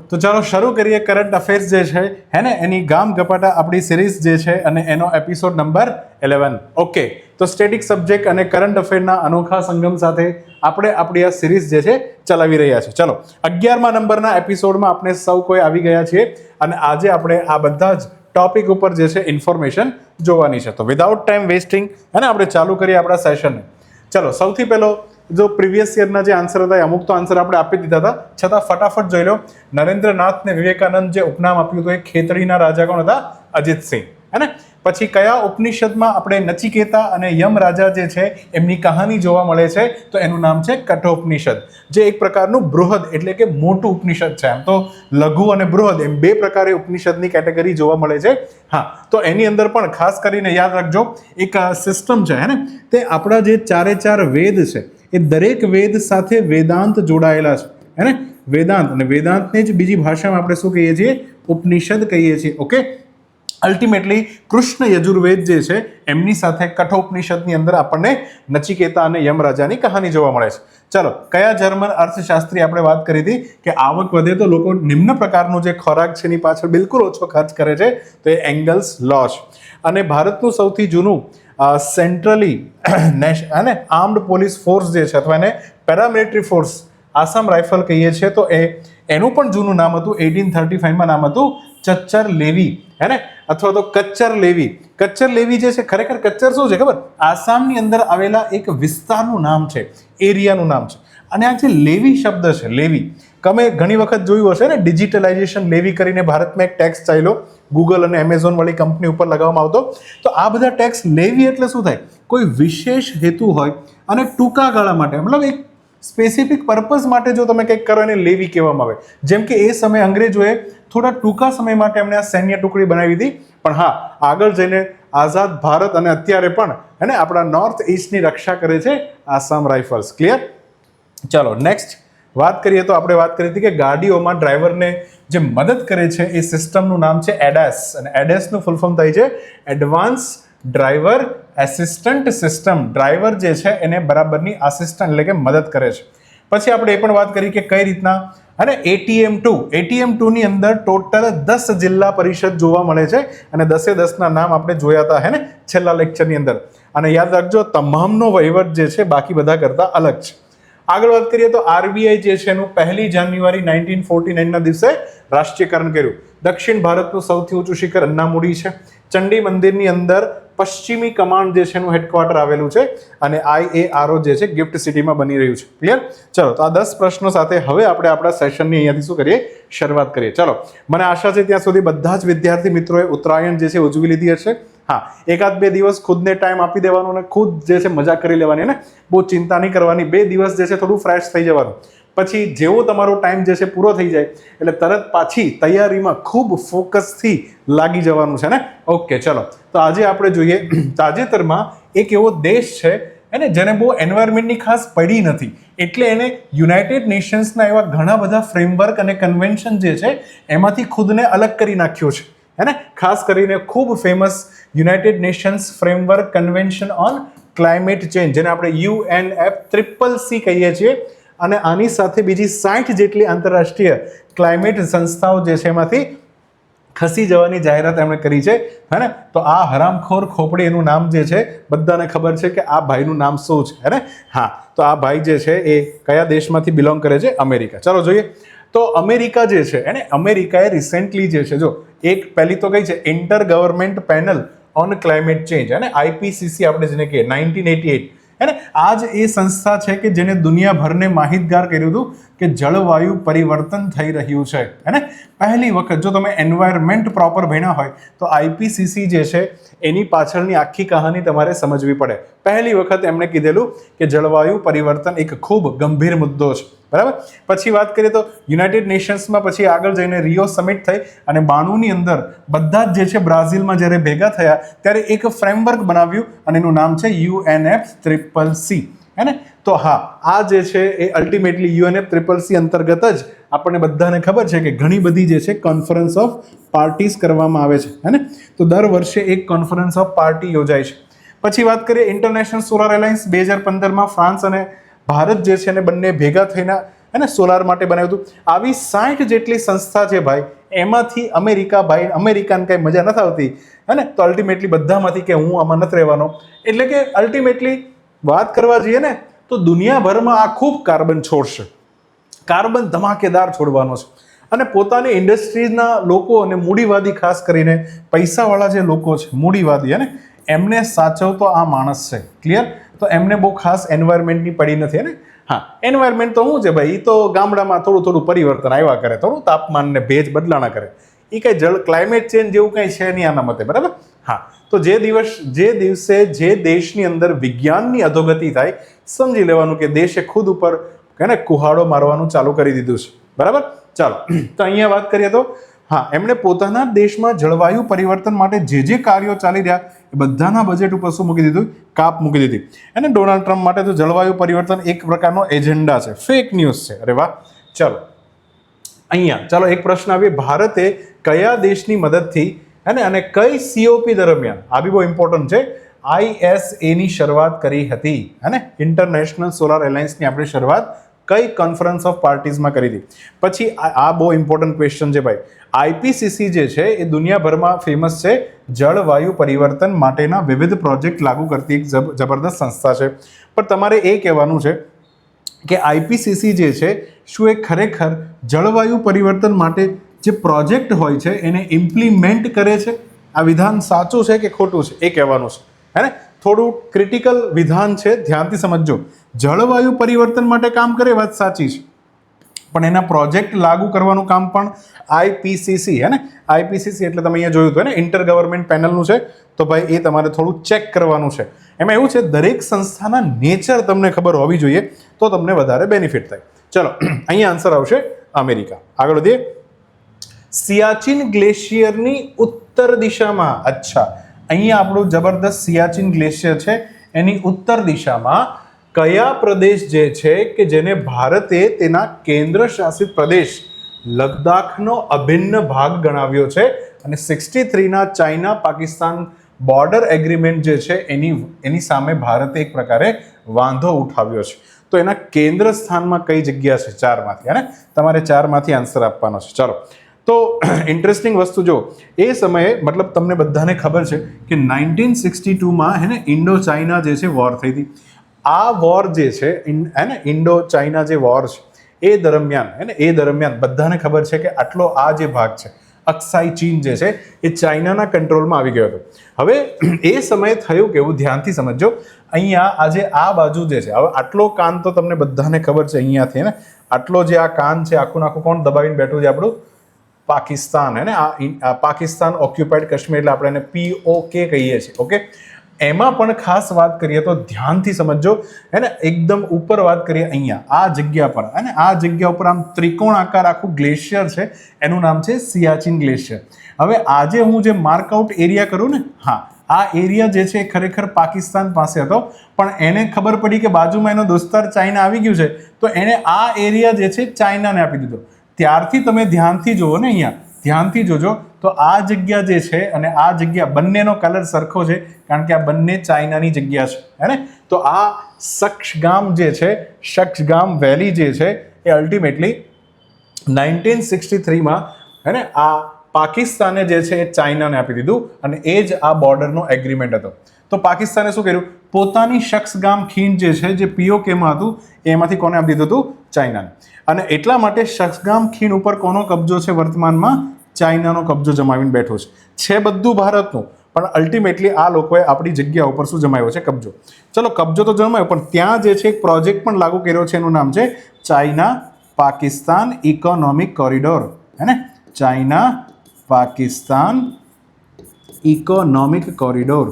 તો ચાલો શરૂ કરીએ કરંટ અફેર્સ જે છે હે ને એની ગામ ગપાટા આપણી સિરીઝ જે છે અને એનો એપિસોડ નંબર 11. ઓકે, તો સ્ટેટિક સબ્જેક્ટ અને કરંટ અફેરના અનોખા સંગમ સાથે આપણે આપણી આ સિરીઝ જે છે ચલાવી રહ્યા છે. ચલો 11મા નંબરના એપિસોડમાં આપણે સૌ કોઈ આવી ગયા છીએ અને આજે આપણે આ બધા જ ટોપિક ઉપર જે છે ઇન્ફોર્મેશન જોવાની છે. તો વિધાઉટ ટાઈમ વેસ્ટિંગ અને આપણે ચાલુ કરીએ આપણા સેશનને. ચલો સૌથી પહેલો જો પ્રીવિયસ યરના જે આન્સર હતા અમુક તો આન્સર આપણે આપી દીધા હતા, છતાં ફટાફટ જોઈ લો. નરેન્દ્રનાથને વિવેકાનંદ જે ઉપનામ આપ્યું હતું એ ખેતડીના રાજા કોણ હતા? અજિતસિંહ, હે ને. પછી કયા ઉપનિષદમાં આપણે નચિકેતા અને યમ રાજા જે છે એમની કહાની જોવા મળે છે? તો એનું નામ છે કઠોપનિષદ, જે એક પ્રકારનું બૃહદ એટલે કે મોટું ઉપનિષદ છે. આમ તો લઘુ અને બૃહદ એમ બે પ્રકારે ઉપનિષદની કેટેગરી જોવા મળે છે. હા, તો એની અંદર પણ ખાસ કરીને યાદ રાખજો એક સિસ્ટમ છે, હે ને. તે આપણા જે ચારે ચાર વેદ છે એ દરેક વેદ સાથે વેદાંત જોડાયેલા છે, હે ને. વેદાંત, અને વેદાંતને જ બીજી ભાષામાં આપણે શું કહીએ છીએ? ઉપનિષદ કહીએ છીએ. ઓકે, અલ્ટિમેટલી કૃષ્ણ યજુર્વેદ જે છે એમની સાથે કઠોપનિષદની અંદર આપણને નચિકેતા અને યમરાજાની કહાની જોવા મળે છે. ચલો, કયા જર્મન અર્થશાસ્ત્રી આપણે વાત કરી હતી કે આવક વધે તો લોકો નિમ્ન પ્રકારનું જે ખોરાક છે એની પાછળ બિલકુલ ઓછો ખર્ચ કરે છે? તો એ એંગલ્સ લો છે. અને ભારતનું સૌથી જૂનું સેન્ટ્રલી અને આર્મ્ડ પોલીસ ફોર્સ જે છે અથવા એને પેરામિલિટરી ફોર્સ આસામ રાઇફલ કહીએ છીએ, તો એનું પણ જૂનું નામ હતું 1835માં નામ હતું ચચ્ચર લેવી, હે ને, અથવા તો કચ્ચર લેવી. કચ્ચર લેવી જે છે ખરેખર કચ્ચર શું છે ખબર? આસામની અંદર આવેલા એક વિસ્તારનું નામ છે, એરિયાનું નામ છે. અને આ જે લેવી શબ્દ છે, લેવી, તમે ઘણી વખત જોયું હશે ને ડિજિટલાઇઝેશન લેવી કરીને ભારતમાં એક ટેક્સ ચાલ્યો ગૂગલ અને એમેઝોન વાળી કંપની ઉપર લગાવવામાં આવતો. તો આ બધા ટેક્સ લેવી એટલે શું થાય? કોઈ વિશેષ હેતુ હોય અને ટૂંકા ગાળા માટે, મતલબ એક સ્પેસિફિક પર્પઝ માટે જો તમે કંઈક કરો એને લેવી કહેવામાં આવે. જેમ કે એ સમયે અંગ્રેજોએ થોડા ટૂંકા સમય માટે એમણે આ સૈન્ય ટુકડી બનાવી હતી, પણ હા આગળ જઈને આઝાદ ભારત અને અત્યારે પણ હે ને આપણા નોર્થ ઈસ્ટની રક્ષા કરે છે આસામ રાઇફલ્સ. ક્લિયર? ચાલો નેક્સ્ટ વાત કરીએ તો આપણે વાત કરી હતી કે ગાડીઓમાં ડ્રાઈવરને જે મદદ કરે છે એ સિસ્ટમનું નામ છે એડાસ, અને એડાસનું ફૂલ ફોર્મ થાય છે advance driver assistant system. Driver જે છે એને બરાબરની આસિસ્ટન્ટ એટલે કે મદદ કરે છે. પછી આપણે એ પણ વાત કરી કે કઈ રીતના અને ATM2 ની અંદર ટોટલ 10 જિલ્લા પરિષદ જોવા મળે છે અને 10-10ના નામ આપણે જોયા હતા, હે ને, છેલ્લા લેક્ચરની અંદર. અને યાદ રાખજો તમામનો વહીવટ જે છે બાકી બધા કરતા અલગ છે. આગળ વાત કરીએ તો RBI જે છે એનું 1 જાન્યુઆરી 1949ના દિવસે રાષ્ટ્રીયકરણ કર્યું. દક્ષિણ ભારતનું સૌથી ઊંચું શિખર અન્નામુડી છે. ચંડી મંદિરની અંદર પશ્ચિમી કમાન્ડ જે છે એનું હેડક્વાર્ટર આવેલું છે અને IARO જે છે ગિફ્ટ સિટીમાં બની રહ્યું છે. ક્લિયર? ચલો, તો આ 10 પ્રશ્નો સાથે હવે આપણે આપણા સેશનની અહીંયાથી શું કરીએ? શરૂઆત કરીએ. ચલો, મને આશા છે ત્યાં સુધી બધા જ વિદ્યાર્થી મિત્રોએ ઉત્તરાયણ જે છે ઉજવી લીધી હશે. હા, 1-2 દિવસ ખુદને ટાઈમ આપી દેવાનો અને ખુદ જે છે મજા કરી લેવાની, ને બહુ ચિંતા નહીં કરવાની. 2 દિવસ જે છે થોડું ફ્રેશ થઈ જવાનું. પછી જેવો તમારો ટાઈમ જે છે પૂરો થઈ જાય એટલે તરત પાછી તૈયારીમાં ખૂબ ફોકસથી લાગી જવાનું છે ને. ઓકે, ચલો, તો આજે આપણે જોઈએ તાજેતરમાં એક એવો દેશ છે એને જેને બહુ એન્વાયરમેન્ટની ખાસ પડી નથી, એટલે એને યુનાઇટેડ નેશન્સના એવા ઘણા બધા ફ્રેમવર્ક અને કન્વેન્શન જે છે એમાંથી ખુદને અલગ કરી નાખ્યો છે, હે ને. ખાસ કરીને ખૂબ famous United Nations framework convention on climate change, જેને આપણે UNFCCC કહીએ છીએ. અને આની સાથે બીજી 60 જેટલી આંતરરાષ્ટ્રીય ક્લાઇમેટ સંસ્થાઓ જે છે એમાંથી ખસી જવાની જાહેરાત એમણે કરી છે, હે ને. તો આ હરામખોર ખોપડી એનું નામ જે છે બધાને ખબર છે કે આ ભાઈનું નામ શું છે, હે ને. હા, તો આ ભાઈ જે છે એ કયા દેશમાંથી બિલોંગ કરે છે? અમેરિકા. ચાલો જોઈએ. તો અમેરિકા જે છે એને અમેરિકાએ રિસેન્ટલી જે છે જો એક પહેલી તો કઈ છે inter government panel on climate change, અને IPCC આપણે જેને કહીએ 1988, હે ને. આ જ એ સંસ્થા છે કે જેને દુનિયાભરને માહિતગાર કર્યું હતું કે જળવાયુ પરિવર્તન થઈ રહ્યું છે, હે ને. પહેલી વખત જો તમે એન્વાયરમેન્ટ પ્રોપર ભણ્યા હોય તો IPCC જે છે એની પાછળની આખી કહાની તમારે સમજવી પડે. પહેલી વખત એમણે કીધેલું કે જળવાયુ પરિવર્તન એક ખૂબ ગંભીર મુદ્દો છે, બરાબર. પછી વાત કરીએ તો યુનાઇટેડ નેશન્સમાં પછી આગળ જઈને રિયો સમિટ થઈ અને 92ની અંદર બધા જ જે છે બ્રાઝિલમાં જ્યારે ભેગા થયા ત્યારે એક ફ્રેમવર્ક બનાવ્યું અને એનું નામ છે UNFCCC, હે ને. તો હા, આ જે છે એ અલ્ટિમેટલી UNFCCC અંતર્ગત જ આપણને બધાને ખબર છે કે ઘણી બધી જે છે કોન્ફરન્સ ઓફ પાર્ટીઝ કરવામાં આવે છે, હે ને. તો દર વર્ષે એક કોન્ફરન્સ ઓફ પાર્ટી યોજાય છે. પછી વાત કરીએ ઇન્ટરનેશનલ સોલાર એલાયન્સ 2015માં ફ્રાન્સ અને ભારત જે છે ને બંને ભેગા થઈને અને સોલાર માટે બનાવ્યું હતું. આવી 60 જેટલી સંસ્થા છે ભાઈ, એમાંથી અમેરિકાને કંઈ મજા નથી આવતી હે ને, તો અલ્ટિમેટલી બધામાંથી કે હું આમાં નથી રહેવાનો. એટલે કે અલ્ટિમેટલી વાત કરવા જઈએ ને તો દુનિયાભરમાં આ ખૂબ કાર્બન છોડશે, કાર્બન ધમાકેદાર છોડવાનો છે. અને પોતાની ઇન્ડસ્ટ્રીઝના લોકો અને મૂડીવાદી, ખાસ કરીને પૈસાવાળા જે લોકો છે મૂડીવાદી હે ને, એમને સાચવતો આ માણસ છે. ક્લિયર? તો એમને બહુ ખાસ એન્વાયરમેન્ટની પડી નથી ને. હા, એન્વાયરમેન્ટ તો શું છે ભાઈ, એ તો ગામડામાં થોડું પરિવર્તન આવ્યા કરે, થોડું તાપમાન ને ભેજ બદલાણા કરે. એ કંઈ ક્લાઇમેટ ચેન્જ જેવું કંઈ છે નહીં આના મતે, બરાબર? હા, તો જે દિવસે જે દેશની અંદર વિજ્ઞાનની અધોગતિ થાય, સમજી લેવાનું કે દેશે ખુદ ઉપર ને કુહાડો મારવાનું ચાલુ કરી દીધું છે. બરાબર? ચાલો, તો અહીંયા વાત કરીએ તો હા, એમણે પોતાના દેશમાં જળવાયુ પરિવર્તન માટે જે કાર્યો ચાલી રહ્યા એ બધાના બજેટ ઉપર શું મૂકી દીધું? કાપ મૂકી દીધી. અને ડોનાલ્ડ ટ્રમ્પ માટે તો જળવાયુ પરિવર્તન એક પ્રકારનો એજન્ડા છે, ફેક ન્યૂઝ છે. અરે વાહ! ચાલો, અહીંયા ચાલો એક પ્રશ્ન આવે, ભારતે કયા દેશની મદદથી અને કઈ COP દરમિયાન, આ બી બહુ ઇમ્પોર્ટન્ટ છે, ISA ની શરૂઆત કરી હતી? અને ઇન્ટરનેશનલ સોલાર એલાયન્સની આપણે શરૂઆત કઈ કોન્ફરન્સ ઓફ પાર્ટીઝમાં કરી હતી? પછી આ બહુ ઇમ્પોર્ટન્ટ ક્વેશ્ચન છે ભાઈ. IPCC જે છે એ દુનિયાભરમાં ફેમસ છે, જળવાયુ પરિવર્તન માટેના વિવિધ પ્રોજેક્ટ લાગુ કરતી એક જબરદસ્ત સંસ્થા છે. પણ તમારે એ કહેવાનું છે કે IPCC જે છે શું એ ખરેખર જળવાયુ પરિવર્તન માટે જે પ્રોજેક્ટ હોય છે એને ઇમ્પ્લિમેન્ટ કરે છે? આ વિધાન સાચું છે કે ખોટું છે એ કહેવાનું છે, હે ને? થોડું ક્રિટિકલ વિધાન છે, ધ્યાનથી સમજજો. જળવાયુ પરિવર્તન માટે કામ કરે, વાત સાચી છે, પણ એના પ્રોજેક્ટ લાગુ કરવાનું કામ પણ IPCC, હે ને? IPCC એટલે તમે અહીંયા જોયું હતું ને, ઇન્ટર ગવર્મેન્ટ પેનલનું છે. તો ભાઈ એ તમારે થોડું ચેક કરવાનું છે. એમાં એવું છે, દરેક સંસ્થાના નેચર તમને ખબર હોવી જોઈએ, તો તમને વધારે બેનિફિટ થાય. ચલો, અહીંયા આન્સર આવશે અમેરિકા. આગળ વધીએ. સિયાચિન ગ્લેશિયરની ઉત્તર દિશામાં, અચ્છા, અહીંયા આપણું જબરદસ્ત સિયાચિન ગ્લેશિયર છે, એની ઉત્તર દિશામાં કયા પ્રદેશ જે છે કે જેને ભારતે તેના કેન્દ્ર શાસિત પ્રદેશ લદ્દાખનો અભિન્ન ભાગ ગણાવ્યો છે, અને 63ના ચાઇના પાકિસ્તાન બોર્ડર એગ્રીમેન્ટ જે છે એની સામે ભારતે એક પ્રકારે વાંધો ઉઠાવ્યો છે. તો એના કેન્દ્ર સ્થાનમાં કઈ જગ્યા છે? 4માંથી, હે ને? તમારે 4માંથી આન્સર આપવાનો છે. ચાલો, તો ઇન્ટરેસ્ટિંગ વસ્તુ જો, એ સમયે મતલબ તમને બધાને ખબર છે કે 1962માં હે ને ઇન્ડો ચાઇના જે છે વોર થઈ હતી. આ વોર જે છે હે ને, ઇન્ડો ચાઇના જે વોર છે એ દરમિયાન હે ને, એ દરમિયાન બધાને ખબર છે કે આટલો આ જે ભાગ છે અક્સાઈ ચીન જે છે એ ચાઇનાના કંટ્રોલમાં આવી ગયો હતો. હવે એ સમયે થયું કે એવું, ધ્યાનથી સમજજો. અહીંયા આજે આ બાજુ જે છે, હવે આટલો કાન તો તમને બધાને ખબર છે, અહીંયાથી ને આટલો જે આ કાન છે આખું આખું કોણ દબાવીને બેઠું છે? આપણું પાકિસ્તાન, હે ને? આ પાકિસ્તાન ઓક્યુપાઈડ કાશ્મીર, એટલે આપણે એને POK કહીએ છીએ. ઓકે, એમાં પણ ખાસ વાત કરીએ તો ધ્યાનથી સમજજો, હે ને? એકદમ ઉપર વાત કરીએ અહીંયા આ જગ્યા પર, હે ને? આ જગ્યા ઉપર આમ ત્રિકોણ આકાર આખું ગ્લેશિયર છે, એનું નામ છે સિયાચિન ગ્લેશિયર. હવે આજે હું જે માર્કઆઉટ એરિયા કરું ને, હા, આ એરિયા જે છે ખરેખર પાકિસ્તાન પાસે હતો, પણ એને ખબર પડી કે બાજુમાં એનો દોસ્તાર ચાઇના આવી ગયું છે, તો એણે આ એરિયા જે છે ચાઇનાને આપી દીધો. ત્યારથી તમે ધ્યાનથી જુઓ ને, અહીંયા ધ્યાનથી જોજો તો આ જગ્યા જે છે અને આ જગ્યા બંનેનો કલર સરખો છે, કારણ કે આ બંને ચાઇનાની જગ્યા છે, હે ને? તો આ સક્ષગામ જે છે, સક્ષગામ વેલી જે છે એ અલ્ટિમેટલી 1963માં હે ને આ પાકિસ્તાને જે છે એ ચાઇનાને આપી દીધું, અને એ જ આ બોર્ડરનો એગ્રીમેન્ટ હતો. તો પાકિસ્તાને શું કર્યું? પોતાની સક્ષગામ ખીણ જે છે, જે POKમાં હતું, એમાંથી કોને આપી દીધું હતું? ચાઇનાને. અને એટલા માટે સક્ષગામ ખીણ ઉપર કોનો કબજો છે વર્તમાનમાં? ચાઇનાનો કબજો જમાવીને બેઠો છે બધું ભારતનું, પણ અલ્ટિમેટલી આ લોકોએ આપણી જગ્યા ઉપર શું જમાવ્યો છે? કબજો. ચલો, કબજો તો જમાયો, પણ ત્યાં જે છે એક પ્રોજેક્ટ પણ લાગુ કર્યો છે, એનું નામ છે ચાઇના પાકિસ્તાન ઇકોનોમિક કોરિડોર, હે ને? China Pakistan economic corridor.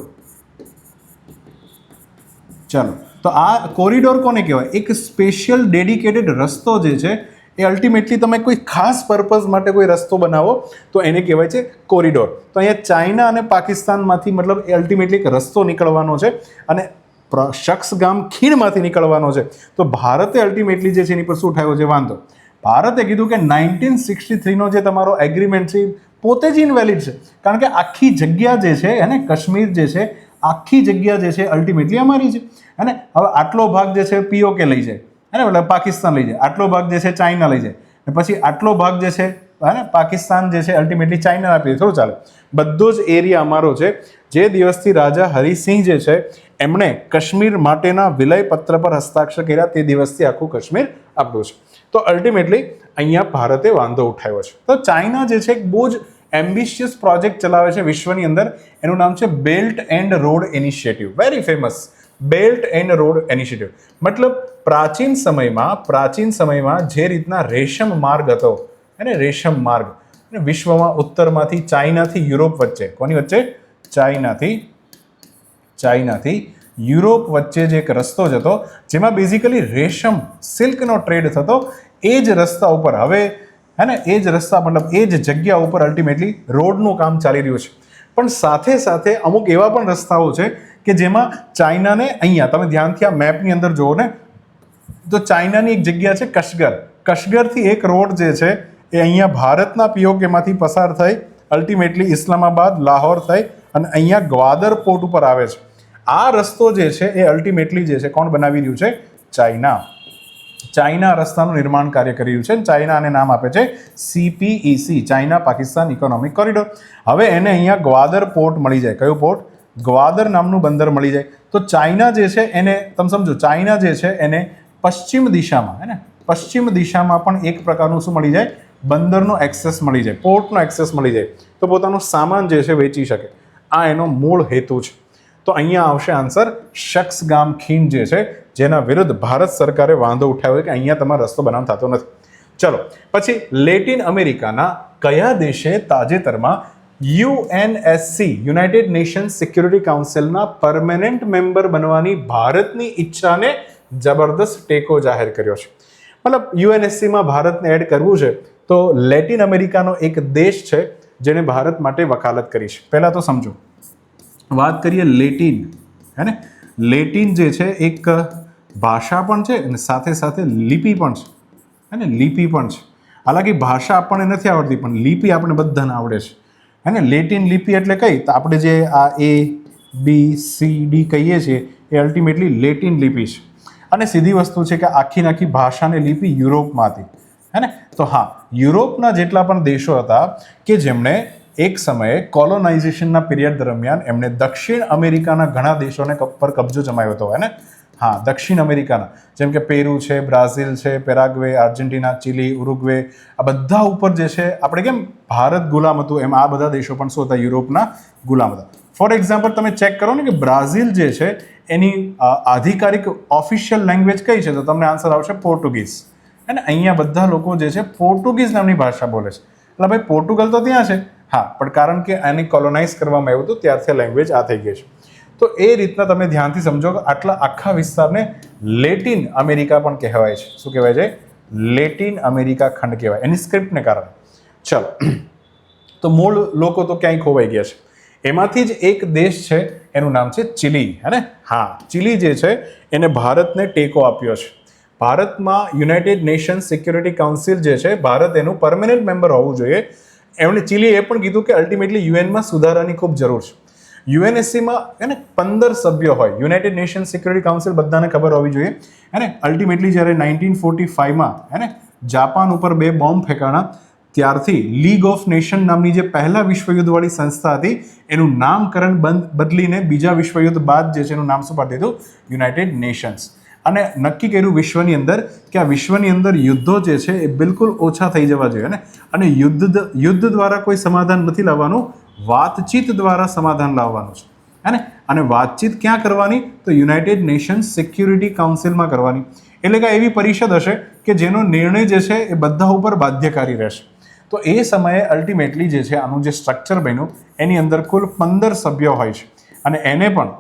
ચાલો, તો આ કોરિડોર કોને કહેવાય? એક સ્પેશિયલ ડેડિકેટેડ રસ્તો જે છે એ અલ્ટિમેટલી તમે કોઈ ખાસ પર્પઝ માટે કોઈ રસ્તો બનાવો તો એને કહેવાય છે કોરિડોર. તો અહીંયા ચાઇના અને પાકિસ્તાનમાંથી મતલબ એ અલ્ટિમેટલી એક રસ્તો નીકળવાનો છે, અને સક્ષગામ ખીણમાંથી નીકળવાનો છે. તો ભારતે અલ્ટિમેટલી જે છે એની પર શું થયો છે? વાંધો. ભારતે કીધું કે 1963નો જે તમારો એગ્રીમેન્ટ છે પોતે જ ઇનવેલિડ છે, કારણ કે આખી જગ્યા જે છે અને કાશ્મીર જે છે, આખી જગ્યા જે છે અલ્ટિમેટલી અમારી છે, અને હવે આટલો ભાગ જે છે POK લઈ જાય, હે ને, એટલે પાકિસ્તાન લઈ જાય, આટલો ભાગ જે છે ચાઇના લઈ જાય, અને પછી આટલો ભાગ જે છે હે ને પાકિસ્તાન જે છે અલ્ટિમેટલી ચાઇના આપી દે, થોડું ચાલે. બધો જ એરિયા અમારો છે. જે દિવસથી રાજા હરિસિંહ જે છે એમણે કાશ્મીર માટેના વિલય પત્ર પર હસ્તાક્ષર કર્યા તે દિવસથી આખું કાશ્મીર આપણું છે. તો અલ્ટિમેટલી અહીંયા ભારતે વાંધો ઉઠાવ્યો છે. તો ચાઇના જે છે એક બહુ જ એમ્બિશિયસ પ્રોજેક્ટ ચલાવે છે વિશ્વની અંદર. એનું નામ છે belt and road initiative. Very famous belt and road initiative. મતલબ પ્રાચીન સમયમાં જે રીતના રેશમ માર્ગ હતો, અને રેશમ માર્ગ વિશ્વમાં ઉત્તરમાંથી ચાઇનાથી યુરોપ વચ્ચે, કોની વચ્ચે? ચાઇનાથી યુરોપ વચ્ચે જે એક રસ્તો જતો, જેમાં બેઝિકલી રેશમ સિલ્કનો ટ્રેડ થતો, એ જ રસ્તા ઉપર હવે હે ને એ જ રસ્તા મતલબ એ જ જગ્યા ઉપર અલ્ટિમેટલી રોડનું કામ ચાલી રહ્યું છે. પણ સાથે સાથે અમુક એવા પણ રસ્તાઓ છે કે જેમાં ચાઇનાને અહીંયા તમે ધ્યાનથી આ મેપની અંદર જુઓ ને, તો ચાઇનાની એક જગ્યા છે કશગરથી એક રોડ જે છે એ અહીંયા ભારતના પીઓકેમાંથી પસાર થઈ અલ્ટિમેટલી ઇસ્લામાબાદ, લાહોર થઈ અને અહીંયા ગ્વાદર પોર્ટ ઉપર આવે છે. આ રસ્તો જે છે એ અલ્ટિમેટલી જે છે કોણ બનાવી રહ્યું છે? ચાઇના રસ્તાનું નિર્માણ કાર્ય કરી રહ્યું છે. ચાઇના આને નામ આપે છે CPEC, China Pakistan economic corridor. હવે એને અહીંયા ગ્વાદર પોર્ટ મળી જાય. કયું પોર્ટ? ગ્વાદર નામનું બંદર મળી જાય. તો ચાઇના જે છે એને તમે સમજો, ચાઇના જે છે એને પશ્ચિમ દિશામાં હે ને પશ્ચિમ દિશામાં પણ એક પ્રકારનું શું મળી જાય? બંદરનો એક્સેસ મળી જાય, પોર્ટનો એક્સેસ મળી જાય, તો પોતાનો સામાન જે છે વેચી શકે. આ એનો મૂળ હેતુ છે. તો અહીંયા આવશે આન્સર શખ્સગામ ખીણ જે છે, જેના વિરુદ્ધ ભારત સરકારે વાંધો ઉઠાવ્યો કે અહીંયા તમારો રસ્તો બનાવ થતો નથી. ચલો પછી લેટિન અમેરિકાના કયા દેશે તાજેતરમાં UNSC યુનાઇટેડ નેશન્સ સિક્યુરિટી કાઉન્સિલના પરમેનન્ટ મેમ્બર બનવાની ભારતની ઈચ્છાને જબરદસ્ત ટેકો જાહેર કર્યો છે? મતલબ UNSCમાં ભારતને એડ કરવું છે, તો લેટિન અમેરિકાનો એક દેશ છે જેને ભારત માટે વકાલત કરી છે. પહેલાં તો સમજો, વાત કરીએ લેટિન, હે ને લેટિન જે છે એક ભાષા પણ છે અને સાથે સાથે લિપિ પણ છે, હે ને લિપિ પણ છે. હાલાકી ભાષા આપણને નથી આવડતી, પણ લિપિ આપણે બધાને આવડે છે, હે ને. લેટિન લિપિ એટલે કઈ? તો આપણે જે આ ABCD કહીએ છીએ એ અલ્ટિમેટલી લેટિન લિપિ છે. અને સીધી વસ્તુ છે કે આખી ભાષાની લિપિ યુરોપમાં હતી, હે ને. તો હા, યુરોપના જેટલા પણ દેશો હતા કે જેમણે એક સમયે કોલોનાઇઝેશનના પીરિયડ દરમિયાન એમણે દક્ષિણ અમેરિકાના ઘણા દેશોને પર કબજો જમાવ્યો હતો, હે ને. હા, દક્ષિણ અમેરિકાના, જેમ કે પેરુ છે, બ્રાઝિલ છે, પેરાગ્વે, આર્જેન્ટિના, ચીલી, ઉરુગ્વે, આ બધા ઉપર જે છે આપણે કેમ ભારત ગુલામ હતું, એમ આ બધા દેશો પણ શું હતા? યુરોપના ગુલામ હતા. ફોર એક્ઝામ્પલ તમે ચેક કરો ને કે બ્રાઝિલ જે છે એની આધિકારિક ઓફિશિયલ લેંગ્વેજ કઈ છે? તો તમને આન્સર આવશે પોર્ટુગીઝ. અને અહીંયા બધા લોકો જે છે પોર્ટુગીઝ નામની ભાષા બોલે છે. એટલે ભાઈ પોર્ટુગલ તો ત્યાં છે, હા, પણ કારણ કે આને કોલોનાઇઝ કરવામાં આવ્યું હતું ત્યારથી લેંગ્વેજ આ થઈ ગઈ છે. તો એ રીતના તમે ધ્યાનથી સમજો કે આટલા આખા વિસ્તારને લેટિન અમેરિકા પણ કહેવાય છે. શું કહેવાય છે? લેટિન અમેરિકા ખંડ કહેવાય, એની સ્ક્રિપ્ટને કારણે. ચલો, તો મૂળ લોકો તો ક્યાંય ખોવાઈ ગયા છે. એમાંથી જ એક દેશ છે, એનું નામ છે ચીલી, હે ને. હા, ચીલી જે છે એને ભારતને ટેકો આપ્યો છે. ભારતમાં યુનાઇટેડ નેશન્સ સિક્યુરિટી કાઉન્સિલ જે છે, ભારત એનું પરમેનન્ટ મેમ્બર હોવું જોઈએ. એમણે ચીલીએ એ પણ કીધું કે અલ્ટિમેટલી યુએનમાં સુધારાની ખૂબ જરૂર છે. UNSCમાં એને 15 સભ્યો હોય, યુનાઇટેડ નેશન્સ સિક્યુરિટી કાઉન્સિલ બધાને ખબર હોવી જોઈએ, હે ને. અલ્ટિમેટલી જ્યારે 1945માં હે ને જાપાન ઉપર 2 બોમ્બ ફેંકાણા, ત્યારથી લીગ ઓફ નેશન નામની જે પહેલા વિશ્વયુદ્ધવાળી સંસ્થા હતી એનું નામકરણ બદલીને બીજા વિશ્વયુદ્ધ બાદ જે છે એનું નામ શું પાડી દીધું? United Nations. અને નક્કી કર્યું વિશ્વની અંદર કે આ વિશ્વની અંદર યુદ્ધો જે છે એ બિલકુલ ઓછા થઈ જવા જોઈએ, ને. અને યુદ્ધ દ્વારા કોઈ સમાધાન નથી લાવવાનું, વાતચીત દ્વારા સમાધાન લાવવાનું છે, હે ને. અને વાતચીત ક્યાં કરવાની? તો યુનાઇટેડ નેશન્સ સિક્યુરિટી કાઉન્સિલમાં કરવાની. એટલે કે એવી પરિષદ હશે કે જેનો નિર્ણય જે છે એ બધા ઉપર બાધ્યકારી રહેશે. તો એ સમયે અલ્ટિમેટલી જે છે આનું જે સ્ટ્રક્ચર બન્યું એની અંદર કુલ 15 સભ્યો હોય છે, અને એને પણ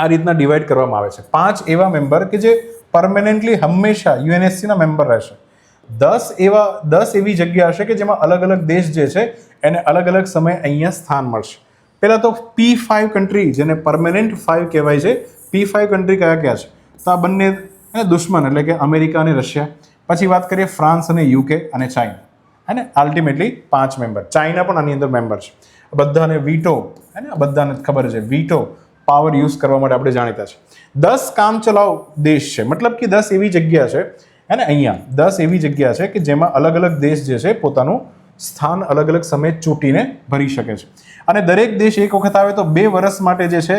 આ રીતના ડિવાઈડ કરવામાં આવે છે. 5 એવા મેમ્બર કે જે પરમેનન્ટલી હંમેશા UNSCના મેમ્બર રહેશે. 10 એવી જગ્યા હશે કે જેમાં અલગ અલગ દેશ જે છે એને અલગ અલગ સમયે અહીંયા સ્થાન મળશે. પહેલાં તો P5 કન્ટ્રી, જેને પરમેનન્ટ 5 કહેવાય છે, P5 કન્ટ્રી કયા છે? તો આ બંને દુશ્મન એટલે કે અમેરિકા અને રશિયા. પછી વાત કરીએ ફ્રાન્સ અને UK અને ચાઇના, હે ને. Ultimately 5 member. ચાઇના પણ આની અંદર મેમ્બર છે. બધાને વીટો, હે ને, બધાને ખબર છે વીટો પાવર યુઝ કરવા માટે આપણે જાણીતા છે. 10 કામચલાઉ દેશ છે, મતલબ કે 10 એવી જગ્યા છે, હે ને, અહીંયા 10 એવી જગ્યા છે કે જેમાં અલગ અલગ દેશ જે છે પોતાનું સ્થાન અલગ અલગ સમયે ચૂંટીને ભરી શકે છે. અને દરેક દેશ એક વખત આવે તો 2 વર્ષ માટે જે છે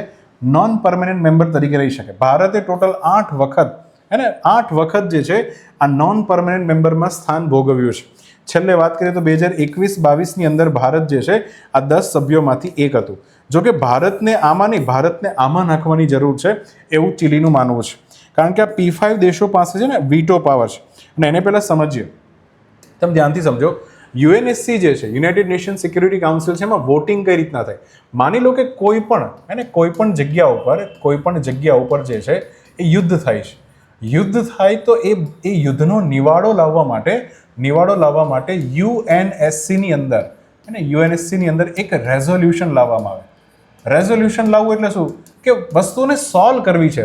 નોન પરમેનન્ટ મેમ્બર તરીકે રહી શકે. ભારતે ટોટલ 8 વખત, હે ને, 8 વખત જે છે આ નોન પરમેનન્ટ મેમ્બરમાં સ્થાન ભોગવ્યું છે. છેલ્લે વાત કરીએ તો 2021-22ની અંદર ભારત જે છે આ 10 સભ્યોમાંથી એક હતું. જો કે ભારતને આમાં નાખવાની જરૂર છે એવું ચીલીનું માનવું છે, કારણ કે આ P5 દેશો પાસે છે ને વીટો પાવર છે. અને એને પહેલાં સમજીએ, તમે ધ્યાનથી સમજો. યુએનએસસી જે છે, યુનાઇટેડ નેશન સિક્યુરિટી કાઉન્સિલ છે, એમાં વોટિંગ કઈ રીતના થાય. માની લો કે કોઈ પણ જગ્યા ઉપર જે છે એ યુદ્ધ થાય છે. યુદ્ધ થાય તો એ યુદ્ધનો નિવાડો લાવવા માટે યુએનએસસીની અંદર એક રેઝોલ્યુશન લાવવામાં આવે. રેઝોલ્યુશન લાવવું એટલે શું કે વસ્તુને સોલ્વ કરવી છે,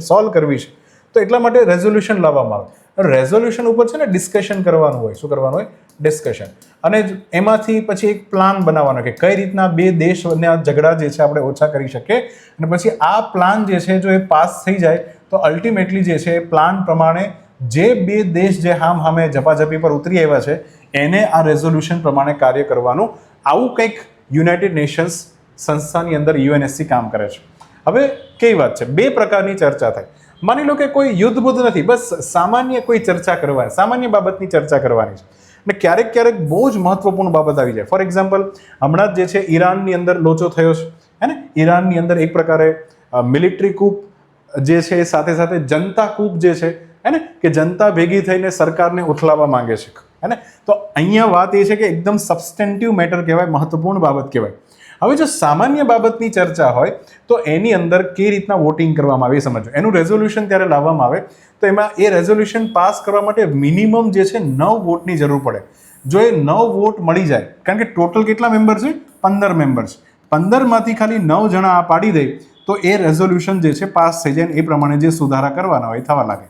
સોલ્વ કરવી છે. તો એટલા માટે રેઝોલ્યુશન લાવવામાં આવે. રેઝોલ્યુશન ઉપર છે ને ડિસ્કશન કરવાનું હોય. શું કરવાનું હોય? ડિસ્કશન. અને એમાંથી પછી એક પ્લાન બનાવવાનો કે કઈ રીતના બે દેશના ઝઘડા જે છે આપણે ઓછા કરી શકીએ. અને પછી આ પ્લાન જે છે જો એ પાસ થઈ જાય તો અલ્ટિમેટલી જે છે એ પ્લાન પ્રમાણે જે બે દેશ જે સામે ઝપાઝપી પર ઉતરી આવ્યા છે એને આ રેઝોલ્યુશન પ્રમાણે કાર્ય કરવાનું, આવું કંઈક યુનાઇટેડ નેશન્સ સંસ્થાની અંદર યુએનએસસી કામ કરે છે. હવે કેવી વાત છે, 2 પ્રકારની ચર્ચા થાય. માની લો કે કોઈ યુદ્ધ બુદ્ધ નથી, બસ સામાન્ય કોઈ ચર્ચા કરવાની, સામાન્ય બાબતની ચર્ચા કરવાની છે. અને ક્યારેક બહુ જ મહત્વપૂર્ણ બાબત આવી જાય. ફોર એક્ઝામ્પલ, હમણાં જ જે છે ઈરાનની અંદર લોચો થયો છે, હે ને. ઈરાનની અંદર એક પ્રકારે મિલિટરી કૂપ જે છે એ સાથે સાથે જનતા કૂપ જે છે, હે ને, કે જનતા ભેગી થઈને સરકારને ઉથલાવવા માંગે છે, હે ને. તો અહીંયા વાત એ છે કે એકદમ સબસ્ટેન્ટિવ મેટર કહેવાય, મહત્વપૂર્ણ બાબત કહેવાય. હવે જો સામાન્ય બાબતની ચર્ચા હોય તો એની અંદર કઈ રીતના વોટિંગ કરવામાં આવે એ સમજો. એનું રેઝોલ્યુશન ત્યારે લાવવામાં આવે તો એમાં એ રેઝોલ્યુશન પાસ કરવા માટે મિનિમમ જે છે 9 વોટની જરૂર પડે. જો એ 9 વોટ મળી જાય, કારણ કે ટોટલ કેટલા મેમ્બર છે? 15 મેમ્બર છે. 15માંથી ખાલી 9 જણા આ પાડી દે તો એ રેઝોલ્યુશન જે છે પાસ થઈ જાય. એ પ્રમાણે જે સુધારા કરવાના હોય થવા લાગે.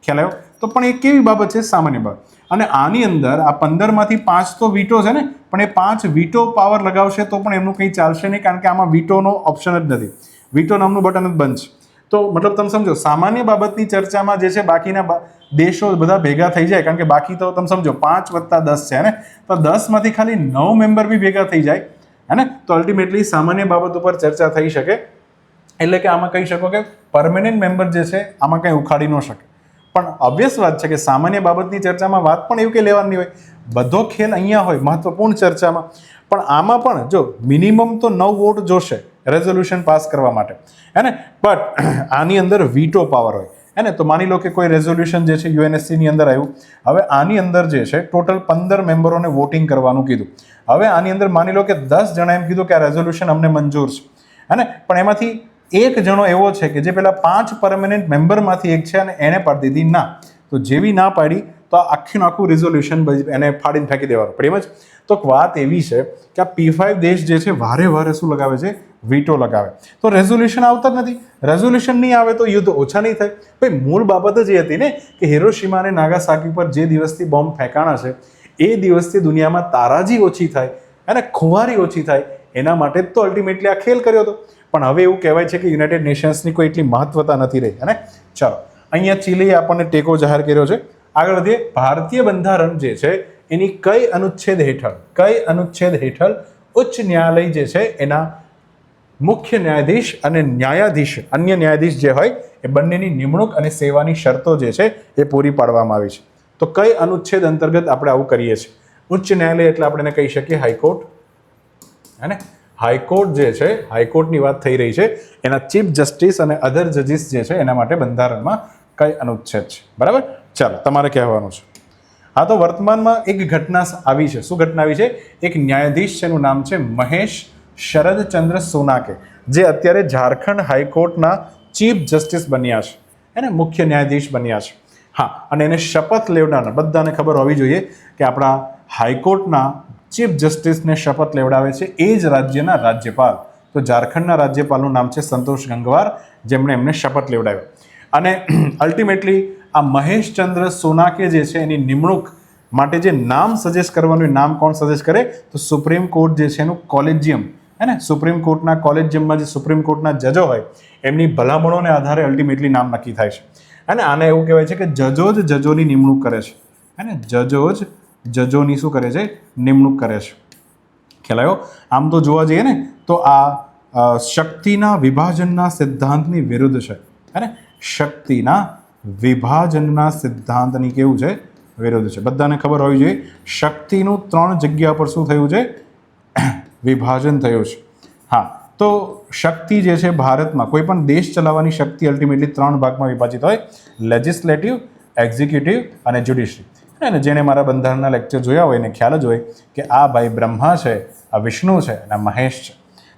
ખ્યાલ આવ્યો? તો પણ એ કેવી બાબત છે? સામાન્ય બાબત. અને આની અંદર આ 15માંથી 5 તો વીટો છે ને, પણ એ 5 વીટો પાવર લગાવશે તો પણ એમનું કંઈ ચાલશે નહીં, કારણ કે આમાં વીટોનો ઓપ્શન જ નથી. વીટો નામનું બટન જ બંધ છે. તો મતલબ તમે સમજો, સામાન્ય બાબતની ચર્ચામાં જે છે બાકીના દેશો બધા ભેગા થઈ જાય, કારણ કે બાકી તો તમે સમજો 5 + 10 છે ને, તો 10માંથી ખાલી 9 મેમ્બર બી ભેગા થઈ જાય, હે ને, તો અલ્ટિમેટલી સામાન્ય બાબત ઉપર ચર્ચા થઈ શકે. એટલે કે આમાં કહી શકો કે પરમેનન્ટ મેમ્બર જે છે આમાં કંઈ ઉખાડી ન શકે. પણ ઓબ્વિયસ વાત છે કે સામાન્ય બાબતની ચર્ચામાં વાત પણ એવું કે લેવાની હોય, બધો ખેલ અહીંયા હોય મહત્વપૂર્ણ ચર્ચામાં. પણ આમાં પણ જો મિનિમમ તો 9 વોટ જોશે રેઝોલ્યુશન પાસ કરવા માટે, હે ને. બટ આની અંદર વીટો પાવર હોય, હે ને. તો માની લો કે કોઈ રેઝોલ્યુશન જે છે યુએનએસસીની અંદર આવ્યું. હવે આની અંદર જે છે ટોટલ 15 મેમ્બરોને વોટિંગ કરવાનું કીધું. હવે આની અંદર માની લો કે 10 જણા એમ કીધું કે આ રેઝોલ્યુશન અમને મંજૂર છે, હે ને. પણ એમાંથી એક જણો એવો છે કે જે પેલા 5 પરમેનન્ટ મેમ્બરમાંથી એક છે અને એને પાડી દીધી ના. તો જેવી ના પાડી તો આખું રેઝોલ્યુશન એને ફાડીને ફેંકી દેવાનું. પ્રેમ જ. તો વાત એવી છે કે આ P5 દેશ જે છે વારે શું લગાવે છે? વીટો લગાવે. તો રેઝોલ્યુશન આવતા જ નથી. રેઝોલ્યુશન નહીં આવે તો યુદ્ધ ઓછા નહીં થાય. ભાઈ મૂળ બાબત જ એ હતી ને કે હિરોશિમા અને નાગાસાકી પર જે દિવસથી બોમ્બ ફેંકાણા છે એ દિવસથી દુનિયામાં તારાજી ઓછી થાય અને ખુવારી ઓછી થાય, એના માટે જ તો અલ્ટિમેટલી આ ખેલ કર્યો હતો. પણ હવે એવું કહેવાય છે કે યુનાઇટેડ નેશન્સની કોઈ એટલી મહત્વતા નથી રહી, અને ચાલો અહીંયા ચીલીએ આપણને ટેકો જાહેર કર્યો છે. આગળ વધીએ. ભારતીય બંધારણ જે છે એની કઈ અનુચ્છેદ હેઠળ ઉચ્ચ ન્યાયાલય જે છે એના મુખ્ય ન્યાયાધીશ અને અન્ય ન્યાયાધીશ જે હોય એ બંનેની નિમણૂક અને સેવાની શરતો જે છે એ પૂરી પાડવામાં આવી છે. તો કઈ અનુચ્છેદ અંતર્ગત આપણે આવું કરીએ છીએ? ઉચ્ચ ન્યાયાલય એટલે આપણે એને કહી શકીએ હાઈકોર્ટ, હે ને. હાઈકોર્ટ જે છે, હાઈકોર્ટની વાત થઈ રહી છે, એના ચીફ જસ્ટિસ અને અધર જજીસ જે છે એના માટે બંધારણમાં કઈ અનુચ્છેદ છે? બરાબર. ચાલો તમારે કહેવાનું છે. હા, તો વર્તમાનમાં એક ઘટના આવી છે. શું ઘટના આવી છે? એક ન્યાયાધીશ છે, એનું નામ છે મહેશ શરદચંદ્ર સોનાકે, જે અત્યારે ઝારખંડ હાઈકોર્ટના ચીફ જસ્ટિસ બન્યા છે, એને મુખ્ય ન્યાયાધીશ બન્યા છે. હા, અને એને શપથ લેવડાવનાર, બધાને ખબર હોવી જોઈએ કે આપણા હાઈકોર્ટના ચીફ જસ્ટિસને શપથ લેવડાવે છે એ જ રાજ્યના રાજ્યપાલ. તો ઝારખંડના રાજ્યપાલનું નામ છે સંતોષ ગંગવાર, જેમણે એમને શપથ લેવડાવ્યો. અને અલ્ટિમેટલી આ મહેશચંદ્ર સોનાકે જે છે એની નિમણૂક માટે જે નામ સજેસ્ટ કરવાનું, નામ કોણ સજેસ્ટ કરે? તો સુપ્રીમ કોર્ટ જે છે એનું કોલેજિયમ, હે ને સુપ્રીમ કોર્ટના કોલેજિયમમાં જે સુપ્રીમ કોર્ટના જજો હોય એમની ભલામણોને આધારે અલ્ટિમેટલી નામ નક્કી થાય છે. અને આને એવું કહેવાય છે કે જજો જ જજોની નિમણૂક કરે છે. હે ને જજો જ જજોની શું કરે છે? નિમણૂક કરે છે. ખ્યાલ આવ્યો? આમ તો જોવા જઈએ ને તો આ શક્તિના વિભાજનના સિદ્ધાંતની વિરુદ્ધ છે. હે ને શક્તિના વિભાજનના સિદ્ધાંતની કેવું છે? વિરુદ્ધ છે. બધાને ખબર હોવી જોઈએ શક્તિનું 3 જગ્યા પર શું થયું છે? વિભાજન થયું છે. હા, તો શક્તિ જે છે ભારતમાં કોઈ પણ દેશ ચલાવવાની શક્તિ અલ્ટિમેટલી 3 ભાગમાં વિભાજિત હોય: લેજિસ્લેટિવ, એક્ઝિક્યુટિવ અને જ્યુડિશરી. અને જેણે મારા બંધારણના લેક્ચર જોયા હોય એને ખ્યાલ જ હોય કે આ ભાઈ બ્રહ્મા છે, આ વિષ્ણુ છે અને આ મહેશ છે.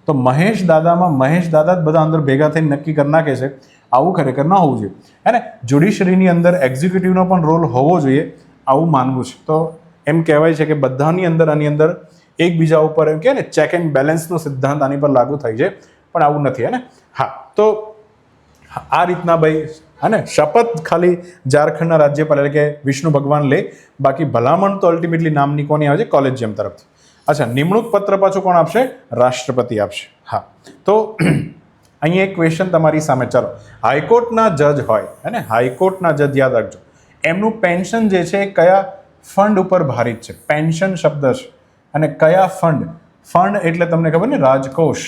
તો મહેશ દાદામાં મહેશ દાદા જ બધા અંદર ભેગા થઈને નક્કી કરી નાખે છે. આવું ખરેખર ન હોવું જોઈએ. હે ને જ્યુડિશરીની અંદર એક્ઝિક્યુટિવનો પણ રોલ હોવો જોઈએ, આવું માનવું છે. તો એમ કહેવાય છે કે બધાની અંદર આની અંદર એકબીજા ઉપર એમ કહે ને ચેક એન્ડ બેલેન્સનો સિદ્ધાંત આની પર લાગુ થાય છે, પણ આવું નથી. હે ને હા, તો આ રીતના ભાઈ અને શપથ ખાલી ઝારખંડના રાજ્યપાલ એટલે કે વિષ્ણુ ભગવાન લે, બાકી ભલામણ તો અલ્ટિમેટલી નામની કોની આવે છે? કોલેજિયમ તરફથી. અચ્છા, નિમણૂક પત્ર પાછું કોણ આપશે? રાષ્ટ્રપતિ આપશે. હા, તો અહીંયા એક ક્વેશ્ચન તમારી સામે. ચાલો, હાઈકોર્ટના જજ હોય, હે ને હાઈકોર્ટના જજ યાદ રાખજો, એમનું પેન્શન જે છે કયા ફંડ ઉપર ભારિત છે? પેન્શન શબ્દ છે અને કયા ફંડ? ફંડ એટલે તમને ખબર ને રાજકોષ,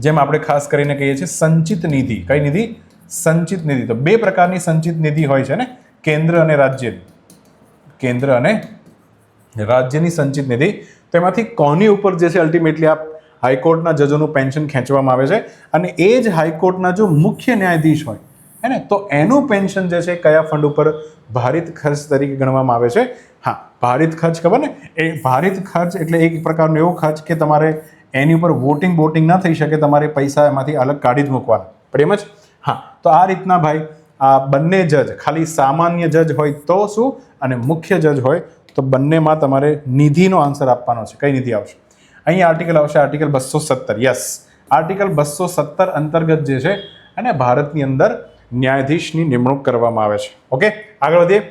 જેમ આપણે ખાસ કરીને કહીએ છીએ સંચિત નિધિ. કઈ નિધિ? સંચિત નિધિ. તો 2 પ્રકારની સંચિત નિધિ હોય છે ને, કેન્દ્ર અને રાજ્ય. કેન્દ્ર અને રાજ્યની સંચિત નિધિ. તેમાંથી કોની ઉપર જે છે અલ્ટિમેટલી આ હાઈકોર્ટના જજોનું પેન્શન ખેંચવામાં આવે છે? અને એ જ હાઈકોર્ટના જો મુખ્ય ન્યાયાધીશ હોય, હે ને, તો એનું પેન્શન જે છે કયા ફંડ ઉપર ભારિત ખર્ચ તરીકે ગણવામાં આવે છે? હા, ભારિત ખર્ચ ખબર ને? એ ભારિત ખર્ચ એટલે એક પ્રકારનો એવો ખર્ચ કે તમારે એની ઉપર વોટિંગ ના થઈ શકે, તમારે પૈસા એમાંથી અલગ કાઢી જ મૂકવાના. પણ એમ જ. હા, તો આ રીતના ભાઈ આ બંને જજ, ખાલી સામાન્ય જજ હોય તો શું અને મુખ્ય જજ હોય તો બંનેમાં તમારે નિધિનો આન્સર આપવાનો છે. કઈ નિધિ આવશે? અહીં આર્ટિકલ આવશે આર્ટિકલ 217. યસ, આર્ટિકલ 217 અંતર્ગત જે છે અને ભારતની અંદર ન્યાયાધીશની નિમણૂક કરવામાં આવે છે. ઓકે, આગળ વધીએ.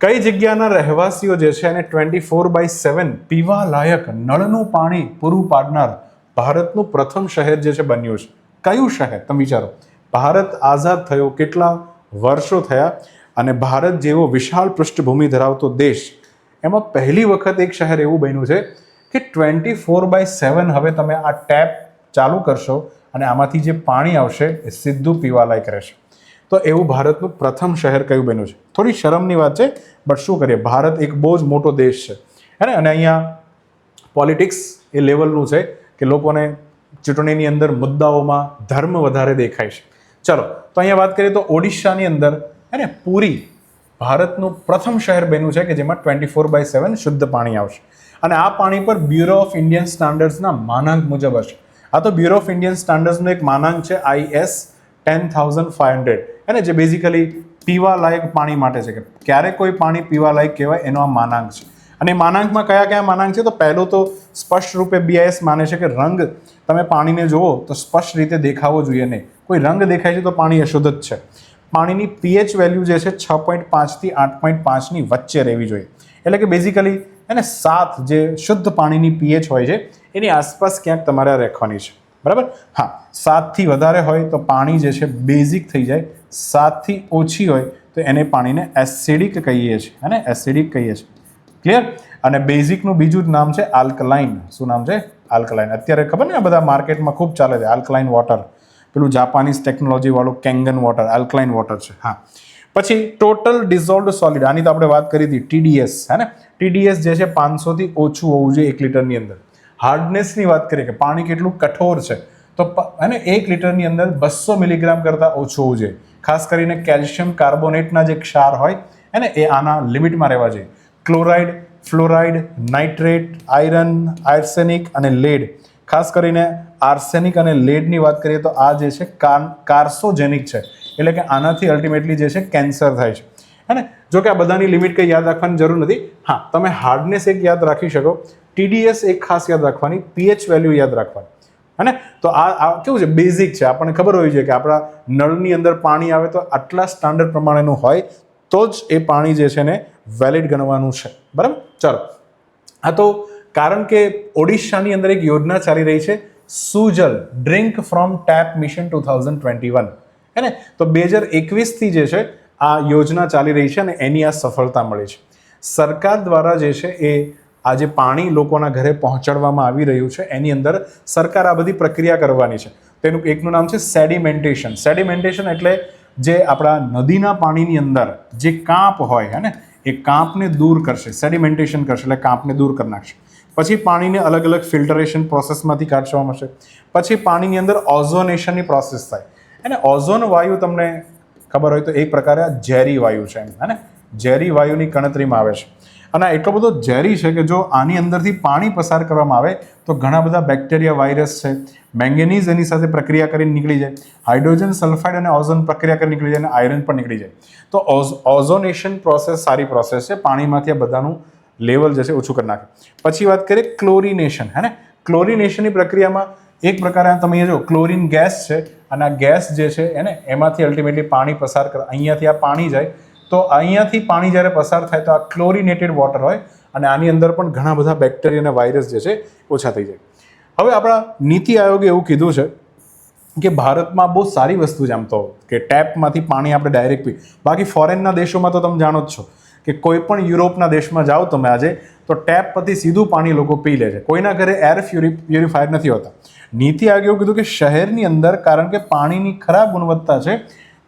કઈ જગ્યાના રહેવાસીઓ જે છે એને 24/7 પીવા લાયક નળનું પાણી પૂરું પાડનાર ભારતનું પ્રથમ શહેર જે છે બન્યું છે? કયું શહેર? તમે વિચારો, ભારત આઝાદ થયો કેટલા વર્ષો થયા અને ભારત જેવો વિશાળ પૃષ્ઠભૂમિ ધરાવતો દેશ, એમાં પહેલી વખત એક શહેર એવું બન્યું છે કે 24/7 હવે તમે આ ટેપ ચાલુ કરશો અને આમાંથી જે પાણી આવશે એ સીધું પીવાલાયક રહેશે. તો એવું ભારતનું પ્રથમ શહેર કયું બન્યું છે? થોડી શરમની વાત છે, બટ શું કરીએ, ભારત એક બહુ જ મોટો દેશ છે, હે ને. અને અહીંયા પોલિટિક્સ એ લેવલનું છે કે લોકોને ચૂંટણીની અંદર મુદ્દાઓમાં ધર્મ વધારે દેખાય છે. ચલો, તો અહીંયા વાત કરીએ તો ઓડિશાની અંદર, હે ને, પુરી ભારતનું પ્રથમ શહેર બન્યું છે કે જેમાં 24/7 શુદ્ધ પાણી આવશે. અને આ પાણી પર બ્યુરો ઓફ ઇન્ડિયન સ્ટાન્ડર્ડ્સના માનાંક મુજબ હશે. આ તો બ્યુરો ઓફ ઇન્ડિયન સ્ટાન્ડર્ડ્સનો એક માનાંક છે IS 10,500, અને જે બેઝિકલી પીવા લાયક પાણી માટે છે કે ક્યારે કોઈ પાણી પીવા લાયક કહેવાય એનો આ માનાંક છે. અને માનાંકમાં કયા કયા માનાંક છે? તો પહેલો તો સ્પષ્ટ રૂપે BIS માને છે કે રંગ, તમે પાણીને જુઓ તો સ્પષ્ટ રીતે દેખાવો જોઈએ નહીં. કોઈ રંગ દેખાય છે તો પાણી અશુદ્ધ જ છે. પાણીની pH વેલ્યુ જે છે 6.5 થી 8.5ની વચ્ચે રહેવી જોઈએ. એટલે કે બેઝિકલી એને 7 જે શુદ્ધ પાણીની pH હોય છે એની આસપાસ ક્યાંક તમારે રાખવાની છે. બરાબર? હા, 7 થી વધારે હોય તો પાણી જે છે બેઝિક થઈ જાય, 7 થી ઓછી હોય તો એને પાણીને એસિડિક કહીએ છીએ, અને એસિડિક કહીએ છીએ. ક્લિયર? અને બેઝિકનું બીજું જ નામ છે આલ્કલાઇન. શું નામ છે? આલ્કલાઇન. અત્યારે ખબર ને આ બધા માર્કેટમાં ખૂબ ચાલે છે આલ્કલાઇન વોટર, પેલું જાપાનીઝ ટેકનોલોજી વાળું કેંગન વોટર, આલ્કલાઇન વોટર છે. હા, પછી ટોટલ ડિઝોલ્વડ સોલિડ, આની તો આપણે વાત કરી હતી, TDS. હે ને, TDS જે છે 500 થી ઓછું હોવું જોઈએ 1 લિટરની અંદર. હાર્ડનેસની વાત કરીએ કે પાણી કેટલું કઠોર છે તો અને 1 લિટરની અંદર 200 મિલીગ્રામ કરતાં ઓછું હોવું જોઈએ. ખાસ કરીને કેલ્શિયમ કાર્બોનેટના જે ક્ષાર હોય એને એ આના લિમિટમાં રહેવા જોઈએ. Chloride, fluoride, nitrate, iron, arsenic અને લેડ. ખાસ કરીને આર્સેનિક અને લેડની વાત કરીએ તો આ જે છે કાર્સોજેનિક છે, એટલે કે આનાથી અલ્ટિમેટલી જે છે કેન્સર થાય છે. હે ને, જો કે આ બધાની લિમિટ કંઈ યાદ રાખવાની જરૂર નથી. હા, તમે હાર્ડનેસ એક યાદ રાખી શકો, TDS એક ખાસ યાદ રાખવાની, pH વેલ્યુ યાદ રાખવાની. હે, તો આ કેવું છે, બેઝિક છે, આપણને ખબર હોવી જોઈએ કે આપણા નળની અંદર પાણી આવે તો આટલા સ્ટાન્ડર્ડ પ્રમાણેનું હોય તો જ એ પાણી જે છે ને વેલિડ ગણવાનું છે. બરાબર? ચાલો, આ તો કારણ કે ઓડિશાની અંદર એક યોજના ચાલી રહી છે, Sujal drink from tap mission 2021, હે ને. તો 2021થી જે છે આ યોજના ચાલી રહી છે અને એની આ સફળતા મળી છે. સરકાર દ્વારા જે છે એ આ જે પાણી લોકોના ઘરે પહોંચાડવામાં આવી રહ્યું છે એની અંદર સરકાર આ બધી પ્રક્રિયા કરવાની છે. તેનું એકનું નામ છે સેડિમેન્ટેશન. સેડિમેન્ટેશન એટલે જે આપણા નદીના પાણીની અંદર જે કાંપ હોય, હે ને, એ કાંપને દૂર કરશે. સેડિમેન્ટેશન કરશે એટલે કાંપને દૂર કરી નાખશે. પછી પાણીને અલગ અલગ ફિલ્ટરેશન પ્રોસેસમાંથી કાઢવામાં આવશે. પછી પાણીની અંદર ઓઝોનેશનની પ્રોસેસ થાય. અને ઓઝોન વાયુ તમને ખબર હોય તો એક પ્રકારે આ ઝેરી વાયુ છે, હે ને, ઝેરી વાયુની ગણતરીમાં આવે છે. અને આ એટલો બધો ઝેરી છે કે જો આની અંદરથી પાણી પસાર કરવામાં આવે તો ઘણા બધા બેક્ટેરિયા, વાયરસ છે, મેંગેનીઝ એની સાથે પ્રક્રિયા કરીને નીકળી જાય, હાઇડ્રોજન સલ્ફાઇડ અને ઓઝોન પ્રક્રિયા કરીને નીકળી જાય અને આયરન પણ નીકળી જાય. તો ઓઝોનેશન પ્રોસેસ સારી પ્રોસેસ છે, પાણીમાંથી આ બધાનું લેવલ જે છે ઓછું કરી નાખે. પછી વાત કરીએ ક્લોરિનેશન, હે ને. ક્લોરિનેશનની પ્રક્રિયામાં એક પ્રકારે તમે જો ક્લોરિન ગેસ છે અને આ ગેસ જે છે એને એમાંથી અલ્ટિમેટલી પાણી પસાર કરે. અહીંયાથી આ પાણી જાય તો અહીંયાથી પાણી જ્યારે પસાર થાય તો આ ક્લોરિનેટેડ વોટર હોય અને આની અંદર પણ ઘણા બધા બેક્ટેરિયા અને વાયરસ જે છે ઓછા થઈ જાય. હવે આપણા નીતિ આયોગે એવું કીધું છે કે ભારતમાં બહુ સારી વસ્તુ છે આમ તો, કે ટેપમાંથી પાણી આપણે ડાયરેક્ટ પી. બાકી ફોરેનના દેશોમાં તો તમે જાણો જ છો કે કોઈ પણ યુરોપના દેશમાં જાઓ તમે આજે તો ટેપ પરથી સીધું પાણી લોકો પી લે છે. કોઈના ઘરે એર પ્યુરિફાયર નથી હોતા. નીતિ આયોગે એવું કીધું કે શહેરની અંદર કારણ કે પાણીની ખરાબ ગુણવત્તા છે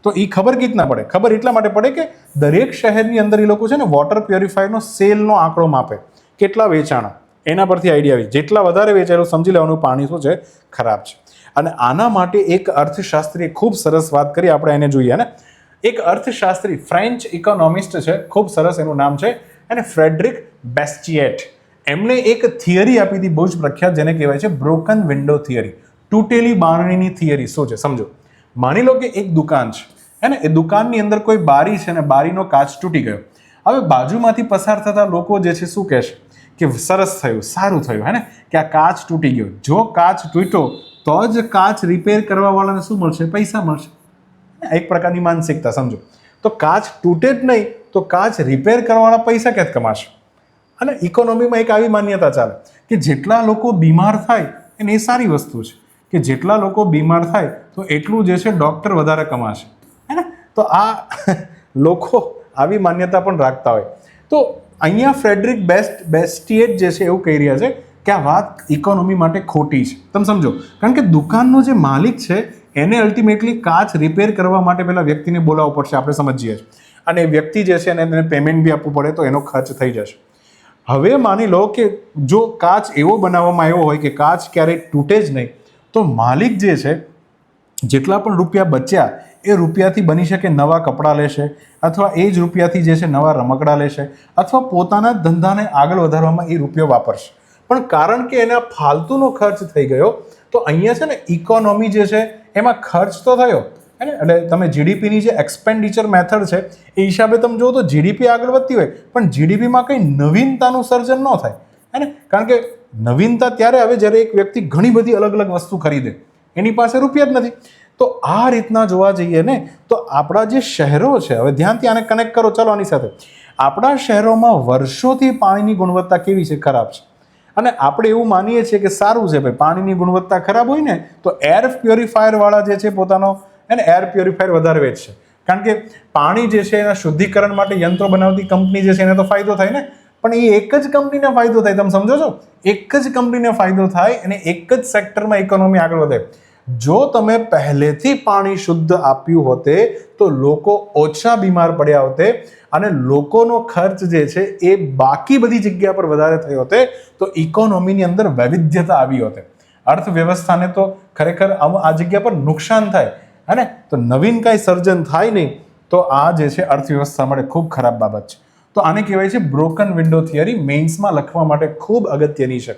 તો એ ખબર કેટલા પડે, ખબર એટલા માટે પડે કે દરેક શહેરની અંદર એ લોકો છે ને વોટર પ્યોરિફાયરનો સેલનો આંકડો માપે, કેટલા વેચાણા, એના પરથી આઈડિયા આવી. જેટલા વધારે વેચાયેલું સમજી લેવાનું પાણી શું છે ખરાબ છે. અને આના માટે એક અર્થશાસ્ત્રીએ ખૂબ સરસ વાત કરી, આપણે એને જોઈએ ને. એક અર્થશાસ્ત્રી ફ્રેન્ચ ઇકોનોમિસ્ટ છે, ખૂબ સરસ એનું નામ છે, અને ફ્રેડરિક બેસ્ટિએટ. એમણે એક થિયરી આપી હતી બહુ જ પ્રખ્યાત, જેને કહેવાય છે બ્રોકન વિન્ડો થિયરી, તૂટેલી બારણીની થિયરી. શું છે સમજો. માની લો કે એક દુકાન છે, હે ને, એ દુકાનની અંદર કોઈ બારી છે ને બારીનો કાચ તૂટી ગયો. હવે બાજુમાંથી પસાર થતા લોકો જે છે શું કહેશે કે સરસ થયું, સારું થયું, હે ને, કે આ કાચ તૂટી ગયો. જો કાચ તૂટ્યો તો જ કાચ રિપેર કરવાવાળાને શું મળશે? પૈસા મળશે. એક પ્રકારની માનસિકતા સમજો. તો કાચ તૂટે જ નહીં તો કાચ રિપેર કરવાવાળા પૈસા ક્યાંથી કમાશે? અને ઇકોનોમીમાં એક આવી માન્યતા ચાલે કે જેટલા લોકો બીમાર થાય એને એ સારી વસ્તુ છે, કે જેટલા લોકો બીમાર થાય તો એટલું જે છે ડૉક્ટર વધારે કમાશે, હે ને. તો આ લોકો આવી માન્યતા પણ રાખતા હોય. તો અહીંયા ફ્રેડરિક બેસ્ટિએટ જે છે એવું કહી રહ્યા છે કે આ વાત ઇકોનોમી માટે ખોટી છે. તમે સમજો, કારણ કે દુકાનનો જે માલિક છે એને અલ્ટિમેટલી કાચ રિપેર કરવા માટે પહેલાં વ્યક્તિને બોલાવવો પડશે, આપણે સમજીએ છીએ. અને એ વ્યક્તિ જે છે એને પેમેન્ટ બી આપવું પડે તો એનો ખર્ચ થઈ જશે. હવે માની લો કે જો કાચ એવો બનાવવામાં આવ્યો હોય કે કાચ ક્યારેય તૂટે જ નહીં, તો માલિક જે છે જેટલા પણ રૂપિયા બચ્યા એ રૂપિયાથી બની શકે નવા કપડાં લેશે, અથવા એ જ રૂપિયાથી જે છે નવા રમકડા લેશે, અથવા પોતાના ધંધાને આગળ વધારવામાં એ રૂપિયો વાપરશે. પણ કારણ કે એના ફાલતુનો ખર્ચ થઈ ગયો તો અહીંયા છે ને ઇકોનોમી જે છે એમાં ખર્ચ તો થયો, હે ને. એટલે તમે જીડીપીની જે એક્સપેન્ડિચર મેથડ છે એ હિસાબે તમે જુઓ તો જીડીપી આગળ વધતી હોય પણ જીડીપીમાં કંઈ નવીનતાનું સર્જન ન થાય, હે ને. કારણ કે નવીનતા ત્યારે આવે જ્યારે એક વ્યક્તિ ઘણી બધી અલગ અલગ વસ્તુ ખરીદે, એની પાસે રૂપિયા જ નથી. તો આ રીતના જોવા જઈએ ને તો આપણા જે શહેરો છે, હવે ધ્યાનથી આને કનેક્ટ કરો ચાલો આની સાથે. આપણા શહેરોમાં વર્ષોથી પાણીની ગુણવત્તા કેવી છે? ખરાબ છે. અને આપણે એવું માનીએ છીએ કે સારું છે ભાઈ, પાણીની ગુણવત્તા ખરાબ હોય ને તો એર પ્યોરિફાયરવાળા જે છે પોતાનો એને એર પ્યોરિફાયર વધારે વેચશે. કારણ કે પાણી જે છે એના શુદ્ધિકરણ માટે યંત્રો બનાવતી કંપની જે છે એને તો ફાયદો થાય ને, પણ એ એક જ કંપનીને ફાયદો થાય. તમે સમજો છો? એક જ કંપનીને ફાયદો થાય અને એક જ સેક્ટરમાં ઇકોનોમી આગળ વધે. જો તમે પહેલેથી પાણી શુદ્ધ આપ્યું હોતે તો લોકો ઓછા બીમાર પડ્યા હોતે અને લોકોનો ખર્ચ જે છે એ બાકી બધી જગ્યા પર વધારે થયો હોતે તો ઇકોનોમીની અંદર વૈવિધ્યતા આવી હોતે. અર્થવ્યવસ્થાને તો ખરેખર આ જગ્યા પર નુકસાન થાય, હે ને. તો નવીન કાંઈ સર્જન થાય નહીં તો આ જે છે અર્થવ્યવસ્થા માટે ખૂબ ખરાબ બાબત છે. તો આને કહેવાય છે બ્રોકન વિન્ડો થિયરી. મેઇન્સમાં લખવા માટે ખૂબ અગત્યની છે,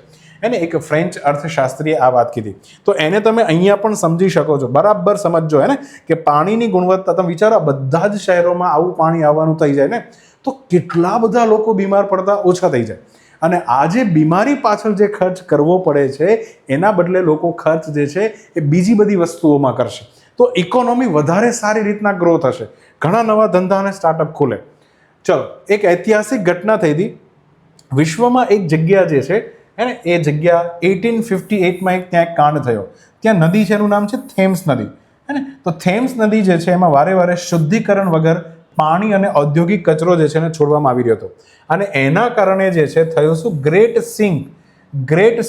એને એક ફ્રેન્ચ અર્થશાસ્ત્રીએ આ વાત કીધી. તો એને તમે અહીંયા પણ સમજી શકો છો, બરાબર સમજો, હે ને, કે પાણીની ગુણવત્તા. તમે વિચારો બધા જ શહેરોમાં આવું પાણી આવવાનું થઈ જાય ને તો કેટલા બધા લોકો બીમાર પડતા ઓછા થઈ જાય. અને આ જે બીમારી પાછળ જે ખર્ચ કરવો પડે છે એના બદલે લોકો ખર્ચ જે છે એ બીજી બધી વસ્તુઓમાં કરશે તો ઇકોનોમી વધારે સારી રીતના ગ્રો થશે, ઘણા નવા ધંધા અને સ્ટાર્ટઅપ ખુલે. ચલો, એક ઐતિહાસિક ઘટના થઈ હતી. વિશ્વમાં એક જગ્યા જે છે હે ને એ જગ્યા 1858માં ત્યાં એક કાંડ થયો. ત્યાં નદી છે, એનું નામ છે થેમ્સ નદી, હે ને. તો થેમ્સ નદી જે છે એમાં વારે વારે શુદ્ધિકરણ વગર પાણી અને ઔદ્યોગિક કચરો જે છે એને છોડવામાં આવી રહ્યો હતો, અને એના કારણે જે છે થયું શું, ગ્રેટ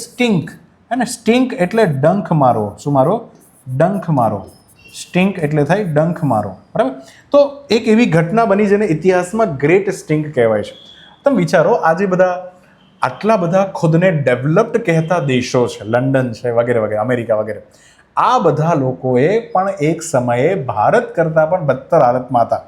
સ્ટિંક, હે ને. સ્ટિંક એટલે ડંખ મારો. શું મારો? ડંખ મારો. સ્ટિંક એટલે થાય ડંખ મારો, બરાબર. તો એક એવી ઘટના બની જેને ઇતિહાસમાં ગ્રેટ સ્ટિંક કહેવાય છે. તમે વિચારો, આજે બધા આટલા બધા ખુદને ડેવલપ્ડ કહેતા દેશો છે, લંડન છે વગેરે વગેરે, અમેરિકા વગેરે, આ બધા લોકોએ પણ એક સમયે ભારત કરતાં પણ બદતર હાલતમાં હતા.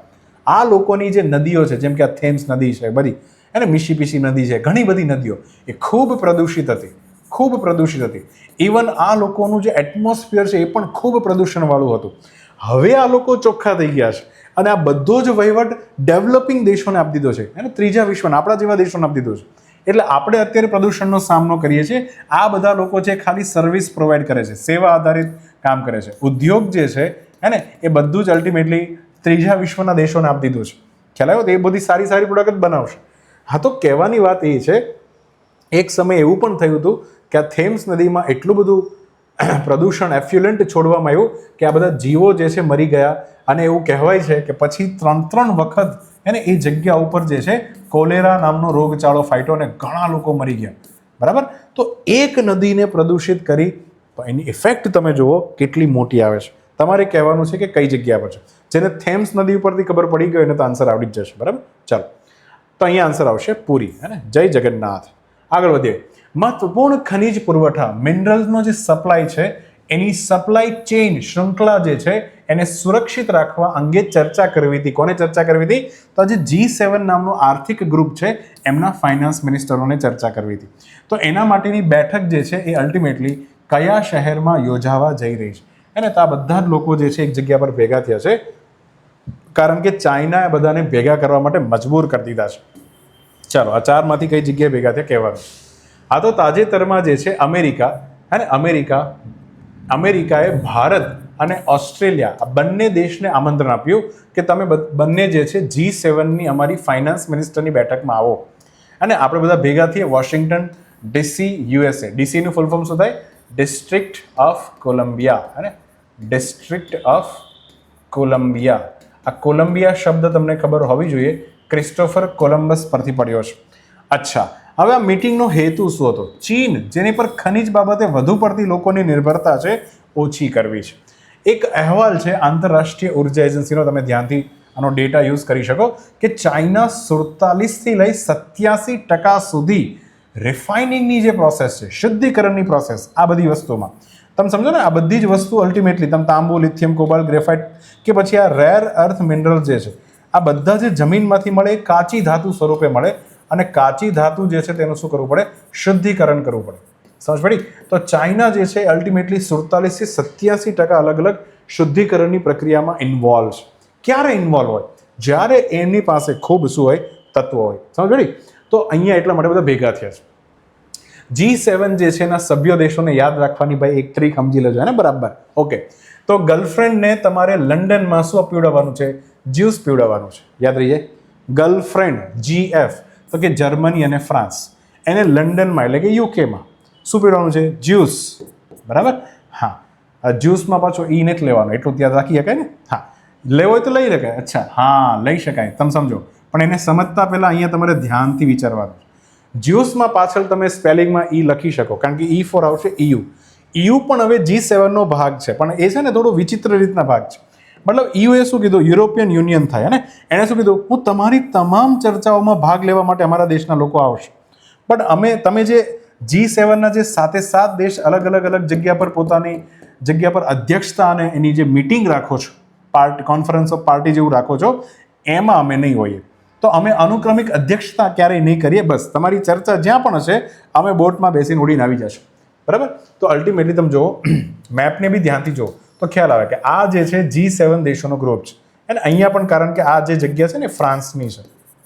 આ લોકોની જે નદીઓ છે, જેમ કે આ થેમ્સ નદી છે બધી, અને મિસીપીસી નદી છે, ઘણી બધી નદીઓ એ ખૂબ પ્રદૂષિત હતી. ઇવન આ લોકોનું જે એટમોસ્ફિયર છે એ પણ ખૂબ પ્રદૂષણવાળું હતું. હવે આ લોકો ચોખ્ખા થઈ ગયા છે, અને આ બધો જ વહીવટ ડેવલપિંગ દેશોને આપી દીધો છે, અને ત્રીજા વિશ્વના આપણા જેવા દેશોને આપી દીધો છે. એટલે આપણે અત્યારે પ્રદૂષણનો સામનો કરીએ છીએ. આ બધા લોકો છે ખાલી સર્વિસ પ્રોવાઈડ કરે છે, સેવા આધારિત કામ કરે છે. ઉદ્યોગ જે છે, હે ને, એ બધું જ અલ્ટિમેટલી ત્રીજા વિશ્વના દેશોને આપી દીધું છે. ખ્યાલ આવ્યો? તો એ બધી સારી સારી પ્રોડક્ટ જ બનાવશે. હા, તો કહેવાની વાત એ છે, એક સમય એવું પણ થયું હતું કે આ થેમ્સ નદીમાં એટલું બધું પ્રદૂષણ, એફ્યુલન્ટ છોડવામાં આવ્યું કે આ બધા જીવો જે છે મરી ગયા, અને એવું કહેવાય છે કે પછી 3 વખત એને એ જગ્યા ઉપર જે છે કોલેરા નામનો રોગચાળો ફાટ્યો અને ઘણા લોકો મરી ગયા, બરાબર. તો એક નદીને પ્રદૂષિત કરી તો એની ઇફેક્ટ તમે જુઓ કેટલી મોટી આવે છે. તમારે કહેવાનું છે કે કઈ જગ્યા પર છે. જેને થેમ્સ નદી ઉપરથી ખબર પડી ગઈ એને તો આન્સર આવડી જ જશે, બરાબર. ચાલો, તો અહીંયા આન્સર આવશે પુરી, હે ને. જય જગન્નાથ. આગળ વધીએ. મહત્વપૂર્ણ ખનિજ પુરવઠા, મિનરલ્સનો જે સપ્લાય છે એની સપ્લાય ચેઇન શૃંખલા જે છે એને સુરક્ષિત રાખવા અંગે ચર્ચા કરવી હતી. કોને ચર્ચા કરવી હતી? તો આજે G7 નામનું આર્થિક ગ્રુપ છે એમના ફાઇનાન્સ મિનિસ્ટરોને ચર્ચા કરવી હતી. તો એના માટેની બેઠક જે છે એ અલ્ટિમેટલી કયા શહેરમાં યોજાવા જઈ રહી છે, અને તો આ બધા જ લોકો જે છે એક જગ્યા પર ભેગા થયા છે, કારણ કે ચાઇના એ બધાને ભેગા કરવા માટે મજબૂર કરી દીધા છે. ચાલો, આ 4માંથી કઈ જગ્યાએ ભેગા થયા કહેવાનું. આ તો તાજેતરમાં જે છે અમેરિકાએ ભારત અને ઓસ્ટ્રેલિયા આ બંને દેશને આમંત્રણ આપ્યું કે તમે બંને જે છે G7ની અમારી ફાઇનાન્સ મિનિસ્ટરની બેઠકમાં આવો, અને આપણે બધા ભેગા થઈએ વોશિંગ્ટન ડીસી, USA. ડીસીનું ફૂલ ફોર્મ શું થાય? ડિસ્ટ્રિક્ટ ઓફ કોલંબિયા, અને ડિસ્ટ્રિક્ટ ઓફ કોલંબિયા. આ કોલંબિયા શબ્દ તમને ખબર હોવી જોઈએ, ક્રિસ્ટોફર કોલંબસ પરથી પડ્યો છે. અચ્છા, હવે આ મીટિંગનો હેતુ શું હતો? ચીન, જેની પર ખનિજ બાબતે વધુ પડતી લોકોની નિર્ભરતા છે, ઓછી કરવી છે. એક અહેવાલ છે આંતરરાષ્ટ્રીય ઉર્જા એજન્સીનો, તમે ધ્યાનથી આનો ડેટા યુઝ કરી શકો કે ચાઇના 47થી લઈ 87% સુધી રિફાઇનિંગની જે પ્રોસેસ છે, શુદ્ધિકરણની પ્રોસેસ, આ બધી વસ્તુમાં તમે સમજો ને, આ બધી જ વસ્તુ અલ્ટિમેટલી તમે તાંબુ, લિથિયમ, કોબાલ્ટ, ગ્રેફાઇટ કે પછી આ રેર અર્થ મિનરલ જે છે, આ બધા જે જમીનમાંથી મળે એ કાચી ધાતુ સ્વરૂપે મળે, અને કાચી ધાતુ જે છે તેનું શું કરવું પડે? શુદ્ધિકરણ કરવું પડે. સમજ પડી? તો ચાઇના જે છે અલ્ટિમેટલી 47થી 87% અલગ અલગ શુદ્ધિકરણની પ્રક્રિયામાં ઇન્વોલ્વ છે. ક્યારે ઇન્વોલ્વ હોય? જ્યારે એમની પાસે ખૂબ શું હોય? તત્વો હોય. સમજ પડી? તો અહીંયા એટલા માટે બધા ભેગા થયા છે. G7 જે છે એના સભ્ય દેશોને યાદ રાખવાની ભાઈ એક ટ્રીક સમજી લેજો, ને બરાબર. ઓકે, તો ગર્લફ્રેન્ડને તમારે લંડનમાં શું પીવડાવવાનું છે? જ્યુસ પીવડાવવાનું છે. યાદ રહીએ, ગર્લફ્રેન્ડ GF, તો કે જર્મની અને ફ્રાન્સ, એને લંડનમાં એટલે કે યુકેમાં શું પીવડાવવાનું છે? જ્યુસ, બરાબર. હા, જ્યુસમાં પાછો ઈ નથી લેવાનો, એટલું યાદ રાખી શકાય ને. હા, લેવો હોય તો લઈ શકાય. અચ્છા, હા, લઈ શકાય, તમે સમજો. પણ એને સમજતા પહેલા અહીંયા તમારે ધ્યાનથી વિચારવાનું. જ્યુસમાં પાછળ તમે સ્પેલિંગમાં ઈ લખી શકો, કારણ કે E ફોર આવશે EU. EU પણ હવે G7નો ભાગ છે, પણ એ છે ને થોડો વિચિત્ર રીતના ભાગ છે. મતલબ EU એ શું કીધું? યુરોપિયન યુનિયન થાય, ને એણે શું કીધું? હું તમારી તમામ ચર્ચાઓમાં ભાગ લેવા માટે અમારા દેશના લોકો આવશે, પણ તમે જે G7ના જે 7 દેશ અલગ અલગ જગ્યા પર પોતાની જગ્યા પર અધ્યક્ષતા અને એની જે મીટિંગ રાખો છો, કોન્ફરન્સ ઓફ પાર્ટી જેવું રાખો છો, એમાં અમે નહીં હોઈએ. તો અમે અનુક્રમિક અધ્યક્ષતા ક્યારેય નહીં કરીએ. બસ તમારી ચર્ચા જ્યાં પણ હશે અમે બોટમાં બેસીને ઉડીને આવી જશું, બરાબર. તો અલ્ટિમેટલી તમે જુઓ, મેપને બી ધ્યાનથી જુઓ તો ખ્યાલ આવે કે આ જે છે G7 દેશોનો ગ્રુપ છે, અને અહીંયા પણ કારણ કે આ જે જગ્યા છે ને ફ્રાન્સની છે,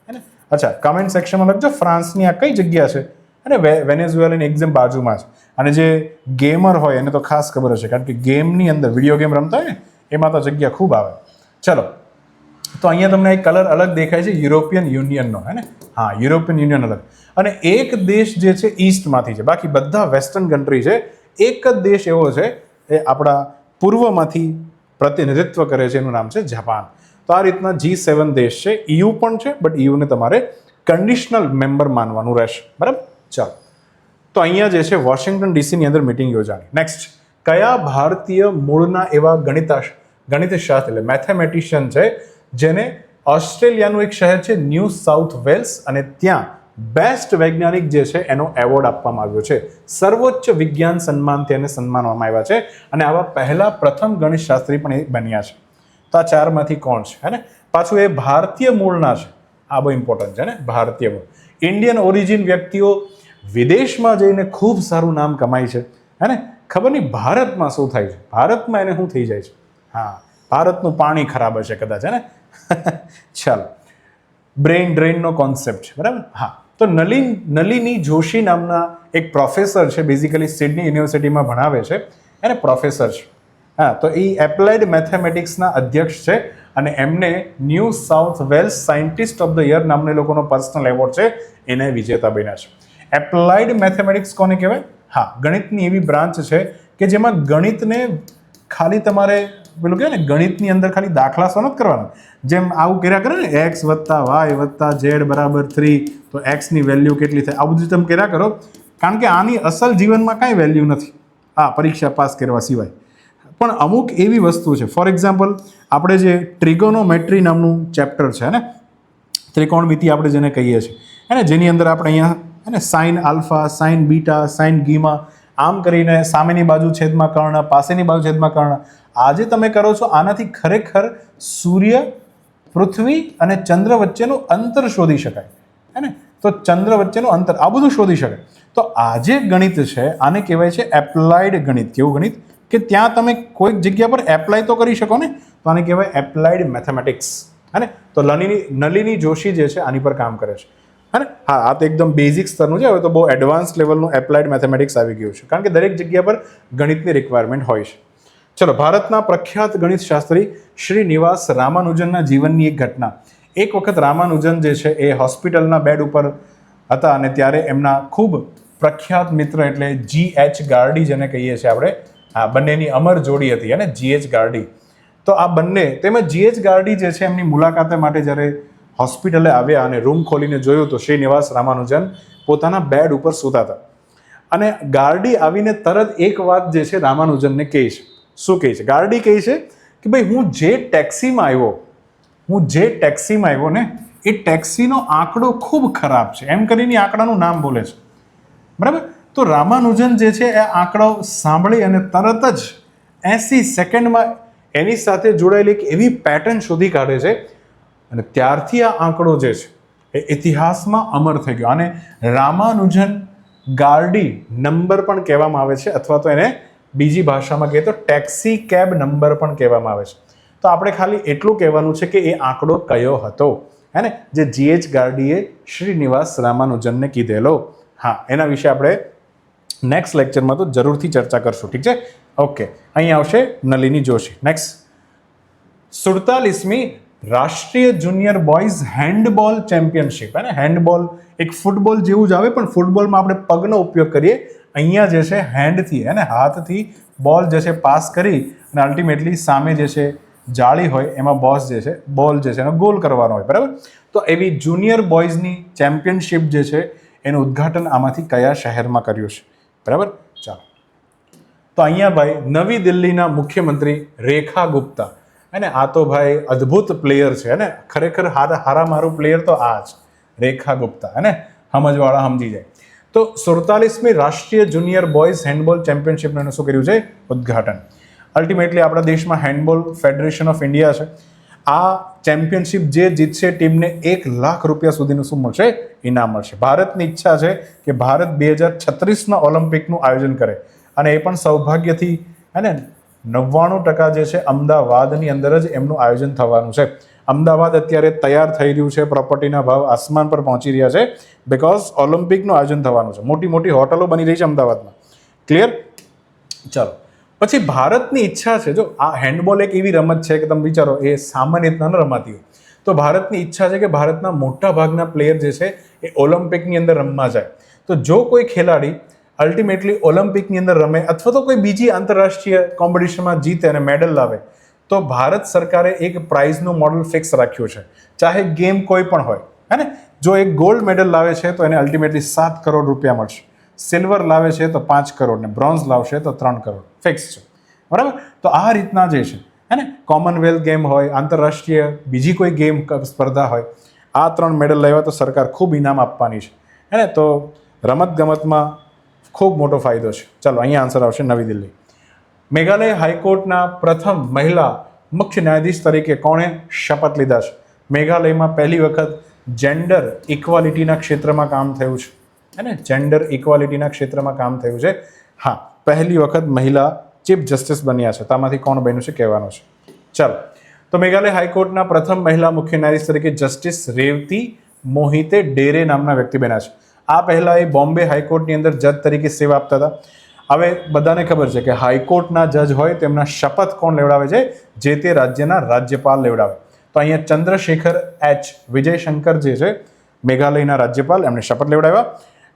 હે ને. અચ્છા, કમેન્ટ સેક્શનમાં લખજો ફ્રાન્સની આ કઈ જગ્યા છે, અને વેનેઝુએલાની એક્ઝામ બાજુમાં છે. અને જે ગેમર હોય એને તો ખાસ ખબર હશે, કારણ કે ગેમની અંદર વિડીયો ગેમ રમતા હોય ને એમાં તો જગ્યા ખૂબ આવે. ચલો, તો અહીંયા તમને એક કલર અલગ દેખાય છે યુરોપિયન યુનિયનનો, હે ને. હા, યુરોપિયન યુનિયન અલગ. અને એક દેશ જે છે ઈસ્ટમાંથી છે, બાકી બધા વેસ્ટર્ન કન્ટ્રી છે. એક જ દેશ એવો છે એ આપણા પૂર્વમાંથી પ્રતિનિધિત્વ કરે છે, એનું નામ છે જાપાન. તો આ રીતના G7 દેશ છે. EU પણ છે, બટ EUને તમારે કન્ડિશનલ મેમ્બર માનવાનું રહેશે. બરાબર, ચાલો. તો અહીંયા જે છે વોશિંગ્ટન ડીસીની અંદર મિટિંગ યોજાણી. નેક્સ્ટ, કયા ભારતીય મૂળના એવા ગણિતશાસ્ત્ર એટલે મેથેમેટિશિયન છે જેને ઓસ્ટ્રેલિયાનું એક શહેર છે ન્યૂ સાઉથ વેલ્સ, અને ત્યાં બેસ્ટ વૈજ્ઞાનિક જે છે એનો એવોર્ડ આપવામાં આવ્યો છે. સર્વોચ્ચ વિજ્ઞાન સન્માનથી એને સન્માનવામાં આવ્યા છે, અને આવા પહેલા પ્રથમ ગણિતશાસ્ત્રી પણ એ બન્યા છે. તો આ ચારમાંથી કોણ છે? હે ને, પાછું એ ભારતીય મૂળના છે. આ બહુ ઇમ્પોર્ટન્ટ છે ને, ભારતીય મૂળ. ઇન્ડિયન ઓરિજિન વ્યક્તિઓ વિદેશમાં જઈને ખૂબ સારું નામ કમાય છે. હે ને, ખબર નહીં ભારતમાં શું થાય છે, ભારતમાં એને શું થઈ જાય છે. હા, ભારતનું પાણી ખરાબ હશે કદાચ, હે ને. ચાલો, બ્રેઇન ડ્રેઇનનો કોન્સેપ્ટ છે. બરાબર. હા, તો નલિની જોશી નામના એક પ્રોફેસર છે, બેઝિકલી સિડની યુનિવર્સિટીમાં ભણાવે છે, એને પ્રોફેસર છે. હા, તો એ એપ્લાઇડ મેથેમેટિક્સના અધ્યક્ષ છે, અને એમને New South Wales scientist of the year નામનો એ લોકોનો પર્સનલ એવોર્ડ છે, એને વિજેતા બન્યા છે. એપ્લાઇડ મેથેમેટિક્સ કોને કહેવાય? હા, ગણિતની એવી બ્રાન્ચ છે કે જેમાં ગણિતને ખાલી તમારે પેલું કહેવાય ને, ગણિતની અંદર ખાલી દાખલા સો નથી કરવાના. જેમ આવું કર્યા કરે ને, x + y + z = 3, તો x ની વેલ્યુ કેટલી થાય, આવું બધું તમે કર્યા કરો, કારણ કે આની અસલ જીવનમાં કાંઈ વેલ્યુ નથી, આ પરીક્ષા પાસ કરવા સિવાય. પણ અમુક એવી વસ્તુ છે, ફોર એક્ઝામ્પલ આપણે જે ટ્રિગોનોમેટ્રી નામનું ચેપ્ટર છે ને, ત્રિકોણમિતિ આપણે જેને કહીએ છીએ, હે ને, જેની અંદર આપણે અહીંયા અને sine alpha, sine beta, sine gamma, આમ કરીને સામેની બાજુ છેદમાં કર્ણ, પાસેની બાજુ છેદમાં કર્ણ, આજે તમે કરો છો, આનાથી ખરેખર સૂર્ય, પૃથ્વી અને ચંદ્ર વચ્ચેનું અંતર શોધી શકાય. હે ને, તો ચંદ્ર વચ્ચેનું અંતર, આ બધું શોધી શકાય. તો આ જે ગણિત છે આને કહેવાય છે એપ્લાઇડ ગણિત. કેવું ગણિત કે ત્યાં તમે કોઈક જગ્યા પર એપ્લાય તો કરી શકો ને, તો આને કહેવાય એપ્લાઇડ મેથેમેટિક્સ. હે ને, તો નલિની જોશી જે છે આની પર કામ કરે છે. હા, આ તો એકદમ બેઝિક સ્તરનું છે. હવે તો બહુ એડવાન્સ લેવલનું એપ્લાઇડ મેથેમેટિક્સ આવી ગયું છે, કારણ કે દરેક જગ્યા પર ગણિતની રિક્વાયરમેન્ટ હોય છે. ચલો, ભારતના પ્રખ્યાત ગણિતશાસ્ત્રી શ્રીનિવાસ રામાનુજનના જીવનની એક ઘટના. એક વખત રામાનુજન જે છે એ હોસ્પિટલના બેડ ઉપર હતા, અને ત્યારે એમના ખૂબ પ્રખ્યાત મિત્ર એટલે G.H. ગાર્ડી જેને કહીએ છીએ આપણે, આ બંનેની અમર જોડી હતી, અને G.H. ગાર્ડી. તો આ બંને તેમજ G.H. ગાર્ડી જે છે એમની મુલાકાતે માટે જ્યારે હોસ્પિટલે આવ્યા અને રૂમ ખોલીને જોયું તો શ્રીનિવાસ રામાનુજન પોતાના બેડ ઉપર સૂતા હતા. અને ગાર્ડી આવીને તરત એક વાત જે છે રામાનુજનને કહે છે. શું કહે છે? ગાર્ડી કહે છે કે ભાઈ, હું જે ટેક્સીમાં આવ્યો ને, એ ટેક્સીનો આંકડો ખૂબ ખરાબ છે, એમ કરીને આંકડાનું નામ બોલે છે. બરાબર. તો રામાનુજન જે છે એ આંકડો સાંભળી અને તરત જ 80 સેકન્ડમાં એની સાથે જોડાયેલી એક એવી પેટર્ન શોધી કાઢે છે, અને ત્યારથી આ આંકડો જે છે એ ઇતિહાસમાં અમર થઈ ગયો. અને રામાનુજન ગાર્ડી નંબર પણ કહેવામાં આવે છે, અથવા તો એને બીજી ભાષામાં કહીએ તો ટેક્સી કેબ નંબર પણ કહેવામાં આવે છે. તો આપણે ખાલી એટલું કહેવાનું છે કે એ આંકડો કયો હતો, હે ને, જે G.H. ગાર્ડીએ શ્રીનિવાસ રામાનુજનને કીધેલો. હા, એના વિશે આપણે નેક્સ્ટ લેક્ચરમાં તો જરૂરથી ચર્ચા કરશું. ઠીક છે, ઓકે. અહીં આવશે નલિની જોશી. નેક્સ્ટ, 47મી રાષ્ટ્રીય જુનિયર બોયઝ હેન્ડબોલ ચેમ્પિયનશિપ. હે ને, હેન્ડબોલ એક ફૂટબોલ જેવું જ આવે, પણ ફૂટબોલમાં આપણે પગનો ઉપયોગ કરીએ. અહીંયા જે છે હેન્ડથી, હે ને, હાથથી બોલ જે છે પાસ કરી અને અલ્ટિમેટલી સામે જે છે જાળી હોય એમાં બોલ જે છે એનો ગોલ કરવાનો હોય. બરાબર. તો એવી જુનિયર બોયઝની ચેમ્પિયનશિપ જે છે એનું ઉદ્ઘાટન આમાંથી કયા શહેરમાં કર્યું છે? બરાબર. ચાલો, તો અહીંયા ભાઈ નવી દિલ્હીના મુખ્યમંત્રી રેખા ગુપ્તા, અને આ તો ભાઈ અદ્ભુત પ્લેયર છે, અને ખરેખર હારામારું પ્લેયર તો આ જ રેખા ગુપ્તા, અને સમજવાળા સમજી જાય. તો 47મી રાષ્ટ્રીય જુનિયર બોયઝ હેન્ડબોલ ચેમ્પિયનશિપનું શું કર્યું છે? ઉદ્ઘાટન. અલ્ટિમેટલી આપણા દેશમાં હેન્ડબોલ ફેડરેશન ઓફ ઇન્ડિયા છે. આ ચેમ્પિયનશિપ જે જીતશે ટીમને 1 લાખ રૂપિયા સુધીનું શું મળશે? ઇનામ મળશે. ભારતની ઈચ્છા છે કે ભારત 2036ના ઓલિમ્પિકનું આયોજન કરે, અને એ પણ સૌભાગ્યથી, હે ને, 99% જે છે અમદાવાદની અંદર જ એમનું આયોજન થવાનું છે. અમદાવાદ અત્યારે તૈયાર થઈ રહ્યું છે, પ્રોપર્ટીના ભાવ આસમાન પર પહોંચી રહ્યા છે, બિકોઝ ઓલિમ્પિકનું આયોજન થવાનું છે. મોટી મોટી હોટલો બની રહી છે અમદાવાદમાં. ક્લિયર? ચાલો, પછી ભારતની ઈચ્છા છે, જો આ હેન્ડબોલ એક એવી રમત છે કે તમે વિચારો એ સામાન્ય રીતના ન રમાતી હોય, તો ભારતની ઈચ્છા છે કે ભારતના મોટા ભાગના પ્લેયર જે છે એ ઓલિમ્પિકની અંદર રમવા જાય. તો જો કોઈ ખેલાડી અલ્ટિમેટલી ઓલિમ્પિકની અંદર રમે અથવા તો કોઈ બીજી આંતરરાષ્ટ્રીય કોમ્પિટિશનમાં જીતે અને મેડલ લાવે, તો ભારત સરકારે એક પ્રાઇઝનું મોડલ ફિક્સ રાખ્યું છે, ચાહે ગેમ કોઈ પણ હોય, હે ને. જો એક ગોલ્ડ મેડલ લાવે છે તો એને અલ્ટિમેટલી 7 કરોડ રૂપિયા મળશે, સિલ્વર લાવે છે તો 5 કરોડ ને બ્રોન્ઝ લાવશે તો 3 કરોડ ફિક્સ છે, બરાબર. તો આ રીતના જે છે, હે ને, કોમનવેલ્થ ગેમ હોય, આંતરરાષ્ટ્રીય બીજી કોઈ ગેમ સ્પર્ધા હોય, આ 3 મેડલ લાવ્યા તો સરકાર ખૂબ ઇનામ આપવાની છે, હે ને. તો રમતગમતમાં ખૂબ મોટો ફાયદો છે. ચાલો, અહીંયા આન્સર આવશે નવી દિલ્હી. મેઘાલય હાઈકોર્ટના પ્રથમ મહિલા મુખ્ય ન્યાયાધીશ તરીકે કોણે શપથ લીધા છે? મેઘાલયમાં પહેલી વખત જેન્ડર ઇક્વાલિટીના ક્ષેત્રમાં કામ થયું છે, હે ને. જેન્ડર ઇક્વાલિટીના ક્ષેત્રમાં કામ થયું છે. હા, પહેલી વખત મહિલા ચીફ જસ્ટિસ બન્યા છે. તામાંથી કોણ બન્યું છે કહેવાનું છે. ચાલો, તો મેઘાલય હાઈકોર્ટના પ્રથમ મહિલા મુખ્ય ન્યાયાધીશ તરીકે જસ્ટિસ રેવતી મોહિતે ડેરે નામના વ્યક્તિ બન્યા છે. આ પહેલા એ બોમ્બે હાઈકોર્ટની અંદર જજ તરીકે સેવા આપતા હતા. હવે બધાને ખબર છે કે હાઈકોર્ટના જજ હોય તેમના શપથ કોણ લેવડાવે છે? જે તે રાજ્યના રાજ્યપાલ લેવડાવે. તો અહીંયા ચંદ્રશેખર એચ વિજયશંકર જે છે મેઘાલયના રાજ્યપાલ, એમને શપથ લેવડાવ્યા.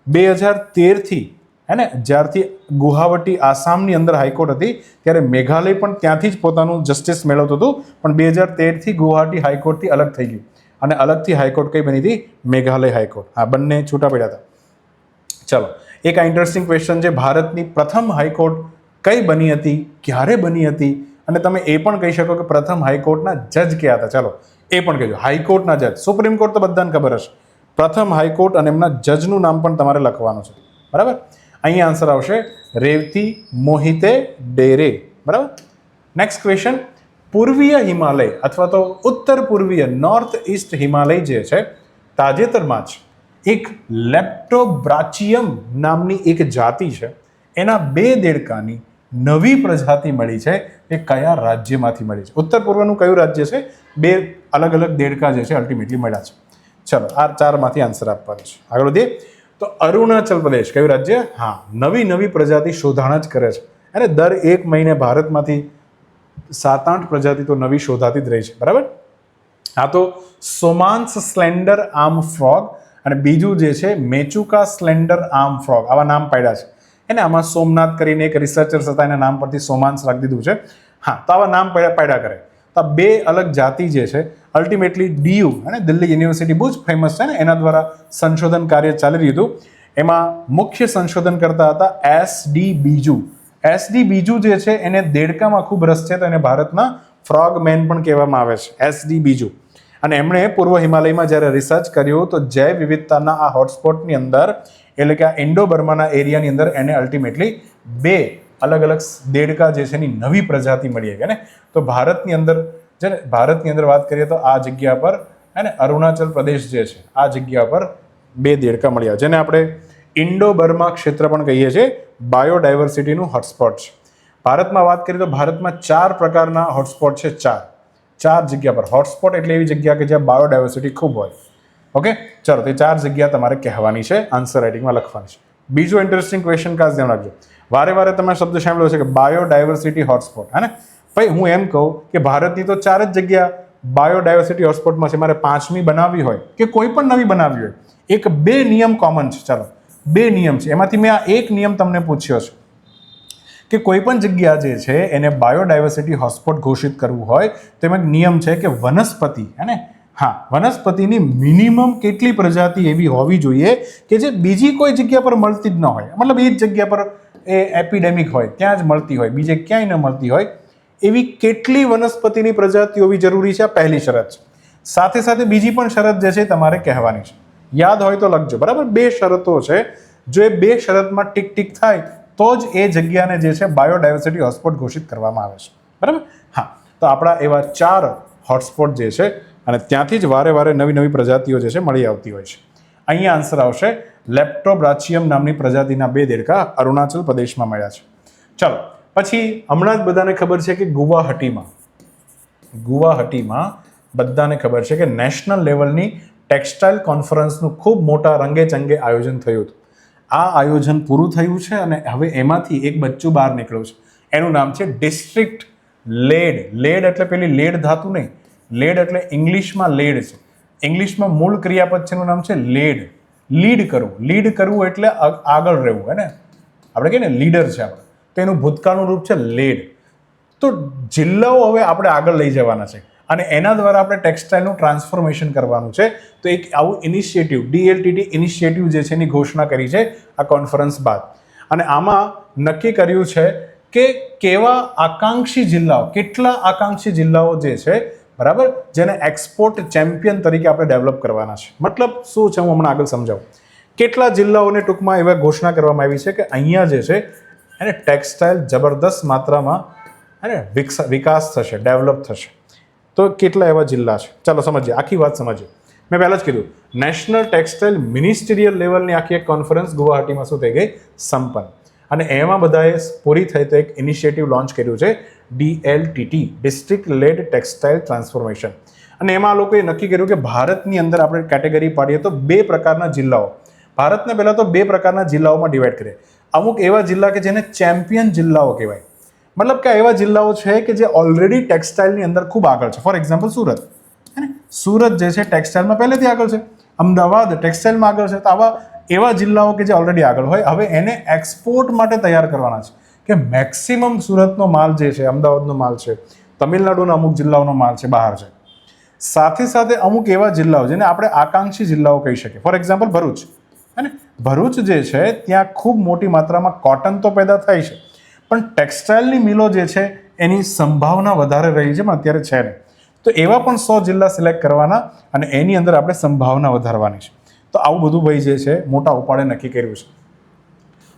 2013થી, હે ને, જ્યારથી ગુવાહાટી આસામની અંદર હાઈકોર્ટ હતી ત્યારે મેઘાલય પણ ત્યાંથી જ પોતાનું જસ્ટિસ મેળવતું હતું, પણ 2013થી ગુવાહાટી હાઈકોર્ટથી અલગ થઈ ગયું અને અલગથી હાઈકોર્ટ કઈ બની હતી? મેઘાલય હાઈકોર્ટ. આ બંને છૂટા પડ્યા હતા. ચલો, એક આ ઇન્ટરેસ્ટિંગ ક્વેશ્ચન છે, ભારતની પ્રથમ હાઈકોર્ટ કઈ બની હતી, ક્યારે બની હતી? અને તમે એ પણ કહી શકો કે પ્રથમ હાઈકોર્ટના જજ ક્યાં હતા? ચાલો, એ પણ કહેજો. હાઈકોર્ટના જજ, સુપ્રીમ કોર્ટ તો બધાને ખબર હશે, પ્રથમ હાઈકોર્ટ અને એમના જજનું નામ પણ તમારે લખવાનું છે, બરાબર. અહીંયા આન્સર આવશે રેવતી મોહિતે ડેરે, બરાબર. નેક્સ્ટ ક્વેશ્ચન, પૂર્વીય હિમાલય અથવા તો ઉત્તર પૂર્વીય નોર્થ ઇસ્ટ હિમાલય જે છે, તાજેતરમાં જ એક લેપ્ટોબ્રાચિયમ નામની એક જાતિ છે, એના 2 દેડકાની નવી પ્રજાતિ મળી છે. એ કયા રાજ્યમાંથી મળી છે? ઉત્તર પૂર્વનું કયું રાજ્ય છે? 2 અલગ અલગ દેડકા જે છે અલ્ટિમેટલી મળ્યા છે. ચલો, આ 4માંથી આન્સર આપવાનો છે. આગળ વધીએ તો અરુણાચલ પ્રદેશ કયું રાજ્ય? હા, નવી પ્રજાતિ શોધાણ જ કરે છે અને દર 1 મહિને ભારતમાંથી 7-8 પ્રજાતિ તો નવી શોધાતી જ રહી છે, બરાબર. આ તો સોમાંસ સ્લેન્ડર આર્મ ફ્રોગ અને બીજું જે છે મેચુકા સ્લેન્ડર આર્મ ફ્રોગ, આવા નામ પાડ્યા છે એને. આમાં સોમનાથ કરીને એક રિસર્ચર્સ હતા, એના નામ પરથી સોમાંસ રાખી દીધું છે. હા, તો આવા નામ પાડ્યા કરે. તો આ 2 અલગ જાતિ જે છે અલ્ટિમેટલી ડીયુ, અને દિલ્હી યુનિવર્સિટી બહુ જ ફેમસ છે ને, એના દ્વારા સંશોધન કાર્ય ચાલી રહ્યું હતું. એમાં મુખ્ય સંશોધન કરતા હતા SD બીજુ. SD બીજુ જે છે એને દેડકામાં ખૂબ રસ છે, તો એને ભારતના ફ્રોગ મેન પણ કહેવામાં આવે છે, SD બીજુ. અને એમણે પૂર્વ હિમાલયમાં જ્યારે રિસર્ચ કર્યું તો જૈવ વિવિધતાના આ હોટસ્પોટની અંદર, એટલે કે આ ઇન્ડો બર્માના એરિયાની અંદર એને અલ્ટિમેટલી 2 અલગ અલગ દેડકા જે છે એની નવી પ્રજાતિ મળી આવી. ને તો ભારતની અંદર વાત કરીએ તો આ જગ્યા પર, હે ને, અરુણાચલ પ્રદેશ જે છે આ જગ્યા પર 2 દેડકા મળ્યા, જેને આપણે ઇન્ડો બર્મા ક્ષેત્ર પણ કહીએ છીએ. બાયોડાયવર્સિટીનું હોટસ્પોટ છે. ભારતમાં વાત કરીએ તો ભારતમાં 4 પ્રકારના હોટસ્પોટ છે. 4 જગ્યા પર. હોટસ્પોટ એટલે એવી જગ્યા કે જ્યાં બાયોડાયવર્સિટી ખૂબ હોય. ઓકે, ચલો, તે 4 જગ્યા તમારે કહેવાની છે, આન્સર રાઇટિંગમાં લખવાની છે. બીજો ઇન્ટરેસ્ટિંગ ક્વેશ્ચન ખાસ ધ્યાન રાખજો. વારે તમે શબ્દ સાંભળ્યો છે કે બાયોડાયવર્સિટી હોટસ્પોટ, હે ને. ભાઈ, હું એમ કહું કે ભારતની તો 4 જ જગ્યા બાયોડાયવર્સિટી હોટસ્પોટમાં છે, મારે 5મી બનાવવી હોય કે કોઈ પણ નવી બનાવવી હોય, 2 નિયમ કોમન છે. ચાલો, 2 નિયમ છે, એમાંથી મેં આ એક નિયમ તમને પૂછ્યો છે કે કોઈ પણ જગ્યા જે છે એને બાયોડાયવર્સિટી હોટસ્પોટ ઘોષિત કરવું હોય તો એમાં એક નિયમ છે કે વનસ્પતિ, હે ને, હા, વનસ્પતિની મિનિમમ કેટલી પ્રજાતિ એવી હોવી જોઈએ કે જે બીજી કોઈ જગ્યા પર મળતી જ ન હોય, મતલબ એ જ જગ્યા પર એ એપિડેમિક હોય, ત્યાં જ મળતી હોય, બીજે ક્યાંય ન મળતી હોય, એવી કેટલી વનસ્પતિની પ્રજાતિ હોવી જરૂરી છે? આ પહેલી શરત છે. સાથે બીજી પણ શરત જે છે તમારે કહેવાની છે, યાદ હોય તો લખજો, બરાબર. 2 શરતો છે, જો એ 2 શરતમાં ટીક થાય તો જ એ જગ્યાને જે છે બાયોડાયવર્સિટી હોટસ્પોટ ઘોષિત કરવામાં આવે છે, બરાબર. હા, તો આપણા એવા 4 હોટસ્પોટ જે છે અને ત્યાંથી જ વારે નવી પ્રજાતિઓ જે છે મળી આવતી હોય છે. અહીંયા આન્સર આવશે લેપ્ટોબ્રાચિયમ નામની પ્રજાતિના 2 દેડકા અરુણાચલ પ્રદેશમાં મળ્યા છે. ચાલો, પછી હમણાં જ બધાને ખબર છે કે ગુવાહાટીમાં બધાને ખબર છે કે નેશનલ લેવલની ટેક્સટાઇલ કોન્ફરન્સનું ખૂબ મોટા રંગે-ચંગે આયોજન થયું હતું. આ આયોજન પૂરું થયું છે અને હવે એમાંથી એક બચ્ચું બહાર નીકળ્યું છે. એનું નામ છે ડિસ્ટ્રિક્ટ લેડ. લેડ એટલે પેલી લેડ ધાતુ નહીં, લેડ એટલે ઇંગ્લિશમાં લેડ છે. ઇંગ્લિશમાં મૂળ ક્રિયાપદ છે, એનું નામ છે લેડ. લીડ કરવું એટલે આગળ રહેવું, હે ને, આપણે કહીએ ને લીડર છે આપણે, તો એનું ભૂતકાળનું રૂપ છે લેડ. તો જિલ્લાઓ હવે આપણે આગળ લઈ જવાના છે અને એના દ્વારા આપણે ટેક્સટાઇલનું ટ્રાન્સફોર્મેશન કરવાનું છે. તો એક આવું ઇનિશિયેટિવ DLTT ઇનિશિયેટિવ જે છે એની ઘોષણા કરી છે આ કોન્ફરન્સ બાદ. અને આમાં નક્કી કર્યું છે કે કેવા આકાંક્ષી જિલ્લાઓ, કેટલા આકાંક્ષી જિલ્લાઓ જે છે, બરાબર, જેને એક્સપોર્ટ ચેમ્પિયન તરીકે આપણે ડેવલપ કરવાના છે. મતલબ શું છે હું હમણાં આગળ સમજાવું. કેટલા જિલ્લાઓને ટૂંકમાં એવા ઘોષણા કરવામાં આવી છે કે અહીંયા જે છે એને ટેક્સટાઇલ જબરદસ્ત માત્રામાં વિકાસ થશે, ડેવલપ થશે. તો કેટલા એવા જિલ્લા છે, ચાલો સમજીએ, આખી વાત સમજીએ. મેં પહેલાં જ કીધું, નેશનલ ટેક્સટાઇલ મિનિસ્ટીરિયલ લેવલની આખી એક કોન્ફરન્સ ગુવાહાટીમાં શું થઈ ગઈ, સંપન્ન. અને એમાં બધાએ પૂરી થઈ તો એક ઇનિશિયેટિવ લોન્ચ કર્યું છે DLTT, district lead textile transformation. અને એમાં આ લોકોએ નક્કી કર્યું કે ભારતની અંદર આપણે કેટેગરી પાડીએ તો 2 પ્રકારના જિલ્લાઓ, ભારતને પહેલાં તો 2 પ્રકારના જિલ્લાઓમાં ડિવાઈડ કરીએ. અમુક એવા જિલ્લા કે જેને ચેમ્પિયન જિલ્લાઓ કહેવાય, મતલબ કે એવા જિલ્લાઓ છે કે જે ઓલરેડી ટેક્સટાઇલની અંદર ખૂબ આગળ છે. ફોર એક્ઝામ્પલ સુરત, સુરત જે છે ટેક્સટાઇલમાં પહેલેથી આગળ છે, અમદાવાદ ટેક્સટાઇલમાં આગળ છે. તો આવા એવા જિલ્લાઓ કે જે ઓલરેડી આગળ હોય, હવે એને એક્સપોર્ટ માટે તૈયાર કરવાના છે કે મેક્સિમમ સુરતનો માલ જે છે, અમદાવાદનો માલ છે, તમિલનાડુના અમુક જિલ્લાઓનો માલ છે, બહાર છે. સાથે સાથે અમુક એવા જિલ્લાઓ જેને આપણે આકાંક્ષી જિલ્લાઓ કહી શકીએ. ફોર એક્ઝામ્પલ ભરૂચ, અને ભરૂચ જે છે ત્યાં ખૂબ મોટી માત્રામાં કોટન તો પેદા થાય છે, પણ ટેક્સટાઇલની મિલો જે છે એની સંભાવના વધારે રહી છે, પણ અત્યારે છે નહીં. તો એવા પણ 100 જિલ્લા સિલેક્ટ કરવાના અને એની અંદર આપણે સંભાવના વધારવાની છે. તો આવું બધું ભાઈ જે છે મોટા ઉપાડે નક્કી કર્યું છે.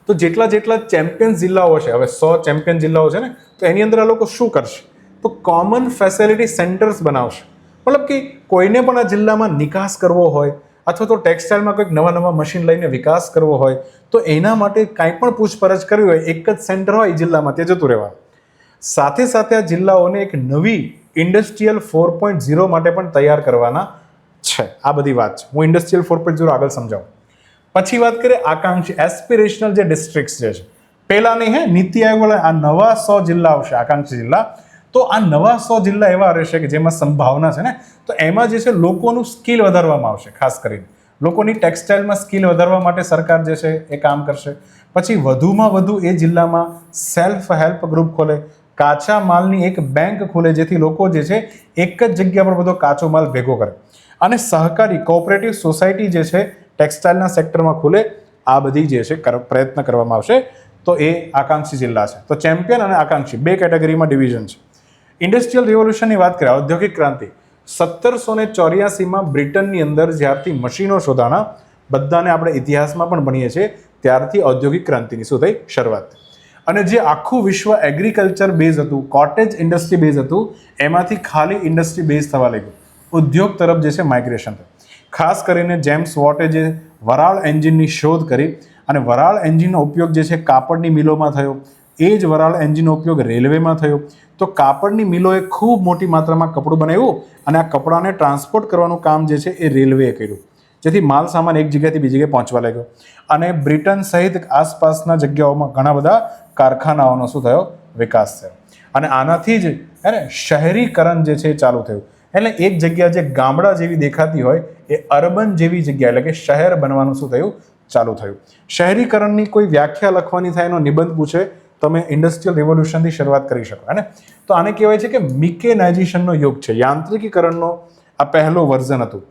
તો જેટલા ચેમ્પિયન જિલ્લાઓ છે, હવે 100 ચેમ્પિયન જિલ્લાઓ છે ને, તો એની અંદર આ લોકો શું કરશે, તો કોમન ફેસિલિટી સેન્ટર્સ બનાવશે. મતલબ કે કોઈને પણ આ જિલ્લામાં નિકાસ કરવો હોય અથવા તો ટેક્સટાઇલમાં કંઈક નવા મશીન લઈને વિકાસ કરવો હોય, તો એના માટે કાંઈ પણ પૂછપરછ કરવી હોય, એક જ સેન્ટર હોય જિલ્લામાં, ત્યાં જતું રહેવાનું. સાથે સાથે આ જિલ્લાઓને એક નવી ઇન્ડસ્ટ્રીયલ 4.0 માટે પણ તૈયાર કરવાના છે. આ બધી વાત છે, હું ઇન્ડસ્ટ્રીયલ 4.0 આગળ સમજાવું. પછી વાત કરીએ આકાંક્ષી એસ્પિરેશનલ જે ડિસ્ટ્રિક્ટ્સ જે છે, પહેલા નહીં, નીતિ આયોગ આ નવા 100 જિલ્લા આવશે, આકાંક્ષી જિલ્લા. તો આ નવા 100 જિલ્લા એવા રહેશે કે જેમાં સંભાવના છે ને, તો એમાં જે છે લોકોનું સ્કિલ વધારવામાં આવશે. ખાસ કરીને લોકોની ટેક્સટાઇલમાં સ્કિલ વધારવા માટે સરકાર જે છે એ કામ કરશે. પછી વધુમાં વધુ એ જિલ્લામાં સેલ્ફ હેલ્પ ગ્રુપ ખોલે, કાચા માલની એક બેંક ખોલે, જેથી લોકો જે છે એક જ જગ્યા પર બધો કાચો માલ ભેગો કરે. અને સહકારી કોઓપરેટિવ સોસાયટી જે છે ટેક્સટાઇલના સેક્ટરમાં ખુલે. આ બધી જે છે પ્રયત્ન કરવામાં આવશે. તો એ આકાંક્ષી જિલ્લા છે. તો ચેમ્પિયન અને આકાંક્ષી 2 કેટેગરીમાં ડિવિઝન છે. ઇન્ડસ્ટ્રીયલ રિવોલ્યુશનની વાત કરીએ, ઔદ્યોગિક ક્રાંતિ 1784માં બ્રિટનની અંદર જ્યારથી મશીનો શોધાણા, બધાને આપણે ઇતિહાસમાં પણ ભણીએ છીએ, ત્યારથી ઔદ્યોગિક ક્રાંતિની શું થઈ, શરૂઆત. અને જે આખું વિશ્વ એગ્રીકલ્ચર બેઝ હતું, કોટેજ ઇન્ડસ્ટ્રી બેઝ હતું, એમાંથી ખાલી ઇન્ડસ્ટ્રી બેઝ થવા લાગ્યું, ઉદ્યોગ તરફ જે છે માઇગ્રેશન થયું. ખાસ કરીને જેમ્સ વોટે જે વરાળ એન્જિનની શોધ કરી, અને વરાળ એન્જિનનો ઉપયોગ જે છે કાપડની મિલોમાં થયો, એ જ વરાળ એન્જિનનો ઉપયોગ રેલવેમાં થયો. તો કાપડની મિલોએ ખૂબ મોટી માત્રામાં કપડું બનાવ્યું અને આ કપડાને ટ્રાન્સપોર્ટ કરવાનું કામ જે છે એ રેલવેએ કર્યું, જેથી માલ સામાન એક જગ્યાએથી બીજી જગ્યાએ પહોંચવા લાગ્યો. અને બ્રિટન સહિત આસપાસના જગ્યાઓમાં ઘણા બધા કારખાનાઓનો શું થયો, વિકાસ થયો. અને આનાથી જ શહેરીકરણ જે છે એ ચાલુ થયું. એટલે એક જગ્યા જે ગામડા જેવી દેખાતી હોય એ અર્બન જેવી જગ્યા એટલે કે શહેર બનવાનું શું થયું, ચાલુ થયું. શહેરીકરણની કોઈ વ્યાખ્યા લખવાની થાય, એનો નિબંધ પૂછે, તમે ઇન્ડસ્ટ્રીયલ રિવોલ્યુશનથી શરૂઆત કરી શકો. અને તો આને કહેવાય છે કે મિકેનાઇઝેશનનો યુગ છે, યાંત્રિકીકરણનો આ પહેલો વર્ઝન હતું.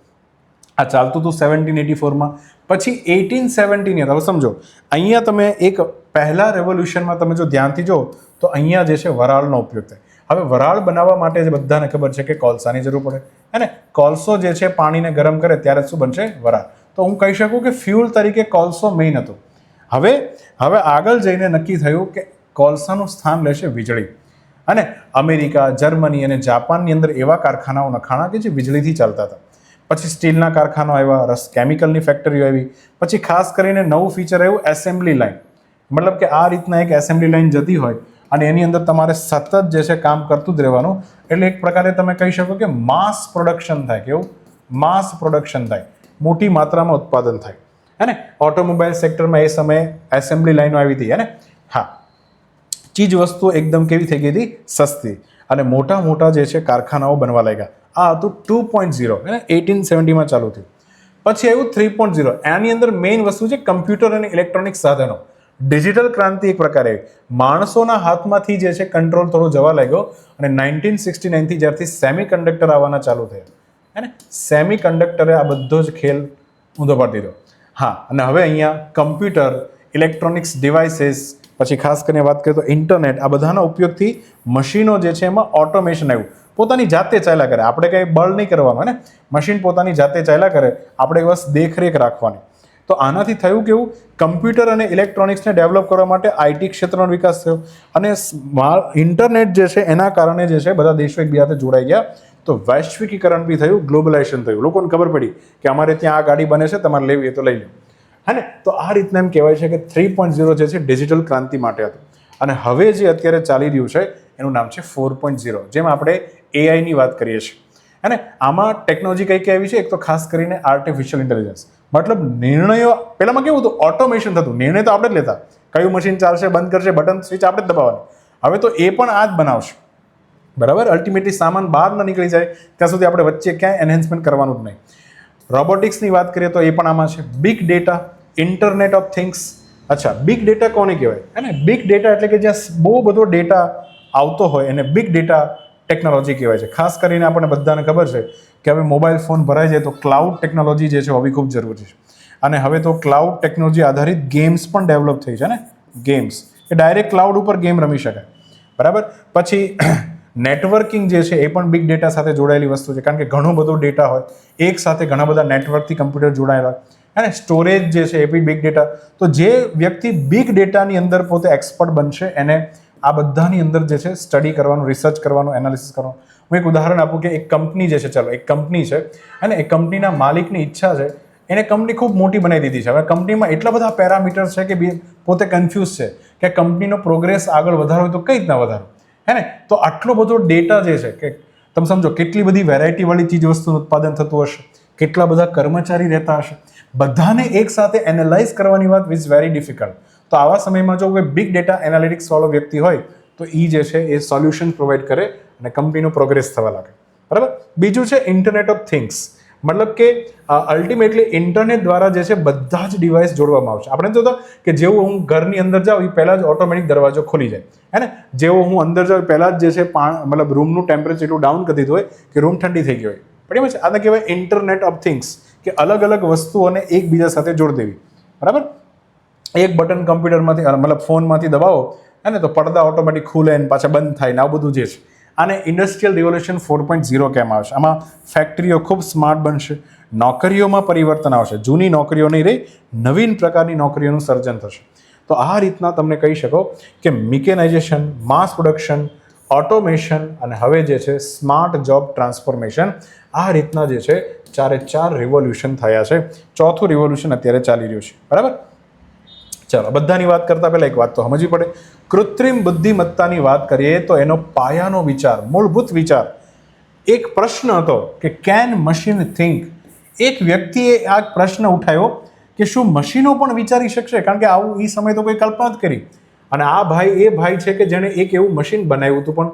આ ચાલતું હતું 1784માં. પછી 1817 હવે સમજો, અહીંયા તમે એક પહેલા રેવોલ્યુશનમાં તમે જો ધ્યાનથી જો તો અહીંયા જે છે વરાળનો ઉપયોગ થાય. હવે વરાળ બનાવવા માટે જે બધાને ખબર છે કે કોલસાની જરૂર પડે, હે ને. કોલસો જે છે પાણીને ગરમ કરે ત્યારે શું બનશે, વરાળ. તો હું કહી શકું કે ફ્યુલ તરીકે કોલસો મેઇન હતું. હવે આગળ જઈને નક્કી થયું કે કોલસાનું સ્થાન લેશે વીજળી. અને અમેરિકા, જર્મની અને જાપાનની અંદર એવા કારખાનાઓ નખાણા કે જે વીજળીથી ચાલતા હતા. પછી સ્ટીલના કારખાના આવ્યા, કેમિકલની ફેક્ટરીઓ આવી. પછી ખાસ કરીને નવું ફીચર આવ્યું એસેમ્બલી લાઇન. મતલબ કે આ રીતના એક એસેમ્બલી લાઇન જતી હોય અને એની અંદર તમારે સતત જે છે કામ કરતું જ રહેવાનું. એટલે એક પ્રકારે તમે કહી શકો કે માસ પ્રોડક્શન થાય. કેવું? માસ પ્રોડક્શન થાય, મોટી માત્રામાં ઉત્પાદન થાય, હે ને. ઓટોમોબાઈલ સેક્ટરમાં એ સમયે એસેમ્બલી લાઈનો આવી હતી, હે ને. હા, ચીજ વસ્તુ એકદમ કેવી થઈ ગઈ હતી, સસ્તી, અને મોટા જે છે કારખાનાઓ બનવા લાગ્યા. આ હતું 2.0, હે ને, 1870માં ચાલુ થયું. પછી આવ્યું 3.0. આની અંદર મેઇન વસ્તુ છે કમ્પ્યુટર અને ઇલેક્ટ્રોનિક સાધનો. ડિજિટલ ક્રાંતિ એક પ્રકારે માણસોના હાથમાંથી જે છે કંટ્રોલ થોડો જવા લાગ્યો અને 1969 થી જ્યારથી સેમી કન્ડક્ટર આવવાના ચાલુ થયા, હે ને, સેમી કન્ડક્ટરે આ બધો જ ખેલ ઊંધો પાડી દીધો. હા, અને હવે અહીંયા કમ્પ્યુટર, ઇલેક્ટ્રોનિક્સ ડિવાઇસીસ, પછી ખાસ કરીને વાત કરીએ તો ઇન્ટરનેટ, આ બધાના ઉપયોગથી મશીનો જે છે એમાં ઓટોમેશન આવ્યું. પોતાની જાતે ચાલ્યા કરે, આપણે કંઈ બળ નહીં કરવાનું, ને મશીન પોતાની જાતે ચાલ્યા કરે, આપણે બસ દેખરેખ રાખવાની. તો આનાથી થયું કેવું, કમ્પ્યુટર અને ઇલેક્ટ્રોનિક્સને ડેવલપ કરવા માટે આઈટી ક્ષેત્રનો વિકાસ થયો અને ઇન્ટરનેટ જે છે એના કારણે જે છે બધા દેશો એકબીજા સાથે જોડાઈ ગયા. તો વૈશ્વિકીકરણ બી થયું, ગ્લોબલાઇઝેશન થયું. લોકોને ખબર પડી કે અમારે ત્યાં આ ગાડી બને છે, તમારે લેવી હોય તો લઈ લો, હે ને. તો આ રીતના એમ કહેવાય છે કે 3.0 જે છે ડિજિટલ ક્રાંતિ માટે હતું. અને હવે જે અત્યારે ચાલી રહ્યું છે એનું નામ છે 4.0, જેમ આપણે એઆઈની વાત કરીએ છીએ, હે ને. આમાં ટેકનોલોજી કઈ કઈ આવી છે, એક તો ખાસ કરીને આર્ટિફિશિયલ ઇન્ટેલિજન્સ. મતલબ નિર્ણયો પહેલામાં કેવું હતું, ઓટોમેશન થતું, નિર્ણય તો આપણે જ લેતા, કયું મશીન ચાલશે, બંધ કરશે, બટન સ્વિચ આપણે જ દબાવવાની. હવે તો એ પણ આ જ બનાવશે, બરાબર. અલ્ટિમેટલી સામાન બહાર ન નીકળી જાય ત્યાં સુધી આપણે વચ્ચે ક્યાંય એનહેન્સમેન્ટ કરવાનું જ નહીં. રોબોટિક્સની વાત કરીએ તો એ પણ આમાં છે. Big data, internet of things. અચ્છા, બિગ ડેટા કોને કહેવાય, હે ને. બિગ ડેટા એટલે કે જ્યાં બહુ બધો ડેટા આવતો હોય એને બિગ ડેટા ટેકનોલોજી કહેવાય છે. ખાસ કરીને આપણને બધાને ખબર છે કે હવે મોબાઈલ ફોન ભરાઈ જાય તો ક્લાઉડ ટેકનોલોજી જે છે હોવી ખૂબ જરૂરી છે. અને હવે તો ક્લાઉડ ટેકનોલોજી આધારિત ગેમ્સ પણ ડેવલપ થઈ છે, ને. ગેમ્સ એ ડાયરેક્ટ ક્લાઉડ ઉપર ગેમ રમી શકાય, બરાબર. પછી નેટવર્કિંગ જે છે એ પણ બિગ ડેટા સાથે જોડાયેલી વસ્તુ છે, કારણ કે ઘણો બધો ડેટા હોય એક સાથે, ઘણા બધા નેટવર્કથી કમ્પ્યુટર જોડાયેલા હોય, અને સ્ટોરેજ જે છે એ બી બિગ ડેટા. તો જે વ્યક્તિ બિગ ડેટાની અંદર પોતે એક્સપર્ટ બનશે એને આ બધાની અંદર જે છે સ્ટડી કરવાનું, રિસર્ચ કરવાનું, એનાલિસિસ કરવાનું. હું એક ઉદાહરણ આપું કે એક કંપની જે છે, ચાલો એક કંપની છે અને એ કંપનીના માલિકની ઈચ્છા છે, એને કંપની ખૂબ મોટી બનાવી દીધી છે. હવે કંપનીમાં એટલા બધા પેરામીટર્સ છે કે પોતે કન્ફ્યુઝ છે કે કંપનીનો પ્રોગ્રેસ આગળ વધારો હોય તો કઈ રીતના વધારો, હે ને. તો આટલો બધો ડેટા જે છે કે તમે સમજો કેટલી બધી વેરાયટીવાળી ચીજ વસ્તુનું ઉત્પાદન થતું હશે, કેટલા બધા કર્મચારી રહેતા હશે, બધાને એક સાથે એનાલાઇઝ કરવાની વાત ઇઝ વેરી ડિફિકલ્ટ. તો આવા સમયમાં જો કોઈ બિગ ડેટા એનાલિટિક્સ વાળો વ્યક્તિ હોય તો એ જે છે એ સોલ્યુશન પ્રોવાઈડ કરે અને કંપનીનો પ્રોગ્રેસ થવા લાગે, બરાબર. બીજું છે ઇન્ટરનેટ ઓફ થિંગ્સ, મતલબ કે અલ્ટિમેટલી ઇન્ટરનેટ દ્વારા જે છે બધા જ ડિવાઇસ જોડવામાં આવશે. આપણે જોતા કે જેવું હું ઘરની અંદર જાઉં એ પહેલાં જ ઓટોમેટિક દરવાજો ખોલી જાય, હે ને. જેવો હું અંદર જાઉં પહેલાં જ જે છે મતલબ રૂમનું ટેમ્પરેચર એટલું ડાઉન કરી દીધું હોય કે રૂમ ઠંડી થઈ ગઈ હોય, બરાબર છે. આને કહેવાય ઇન્ટરનેટ ઓફ થિંગ્સ, કે અલગ અલગ વસ્તુઓને એકબીજા સાથે જોડી દેવી, બરાબર. એક બટન કમ્પ્યુટરમાંથી મતલબ ફોનમાંથી દબાવો, હે ને, તો પડદા ઓટોમેટિક ખુલે ને પાછા બંધ થાય ને આવું બધું જે છે. આને ઇન્ડસ્ટ્રીયલ રિવોલ્યુશન 4.0 કહેવામાં આવશે. આમાં ફેક્ટરીઓ ખૂબ સ્માર્ટ બનશે, નોકરીઓમાં પરિવર્તન આવશે, જૂની નોકરીઓ નહીં રહી, નવીન પ્રકારની નોકરીઓનું સર્જન થશે. તો આ રીતના તમને કહી શકો કે મિકેનાઇઝેશન, માસ પ્રોડક્શન, ઓટોમેશન અને હવે જે છે સ્માર્ટ જોબ ટ્રાન્સફોર્મેશન, આ રીતના જે છે 4 રિવોલ્યુશન થયા છે. ચોથું રિવોલ્યુશન અત્યારે ચાલી રહ્યું છે, બરાબર. ચાલો, બધાની વાત કરતા પહેલા એક વાત તો સમજવી પડે. કૃત્રિમ બુદ્ધિમત્તાની વાત કરીએ તો એનો પાયાનો વિચાર, મૂળભૂત વિચાર, એક પ્રશ્ન હતો કે કેન મશીન થિંક. એક વ્યક્તિએ આ પ્રશ્ન ઉઠાવ્યો કે શું મશીનો પણ વિચારી શકશે, કારણ કે આવું એ સમય તો કોઈ કલ્પના જ કરી. અને આ ભાઈ એ ભાઈ છે કે જેણે એક એવું મશીન બનાવ્યું હતું. પણ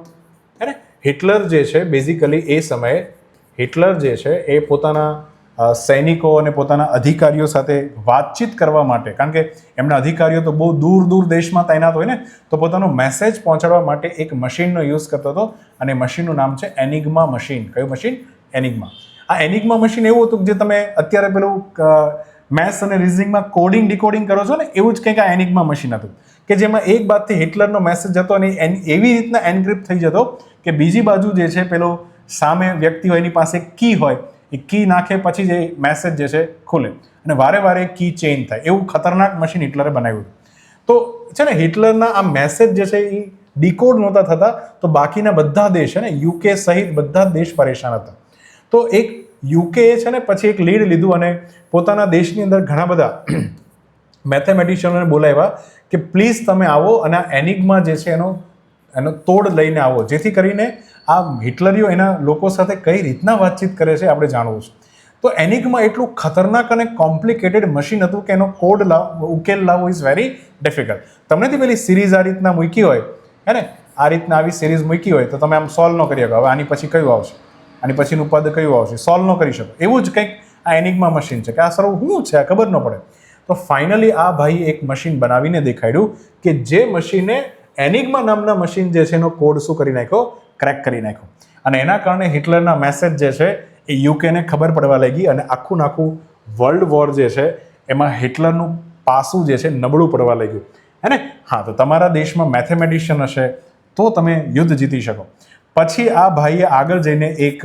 અરે હિટલર જે છે બેઝિકલી એ સમયે હિટલર જે છે એ પોતાના સૈનિકો અને પોતાના અધિકારીઓ સાથે વાતચીત કરવા માટે, કારણ કે એમના અધિકારીઓ તો બહુ દૂર દૂર દેશમાં તૈનાત હોય ને, તો પોતાનો મેસેજ પહોંચાડવા માટે એક મશીનનો યુઝ કરતો હતો અને મશીનનું નામ છે એનિગ્મા મશીન. કયું મશીન? એનિગ્મા. આ એનિગ્મા મશીન એવું હતું કે જે તમે અત્યારે પેલું મેથ્સ અને રિઝનિંગમાં કોડિંગ ડિકોડિંગ કરો છો ને, એવું જ કંઈક આ એનિગ્મા મશીન હતું કે જેમાં એક બાજુથી હિટલરનો મેસેજ જતો અને એવી રીતના એન્ક્રિપ્ટ થઈ જતો કે બીજી બાજુ જે છે પેલો સામે વ્યક્તિ હોય એની પાસે કી હોય, એ કી નાખે પછી જે મેસેજ જે છે ખુલે અને વારે વારે કી ચેન્જ થાય. એવું ખતરનાક મશીન હિટલરે બનાવ્યું. તો છે ને હિટલરના આ મેસેજ જે છે એ ડિકોડ નહોતા થતા, તો બાકીના બધા દેશ છે ને યુકે સહિત બધા દેશ પરેશાન હતા. તો એક યુકે છે ને પછી એક લીડ લીધું અને પોતાના દેશની અંદર ઘણા બધા મેથેમેટિશિયનોને બોલાવ્યા કે પ્લીઝ તમે આવો અને આ એનિગ્મા જે છે એનો તોડ લઈને આવો, જેથી કરીને આ હિટલરીઓ એના લોકો સાથે કઈ રીતના વાતચીત કરે છે આપણે જાણવું છે. તો એનિગ્મા એટલું ખતરનાક અને કોમ્પ્લિકેટેડ મશીન હતું કે એનો કોડ ઉકેલ લાવવો ઇઝ વેરી ડિફિકલ્ટ. તમને થી પેલી સિરીઝ આ રીતના મૂકી હોય, હે ને, આ રીતના આવી સિરીઝ મૂકી હોય તો તમે આમ સોલ્વ ન કરી શકો. હવે આની પછી કયું આવશે, આની પછીનું પદ કયું આવશે, સોલ્વ ન કરી શકો. એવું જ કંઈક આ એનિગ્મા મશીન છે, કે આ સર શું છે, આ ખબર ન પડે. તો ફાઇનલી આ ભાઈએ એક મશીન બનાવીને દેખાડ્યું કે જે મશીને એનિગ્મા નામના મશીન જે છે એનો કોડ શું કરી નાખ્યો, ક્રેક કરી નાખ્યો. અને એના કારણે હિટલરના મેસેજ જે છે એ યુકેને ખબર પડવા લાગી અને આખું વર્લ્ડ વોર જે છે એમાં હિટલરનું પાસું જે છે નબળું પડવા લાગ્યું. હે ને? હા, તો તમારા દેશમાં મેથેમેટિશિયન હશે તો તમે યુદ્ધ જીતી શકો. પછી આ ભાઈએ આગળ જઈને એક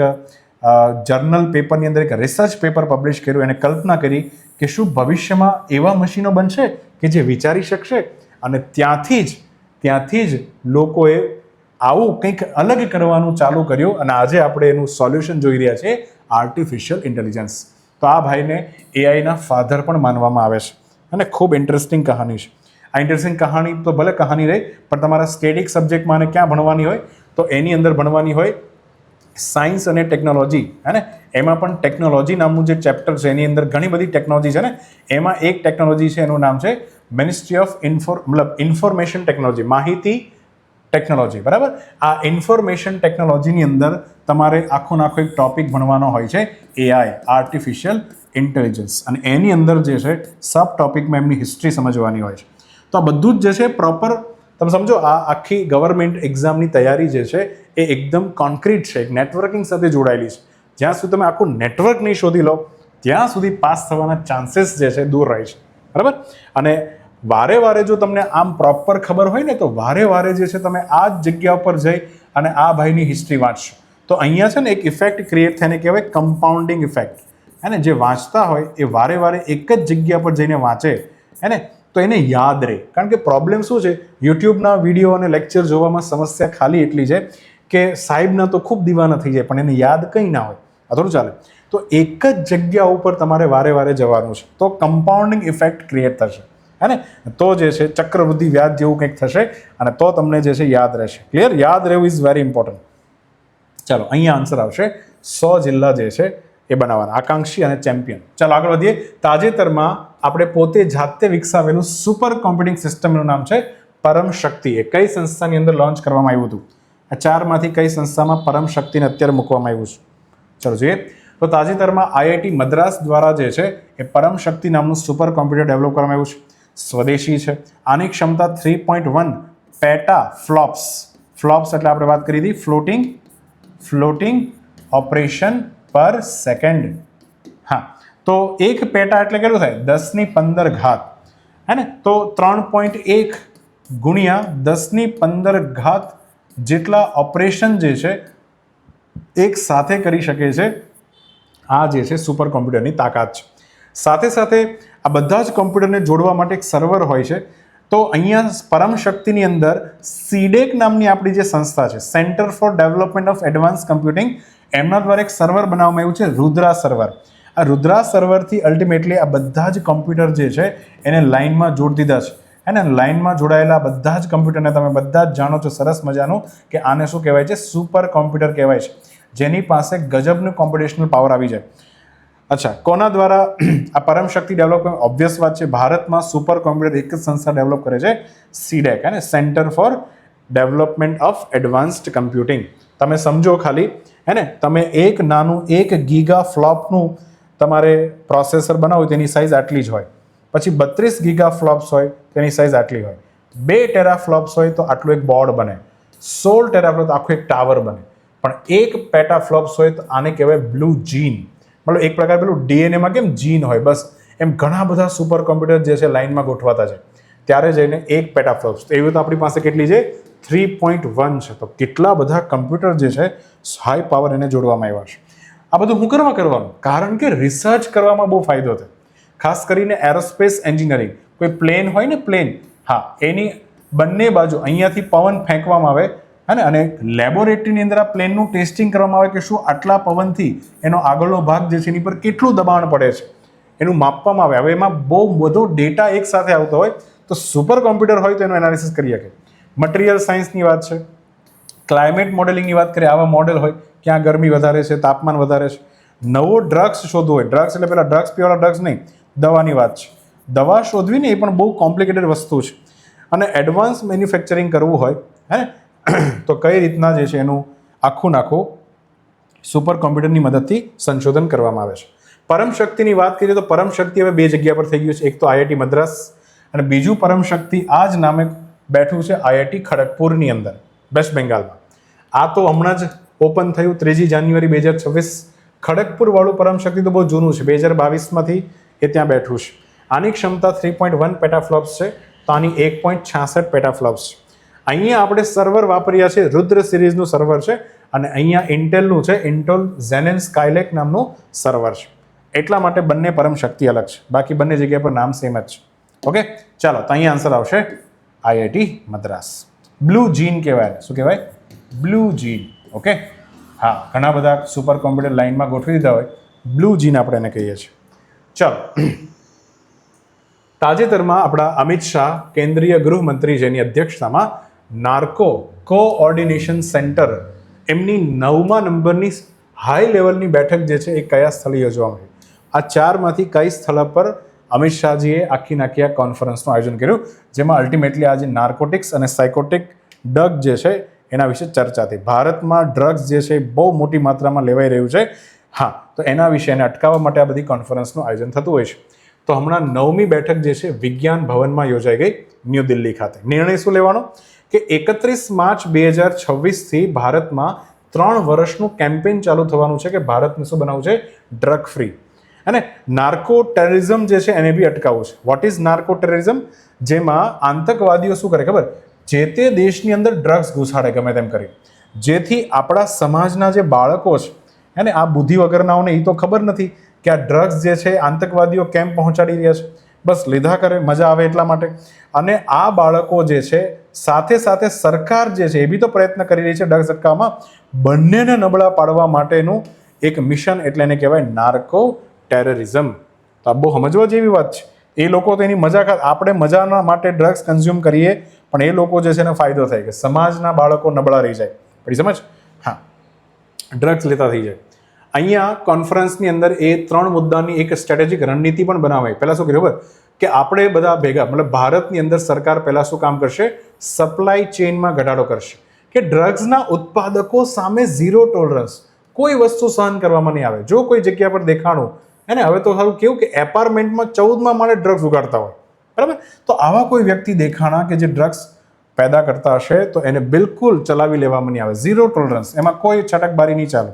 જર્નલ પેપરની અંદર એક રિસર્ચ પેપર પબ્લિશ કર્યું. એને કલ્પના કરી કે શું ભવિષ્યમાં એવા મશીનો બનશે કે જે વિચારી શકશે, અને ત્યાંથી જ લોકોએ આવું કંઈક અલગ કરવાનું ચાલુ કર્યું. અને આજે આપણે એનું સોલ્યુશન જોઈ રહ્યા છીએ, આર્ટિફિશિયલ ઇન્ટેલિજન્સ. તો આ ભાઈને એઆઈના ફાધર પણ માનવામાં આવે છે અને ખૂબ ઇન્ટરેસ્ટિંગ કહાની છે. આ ઇન્ટરેસ્ટિંગ કહાની તો ભલે કહાની રહી, પણ તમારા સ્ટેટિક સબ્જેક્ટમાં ક્યાં ભણવાની હોય તો એની અંદર ભણવાની હોય સાયન્સ અને ટેકનોલોજી. હે ને? એમાં પણ ટેકનોલોજી નામનું જે ચેપ્ટર છે એની અંદર ઘણી બધી ટેકનોલોજી છે ને. એમાં એક ટેકનોલોજી છે, એનું નામ છે મિનિસ્ટ્રી ઓફ ઇન્ફોર્મેશન ટેકનોલોજી, માહિતી ટેકનોલોજી. બરાબર? આ ઇન્ફોર્મેશન ટેકનોલોજીની અંદર તમારે આખો એક ટોપિક ભણવાનો હોય છે એઆઈ, આર્ટિફિશિયલ ઇન્ટેલિજન્સ. અને એની અંદર જે છે સબ ટોપિકમાં એમની હિસ્ટ્રી સમજવાની હોય છે. તો આ બધું જ જે છે પ્રોપર તમે સમજો, આ આખી ગવર્મેન્ટ એક્ઝામની તૈયારી જે છે એ એકદમ કોન્ક્રીટ છે, એક નેટવર્કિંગ સાથે જોડાયેલી છે. જ્યાં સુધી તમે આખું નેટવર્ક નહીં શોધી લો ત્યાં સુધી પાસ થવાના ચાન્સીસ જે છે દૂર રહે છે. બરાબર? અને વારે જો તમને આમ પ્રોપર ખબર હોય ને તો વારે જે છે તમે આ જ જગ્યા ઉપર જઈ અને આ ભાઈની હિસ્ટ્રી વાંચશો તો અહીંયા છે ને એક ઇફેક્ટ ક્રિએટ થઈને કહેવાય કમ્પાઉન્ડિંગ ઇફેક્ટ. હે ને? જે વાંચતા હોય એ વારે એક જ જગ્યા પર જઈને વાંચે, હે ને, તો એને યાદ રહે. કારણ કે પ્રોબ્લેમ શું છે, યુટ્યુબના વિડીયો અને લેક્ચર જોવામાં સમસ્યા ખાલી એટલી છે કે સાહેબના તો ખૂબ દીવાના થઈ જાય પણ એને યાદ કંઈ ના હોય. આ થોડું ચાલે. તો એક જ જગ્યા ઉપર તમારે વારે જવાનું છે તો કમ્પાઉન્ડિંગ ઇફેક્ટ ક્રિએટ થશે. હે ને? તો જે છે ચક્રવૃદ્ધિ વ્યાજ જેવું કંઈક થશે અને તો તમને જે છે યાદ રહેશે. ક્લિયર? યાદ રહેવું ઇઝ વેરી ઇમ્પોર્ટન્ટ. ચાલો, અહીંયા આન્સર આવશે 100 જિલ્લા જે છે એ બનાવવાના, આકાંક્ષી અને ચેમ્પિયન. ચાલો આગળ વધીએ. તાજેતરમાં આપણે પોતે જાતે વિકસાવેલું સુપર કોમ્પ્યુટિંગ સિસ્ટમનું નામ છે પરમ શક્તિ. એ કઈ સંસ્થાની અંદર લોન્ચ કરવામાં આવ્યું હતું? આ ચારમાંથી કઈ સંસ્થામાં પરમ શક્તિને અત્યારે મૂકવામાં આવ્યું છે? ચાલો જોઈએ. તો તાજેતરમાં આઈઆઈટી મદ્રાસ દ્વારા જે છે એ પરમ શક્તિ નામનું સુપર કોમ્પ્યુટર ડેવલપ કરવામાં આવ્યું છે. સ્વદેશી છે. આની ક્ષમતા 3.1 પેટા ફ્લોપ્સ એટલે આપણે વાત કરી હતી ફ્લોટિંગ ઓપરેશન પર સેકન્ડ. હા, તો એક પેટા એટલે કેટલું થાય? 1015 ઘાત. હે ને? તો 3.1 ગુણ્યા 1015 ઘાત જેટલા ઓપરેશન જે છે એક સાથે કરી શકે છે. આ જે છે સુપર કોમ્પ્યુટરની તાકાત છે. સાથે આ બધા જ કોમ્પ્યુટરને જોડવા માટે એક સર્વર હોય છે. તો અહીંયા પરમ શક્તિની અંદર સીડેક નામની આપણી જે સંસ્થા છે, centre for development of advance computing, એમના દ્વારા એક સર્વર બનાવવામાં આવ્યું છે, રુદ્રા સર્વર. આ રુદ્રા સર્વરથી અલ્ટિમેટલી આ બધા જ કોમ્પ્યુટર જે છે એને લાઇનમાં જોડી દીધા છે. અને લાઇનમાં જોડાયેલા બધા જ કમ્પ્યુટરને તમે બધા જ જાણો છો સરસ મજાનું કે આને શું કહેવાય છે? સુપર કોમ્પ્યુટર કહેવાય છે, જેની પાસે ગજબનું કોમ્પ્યુટેશનલ પાવર આવી જાય. અચ્છા, કોના દ્વારા આ પરમ શક્તિ ડેવલપ? ઓબ્વિયસ વાત છે, ભારતમાં સુપર કોમ્પ્યુટર એક જ સંસ્થા ડેવલપ કરે છે, સીડેક, અને centre for development of advanced computing. તમે સમજો ખાલી, હે ને, તમે એક નાનું 1 ગીગા ફ્લોપનું તમારે પ્રોસેસર બનાવો તેની સાઇઝ આટલી જ હોય. પછી 32 ગીગા ફ્લોપ્સ હોય તેની સાઇઝ આટલી હોય. 2 ટેરા ફ્લોપ્સ હોય તો આટલું એક બોર્ડ બને. 16 ટેરા ફ્લોપ તો આખું એક ટાવર બને. પણ 1 પેટા ફ્લોપ્સ હોય તો આને કહેવાય બ્લુ જીન. મતલબ એક પ્રકાર પેલું ડીએનએમાં કેમ જીન હોય, બસ એમ ઘણા બધા સુપર કોમ્પ્યુટર જે છે લાઇનમાં ગોઠવાતા છે ત્યારે જઈને 1 પેટા ફ્લોપ્સ. તો એવી તો આપણી પાસે કેટલી છે? 3.1 છે. તો કેટલા બધા કમ્પ્યુટર જે છે હાઈ પાવર એને જોડવામાં આવ્યા છે. આ બધું હું કરવાનું? કારણ કે રિસર્ચ કરવામાં બહુ ફાયદો થાય. ખાસ કરીને એરોસ્પેસ એન્જિનિયરિંગ, કોઈ પ્લેન હોય ને પ્લેન, હા, એની બંને બાજુ અહીંયાથી પવન ફેંકવામાં આવે અને લેબોરેટરીની અંદર આ પ્લેનનું ટેસ્ટિંગ કરવામાં આવે કે શું આટલા પવનથી એનો આગળનો ભાગ જે છે એની પર કેટલું દબાણ પડે છે એનું માપવામાં આવે. હવે એમાં બહુ બધો ડેટા એક સાથે આવતો હોય તો સુપર કોમ્પ્યુટર હોય તો એનું એનાલિસિસ કરી શકે. મટીરિયલ સાયન્સની વાત છે, ક્લાઇમેટ મોડેલિંગની વાત કરીએ, આવા મોડેલ હોય ક્યાં ગરમી વધારે છે, તાપમાન વધારે છે. નવો ડ્રગ્સ શોધવો હોય, ડ્રગ્સ એટલે પેલા ડ્રગ્સ પીવાળા ડ્રગ્સ નહીં, દવાની વાત છે. દવા શોધવી ને એ પણ બહુ કોમ્પ્લિકેટેડ વસ્તુ છે. અને એડવાન્સ મેન્યુફેક્ચરિંગ કરવું હોય, હે, તો કઈ રીતના જે છે એનું આખું સુપર કોમ્પ્યુટરની મદદથી સંશોધન કરવામાં આવે છે. પરમ શક્તિની વાત કરીએ તો પરમ શક્તિ હવે 2 જગ્યા પર થઈ ગયું છે. એક તો આઈઆઈટી મદ્રાસ અને બીજું પરમ શક્તિ આ જ નામે બેઠું છે આઈઆઈટી ખડગપુરની અંદર, વેસ્ટ બેંગાલમાં. આ તો હમણાં જ ઓપન થયું 3 જાન્યુઆરી 2026. ખડગપુર વાળું પરમ શક્તિ તો બહુ જૂનું છે, 2022માંથી એ ત્યાં બેઠું છે. આની ક્ષમતા 3.1 પેટાફ્લોપ્સ છે, તો આની 1.66 પેટાફ્લોપ્સ છે. અહીંયા આપણે સર્વર વાપર્યા છે, રુદ્ર સિરીઝનું સર્વર છે, અને અહીંયા ઇન્ટેલનું છે, ઇન્ટેલ ઝેનન સ્કાયલેક નામનું સર્વર છે. એટલા માટે બંને પરમ શક્તિ અલગ છે, બાકી બંને જગ્યા પર નામ સેમ જ છે. ઓકે, ચાલો તો અહીંયા આન્સર આવશે આઈઆઈટી મદ્રાસ. બ્લુ જીન કહેવાય, શું કહેવાય? બ્લુ જીન. ઓકે, હા, ઘણા બધા સુપર કોમ્પ્યુટર લાઇનમાં ગોઠવી દીધા હોય, બ્લુ જીન આપણે એને કહીએ છીએ. ચાલો, તાજેતરમાં આપણા અમિત શાહ કેન્દ્રીય ગૃહમંત્રી જેની અધ્યક્ષતામાં નાર્કો કોઓર્ડિનેશન સેન્ટર એમની 9મા નંબરની હાઈ લેવલની બેઠક જે છે એ કયા સ્થળે યોજવામાં આવી? આ 4માંથી કઈ સ્થળ પર અમિત શાહજીએ આખી કોન્ફરન્સનું આયોજન કર્યું, જેમાં અલ્ટિમેટલી આજે નાર્કોટિક્સ અને સાયકોટિક ડ્રગ જે છે એના વિશે ચર્ચા થઈ. ભારતમાં ડ્રગ્સ જે છે બહુ મોટી માત્રામાં લેવાઈ રહ્યું છે. હા, તો એના વિશે એને અટકાવવા માટે આ બધી કોન્ફરન્સનું આયોજન થતું હોય છે. તો હમણાં 9મી બેઠક જે છે વિજ્ઞાન ભવનમાં યોજાઈ ગઈ ન્યૂ દિલ્હી ખાતે. નિર્ણય શું લેવાનો કે 31 માર્ચ 2026થી ભારતમાં 3 વર્ષનું કેમ્પેન ચાલુ થવાનું છે કે ભારતને શું બનાવવું છે? Drug free. અને નાર્કો ટેરરિઝમ જે છે એને બી અટકાવવું છે. What is narco terrorism? જેમાં આતંકવાદીઓ શું કરે ખબર? જે તે દેશની અંદર ડ્રગ્સ ઘુસાડે ગમે તેમ કરી, જેથી આપણા સમાજના જે બાળકો છે અને આ બુદ્ધિ વગરનાઓને એ તો ખબર નથી કે આ ડ્રગ્સ જે છે આતંકવાદીઓ કેમ પહોંચાડી રહ્યા છે, બસ લીધા કરે, મજા આવે એટલા માટે. અને આ બાળકો જે છે સાથે સાથે સરકાર જે છે એ બી તો પ્રયત્ન કરી રહી છે ડ્રગ્સ અટકાવવામાં. બંનેને નબળા પાડવા માટેનું એક મિશન, એટલે એને કહેવાય નાર્કો ટેરરિઝમ. તો આ બહુ સમજવા જેવી વાત છે. એ લોકો તો એની મજા, આપણે મજાના માટે ડ્રગ્સ કન્ઝ્યુમ કરીએ, પણ એ લોકો જે છે એને ફાયદો થાય કે સમાજના બાળકો નબળા રહી જાય. પડી સમજ? હા, ડ્રગ્સ લેતા થઈ જાય. અહીંયા કોન્ફરન્સની અંદર એ 3 મુદ્દાની એક સ્ટ્રેટેજિક રણનીતિ પણ બનાવાય. પહેલાં શું કર્યું ખબર? કે આપણે બધા ભેગા, મતલબ ભારતની અંદર સરકાર પહેલાં શું કામ કરશે? સપ્લાય ચેઇનમાં ઘટાડો કરશે કે ડ્રગ્સના ઉત્પાદકો સામે 0 ટોલરન્સ, કોઈ વસ્તુ સહન કરવામાં નહીં આવે. જો કોઈ જગ્યા પર દેખાણું, અને હવે તો સારું કેવું કે એપાર્ટમેન્ટમાં 14મા માળે ડ્રગ્સ ઉગાડતા હોય, બરાબર? તો આવા કોઈ વ્યક્તિ દેખાણા કે જે ડ્રગ્સ પેદા કરતા હશે તો એને બિલકુલ ચલાવી લેવામાં નહીં આવે. 0 ટોલરન્સ, એમાં કોઈ છટકબારી નહીં ચાલે.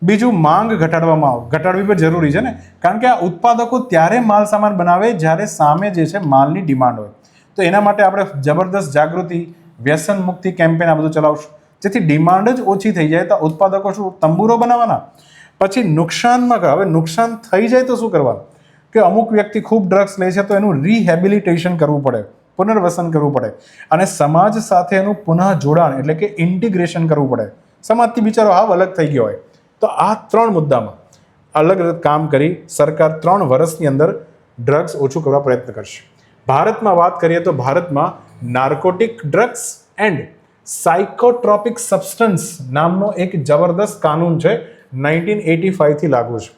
બીજું, માંગ ઘટાડવામાં આવે. ઘટાડવી પણ જરૂરી છે ને, કારણ કે આ ઉત્પાદકો ત્યારે માલ સામાન બનાવે જ્યારે સામે જે છે માલની ડિમાન્ડ હોય. તો એના માટે આપણે જબરદસ્ત જાગૃતિ, વ્યસન મુક્તિ કેમ્પેન આ બધું ચલાવશું, જેથી ડિમાન્ડ જ ઓછી થઈ જાય. તો ઉત્પાદકો શું તંબુરો બનાવવાના? પછી નુકસાનમાં, હવે નુકસાન થઈ જાય તો શું કરવાનું? કે અમુક વ્યક્તિ ખૂબ ડ્રગ્સ લે છે તો એનું રિહેબિલિટેશન કરવું પડે, પુનર્વસન કરવું પડે, અને સમાજ સાથે એનું પુનઃ જોડાણ એટલે કે ઇન્ટિગ્રેશન કરવું પડે. સમાજથી બિચારો હાવ અલગ થઈ ગયો હોય. તો આ 3 મુદ્દામાં અલગ અલગ કામ કરી સરકાર 3 વર્ષની અંદર ડ્રગ્સ ઓછું કરવા પ્રયત્ન કરશે. ભારતમાં વાત કરીએ તો ભારતમાં narcotic drugs and psychotropic substance નામનો એક જબરદસ્ત કાનૂન છે, 1985થી લાગુ છે.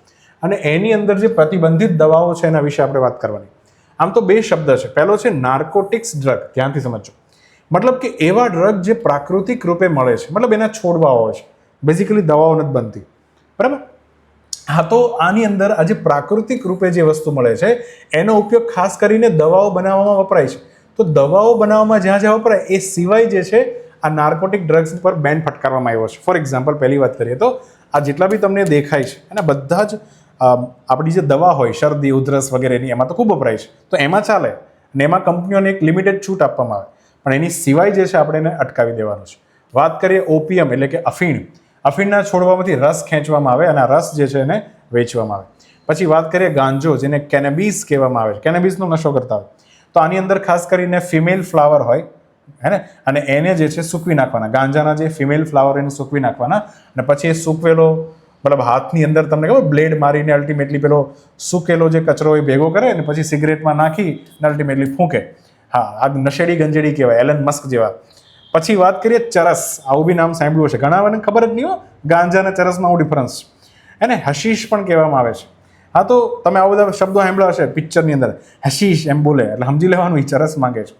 અને એની અંદર જે પ્રતિબંધિત દવાઓ છે એના વિશે આપણે વાત કરવાની. આમ તો 2 શબ્દ છે. પહેલો છે નાર્કોટિક્સ ડ્રગ, ધ્યાનથી સમજો. મતલબ કે એવા ડ્રગ જે પ્રાકૃતિક રૂપે મળે છે, મતલબ એના છોડવાઓ હોય છે, બેઝિકલી દવાઓ નથી બનતી, બરાબર? હા, તો આની અંદર આજે પ્રાકૃતિક રૂપે જે વસ્તુ મળે છે એનો ઉપયોગ ખાસ કરીને દવાઓ બનાવવામાં વપરાય છે. તો દવાઓ બનાવવામાં જ્યાં જ્યાં વપરાય એ સિવાય જે છે આ નાર્કોટિક ડ્રગ્સ પર બેન ફટકારવામાં આવ્યો છે. ફોર એક્ઝામ્પલ, પહેલી વાત કરીએ તો આ જેટલા બી તમને દેખાય છે એના બધા જ આપણી જે દવા હોય, શરદી, ઉધરસ વગેરેની, એમાં તો ખૂબ વપરાય છે, તો એમાં ચાલે. અને એમાં કંપનીઓને એક લિમિટેડ છૂટ આપવામાં આવે, પણ એની સિવાય જે છે આપણે એને અટકાવી દેવાનું છે. વાત કરીએ ઓપિયમ એટલે કે અફીણ. અફીણના છોડવામાંથી રસ ખેંચવામાં આવે અને આ રસ જે છે એને વેચવામાં આવે. પછી વાત કરીએ ગાંજો, જેને કેનેબીસ કહેવામાં આવે છે, કેનેબીસનો નશો કરતા હોય. તો આની અંદર ખાસ કરીને ફિમેલ ફ્લાવર હોય, હે ને, અને એને જે છે સૂકવી નાખવાના. ગાંજાના જે ફિમેલ ફ્લાવર એને સૂકવી નાખવાના, અને પછી એ સૂકવેલો, મતલબ હાથની અંદર તમને ખબર બ્લેડ મારીને અલ્ટિમેટલી પેલો સૂકેલો જે કચરો એ ભેગો કરે અને પછી સિગરેટમાં નાખી અને અલ્ટિમેટલી ફૂંકે. હા, આ નશેડી ગંજેડી કહેવાય, એલન મસ્ક જેવા. પછી વાત કરીએ ચરસ, આવું બી નામ સાંભળ્યું છે ઘણા, ખબર જ નહીં હો ગાંજા અને ચરસમાં આવું ડિફરન્સ છે. એને હશીશ પણ કહેવામાં આવે છે. હા, તો તમે આવા બધા શબ્દો સાંભળ્યા હશે પિક્ચરની અંદર, હશીશ એમ બોલે એટલે સમજી લેવાનું એ ચરસ માંગે છે.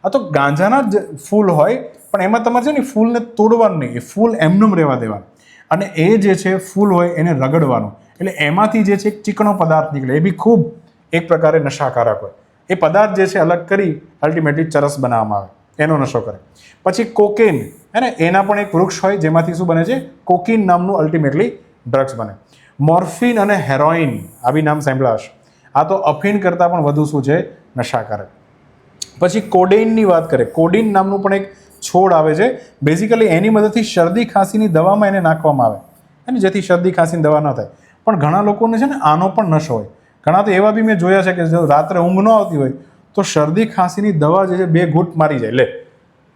આ તો ગાંજાના જ ફૂલ હોય, પણ એમાં તમારે છે ને ફૂલને તોડવાનું નહીં, એ ફૂલ એમનેમ રહેવા દેવાનું, અને એ જે છે ફૂલ હોય એને રગડવાનું, એટલે એમાંથી જે છે એક ચીકણો પદાર્થ નીકળે, એ બી ખૂબ એક પ્રકારે નશાકારક હોય. એ પદાર્થ જે છે અલગ કરી અલ્ટિમેટલી ચરસ બનાવવામાં આવે, એનો નશો કરે. પછી કોકેન, હે ને, એના પણ એક વૃક્ષ હોય જેમાંથી શું બને છે, કોકીન નામનું અલ્ટિમેટલી ડ્રગ્સ બને. મોર્ફિન અને હેરોઇન, આ બી નામ સાંભળ્યા હશે. આ તો અફીણ કરતાં પણ વધુ શું છે, નશાકારક. પછી કોડેઇનની વાત કરીએ, કોડીન નામનું પણ એક છોડ આવે છે. બેઝિકલી એની મદદથી શરદી ખાંસીની દવામાં એને નાખવામાં આવે, અને જેથી શરદી ખાંસીની દવા ન થાય. પણ ઘણા લોકોને છે ને આનો પણ નશો હોય. ઘણા તો એવા બી મેં જોયા છે કે જો રાત્રે ઊંઘ ન આવતી હોય તો શરદી ખાંસીની દવા જે છે 2 ઘૂંટ મારી જાય, લે,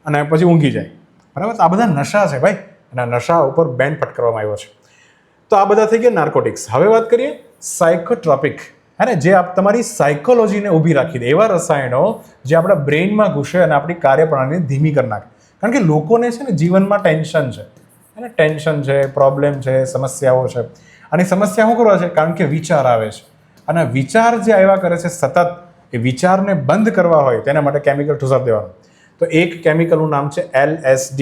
અને પછી ઊંઘી જાય. બરાબર, આ બધા નશા છે ભાઈ, અને નશા ઉપર બેન ફટકારવામાં આવ્યો છે. તો આ બધા થઈ ગયા નાર્કોટિક્સ. હવે વાત કરીએ સાયકોટ્રોપિક, હે ને, જે તમારી સાયકોલોજીને ઊભી રાખી દે, એવા રસાયણો જે આપણા બ્રેઇનમાં ઘૂસે અને આપણી કાર્યપ્રણાલીને ધીમી કરી નાખે. કારણ કે લોકોને છે ને જીવનમાં ટેન્શન છે, અને ટેન્શન છે, પ્રોબ્લેમ છે, સમસ્યાઓ છે. અને સમસ્યા શું કરવા છે? કારણ કે વિચાર આવે છે, અને વિચાર જે આવ્યા કરે છે સતત, એ વિચારને બંધ કરવા હોય તેના માટે કેમિકલ ઠુસાર દેવાનું. તો એક કેમિકલનું નામ છે LSD,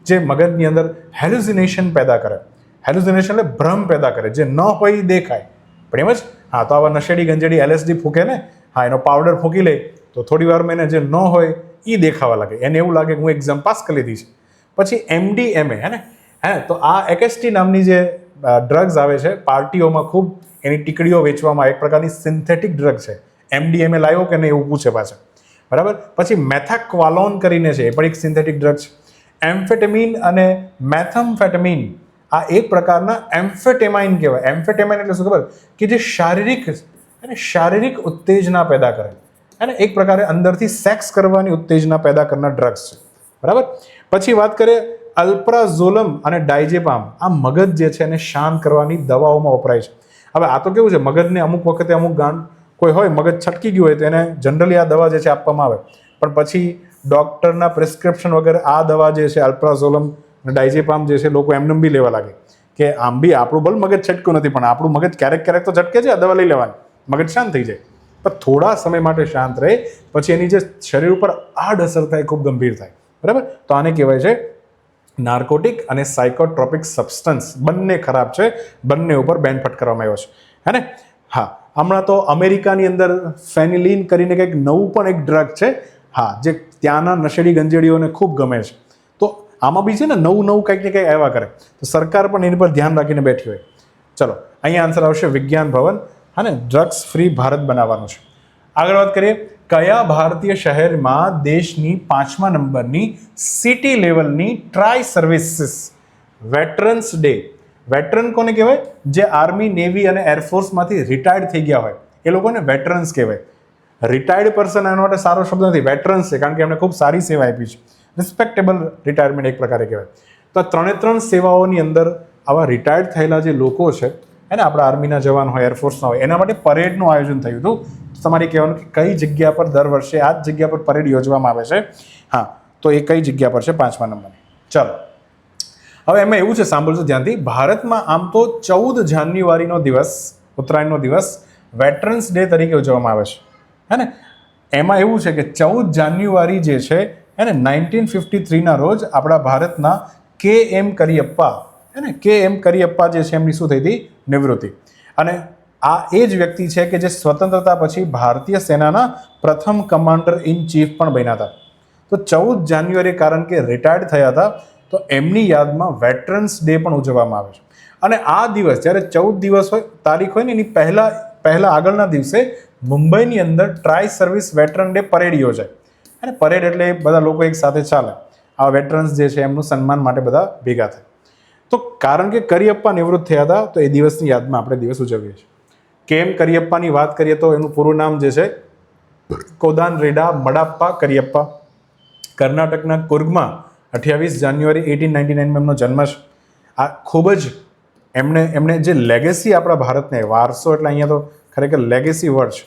જે મગજની અંદર હેલ્યુસિનેશન પેદા કરે. હેલ્યુસિનેશન એટલે ભ્રમ પેદા કરે, જે ન હોય એ દેખાય. પણ એમ જ, હા, તો આવા નશેડી ગંજેડી LSD ફૂંકે ને, હા, એનો પાવડર ફૂંકી લે તો થોડી વાર એને જે ન હોય એ દેખાવા લાગે, એને એવું લાગે કે હું એક્ઝામ પાસ કરી લીધી છે. પછી MDMA, હે, તો આ XST નામની જે ડ્રગ્સ આવે છે, પાર્ટીઓમાં ખૂબ એની ટીકડીઓ વેચવામાં, એક પ્રકારની સિન્થેટિક ડ્રગ છે. MDMA લાવ્યો કે નહીં એવું પૂછે પાછા, બરાબર. પછી મેથાક્વાલોન કરીને છે, એ પણ એક સિન્થેટિક ડ્રગ છે. એમ્ફેટેમિન અને મેથામ્ફેટામિન, આ એક પ્રકારના એમ્ફેટેમાઇન કહેવાય. એમ્ફેટેમાઇન એટલે શું ખબર? કે જે શારીરિક ઉત્તેજના પેદા કરે, અને એક પ્રકારે અંદરથી સેક્સ કરવાની ઉત્તેજના પેદા કરનાર ડ્રગ્સ છે, બરાબર. પછી વાત કરીએ અલ્પ્રાઝોલમ અને ડાયજેપામ, આ મગજ જે છે એને શાંત કરવાની દવાઓમાં વપરાય છે. હવે આ તો કેવું છે, મગજને અમુક વખતે અમુક ગાંઠ કોઈ હોય, મગજ છટકી ગયું હોય તો એને જનરલી આ દવા જે છે આપવામાં આવે. પણ પછી ડૉક્ટરના પ્રિસ્ક્રિપ્શન વગર આ દવા જે છે અલ્પ્રાઝોલમ અને ડાયજેપામ જે છે લોકો એમને બી લેવા લાગે કે આમ બી આપણું ભલે મગજ છટકું નથી, પણ આપણું મગજ ક્યારેક ક્યારેક તો ઝટકે છે, આ દવા લઈ લેવાની, મગજ શાંત થઈ જાય. પણ થોડા સમય માટે શાંત રહે, પછી એની જે શરીર ઉપર આડઅસર થાય ખૂબ ગંભીર થાય, બરાબર. તો આને કહેવાય છે નાર્કોટિક અને સાયકોટ્રોપિક સબસ્ટન્સ. બંને ખરાબ છે, બંને ઉપર બેન ફટકારવામાં આવ્યો છે, હે ને. હા, હમણાં તો અમેરિકાની અંદર ફેનિલિન કરીને કંઈક નવું પણ એક ડ્રગ છે, હા, જે ત્યાંના નશેડી ગંજેડીઓને ખૂબ ગમે છે. તો આમાં બી છે ને નવું કંઈક ને કંઈક આવ્યા કરે, તો સરકાર પણ એની પર ધ્યાન રાખીને બેઠી હોય. ચલો, અહીંયા આન્સર આવશે વિજ્ઞાન ભવન, હા ને, ડ્રગ્સ ફ્રી ભારત બનાવવાનું છે. આગળ વાત કરીએ, કયા ભારતીય શહેરમાં દેશની 5મા નંબરની સિટી લેવલની try services veterans day? Veteran કોને કહેવાય? જે આર્મી, નેવી અને એરફોર્સમાંથી રિટાયર્ડ થઈ ગયા હોય એ લોકોને વેટરન્સ કહેવાય. રિટાયર્ડ પર્સન એના માટે સારો શબ્દ નથી, વેટરન્સ છે, કારણ કે એમણે ખૂબ સારી સેવા આપી છે. રિસ્પેક્ટેબલ રિટાયરમેન્ટ એક પ્રકારે કહેવાય. તો આ 3 સેવાઓની અંદર આવા રિટાયર્ડ થયેલા જે લોકો છે, એને આપણા આર્મીના જવાન હોય, એરફોર્સના હોય, એના માટે પરેડનું આયોજન થયું હતું. તમારે કહેવાનું કે કઈ જગ્યા પર દર વર્ષે આ જ જગ્યા પર પરેડ યોજવામાં આવે છે. હા, તો એ કઈ જગ્યા પર છે? 5મા નંબરની. ચલો, હવે એમાં એવું છે, સાંભળજો ધ્યાનથી. ભારતમાં આમ તો 14 જાન્યુઆરીનો દિવસ, ઉત્તરાયણનો દિવસ, વેટરન્સ ડે તરીકે ઉજવવામાં આવે છે, હે ને. એમાં એવું છે કે 14 જાન્યુઆરી જે છે એને 1953ના રોજ આપણા ભારતના KM કરિયપ્પા, હે ને, KM કરિયપ્પા જે છે એમની શું થઈ હતી? નિવૃત્તિ. અને આ એ જ વ્યક્તિ છે કે જે સ્વતંત્રતા પછી ભારતીય સેનાના પ્રથમ કમાન્ડર ઇન ચીફ પણ બન્યા હતા. તો 14 જાન્યુઆરી, કારણ કે રિટાયર્ડ થયા હતા, તો એમની યાદમાં વેટરન્સ ડે પણ ઉજવવામાં આવે છે. અને આ દિવસ જ્યારે 14 દિવસ હોય, તારીખ હોય ને, એની પહેલા આગળના દિવસે મુંબઈની અંદર try service veteran day parade યોજાય. અને પરેડ એટલે બધા લોકો એક સાથે ચાલે, આ વેટરન્સ જે છે એમનું સન્માન માટે બધા ભેગા થાય. તો કારણ કે કરિયપ્પા નિવૃત્ત થયા હતા, તો એ દિવસની યાદમાં આપણે દિવસ ઉજવીએ છીએ. KM કરિયપ્પાની વાત કરીએ તો એનું પૂરું નામ જે છે કોદાન રેડા મડાપ્પા કરિયપ્પા. કર્ણાટકના કુર્ગમાં 28 જાન્યુઆરી 1899માં એમનો જન્મ છે. આ ખૂબ જ એમણે જે લેગેસી આપણા ભારતને, વારસો એટલે અહીંયા તો ખરેખર લેગેસી વર્ડ છે.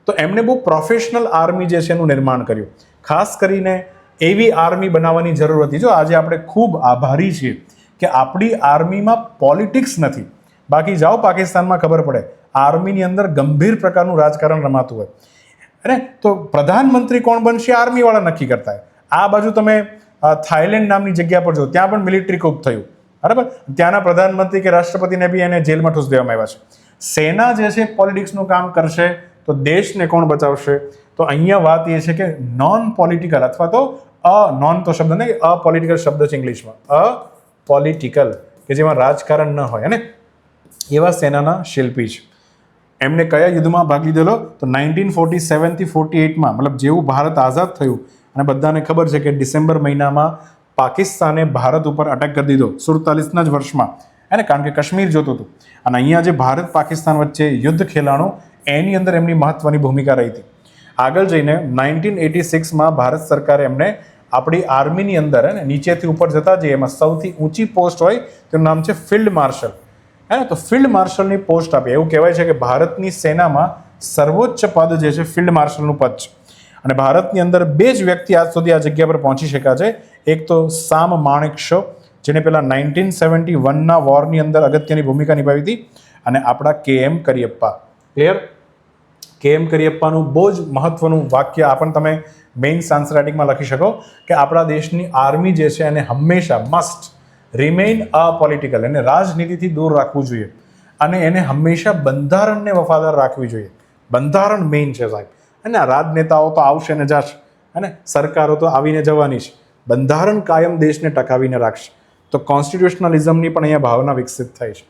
તો એમણે બહુ પ્રોફેશનલ આર્મી જે છે એનું નિર્માણ કર્યું. ખાસ કરીને એવી આર્મી બનાવવાની જરૂર હતી. જો આજે આપણે ખૂબ આભારી છીએ કે આપણી આર્મીમાં પોલિટિક્સ નથી. બાકી જાઓ પાકિસ્તાનમાં, ખબર પડે આર્મીની અંદર ગંભીર પ્રકારનું રાજકારણ રમાતું હોય. અરે, તો પ્રધાનમંત્રી કોણ બનશે આર્મીવાળા નક્કી કરતા હોય. આ બાજુ તમે થાઈલેન્ડ નામની જગ્યા પર જો, ત્યાં પણ મિલિટરી કૂપ થયું, બરાબર. ત્યાંના પ્રધાનમંત્રી કે રાષ્ટ્રપતિને બી એને જેલમાં ઠૂસ દેવામાં આવ્યા છે. સેના જે છે પોલિટિક્સનું કામ કરશે તો દેશને કોણ બચાવશે? તો અહીંયા વાત એ છે કે નોન પોલિટિકલ અથવા તો નોન તો શબ્દ નહીં, અપોલિટિકલ શબ્દ છે ઇંગ્લિશમાં, અપોલિટિકલ કે જેમાં રાજકારણ ન હોય ને એવા સેનાના શિલ્પી છે. એમને કયા યુદ્ધમાં ભાગ લીધેલો? તો 1947 થી 48માં, મતલબ જેવું ભારત આઝાદ થયું અને બધાને ખબર છે કે ડિસેમ્બર મહિનામાં પાકિસ્તાને ભારત ઉપર અટેક કરી દીધો 47ના જ વર્ષમાં, હે ને, કારણ કે કાશ્મીર જોતું હતું. અને અહીંયા જે ભારત પાકિસ્તાન વચ્ચે યુદ્ધ ખેલાણું એની અંદર એમની મહત્વની ભૂમિકા રહી હતી. આગળ જઈને 1986માં ભારત સરકારે એમને આપણી આર્મીની અંદર નીચેથી ઉપર જતા જઈએ એમાં સૌથી ઊંચી પોસ્ટ હોય તેનું નામ છે ફિલ્ડ માર્શલ, હે ને. તો ફિલ્ડ માર્શલની પોસ્ટ આપી. એવું કહેવાય છે કે ભારતની સેનામાં સર્વોચ્ચ પદ જે છે ફિલ્ડ માર્શલનું પદ છે. અને ભારતની અંદર બે જ વ્યક્તિ આજ સુધી આ જગ્યા પર પહોંચી શક્યા છે. એક તો સામ માણેકશો, જેને પેલા 1971ના વોરની અંદર અગત્યની ભૂમિકા નિભાવી હતી, અને આપણા KM કરિયપ્પા. ક્લિયર? KM કરિયપ્પાનું બહુ જ મહત્વનું વાક્ય આ પણ તમે મેઇન્સ આન્સર રાઇટિંગમાં લખી શકો કે આપણા દેશની આર્મી જે છે એને હંમેશા મસ્ટ રિમેઇન અપોલિટિકલ, એને રાજનીતિથી દૂર રાખવું જોઈએ અને એને હંમેશા બંધારણને વફાદાર રાખવી જોઈએ. બંધારણ મેઇન છે સાહેબ. અને રાજનેતાઓ તો આવશે ને જશે, અને સરકારો તો આવીને જવાની છે. બંધારણ કાયમ દેશને ટકાવીને રાખશે. તો કોન્સ્ટિટ્યુશનલિઝમની પણ અહીંયા ભાવના વિકસિત થઈ છે.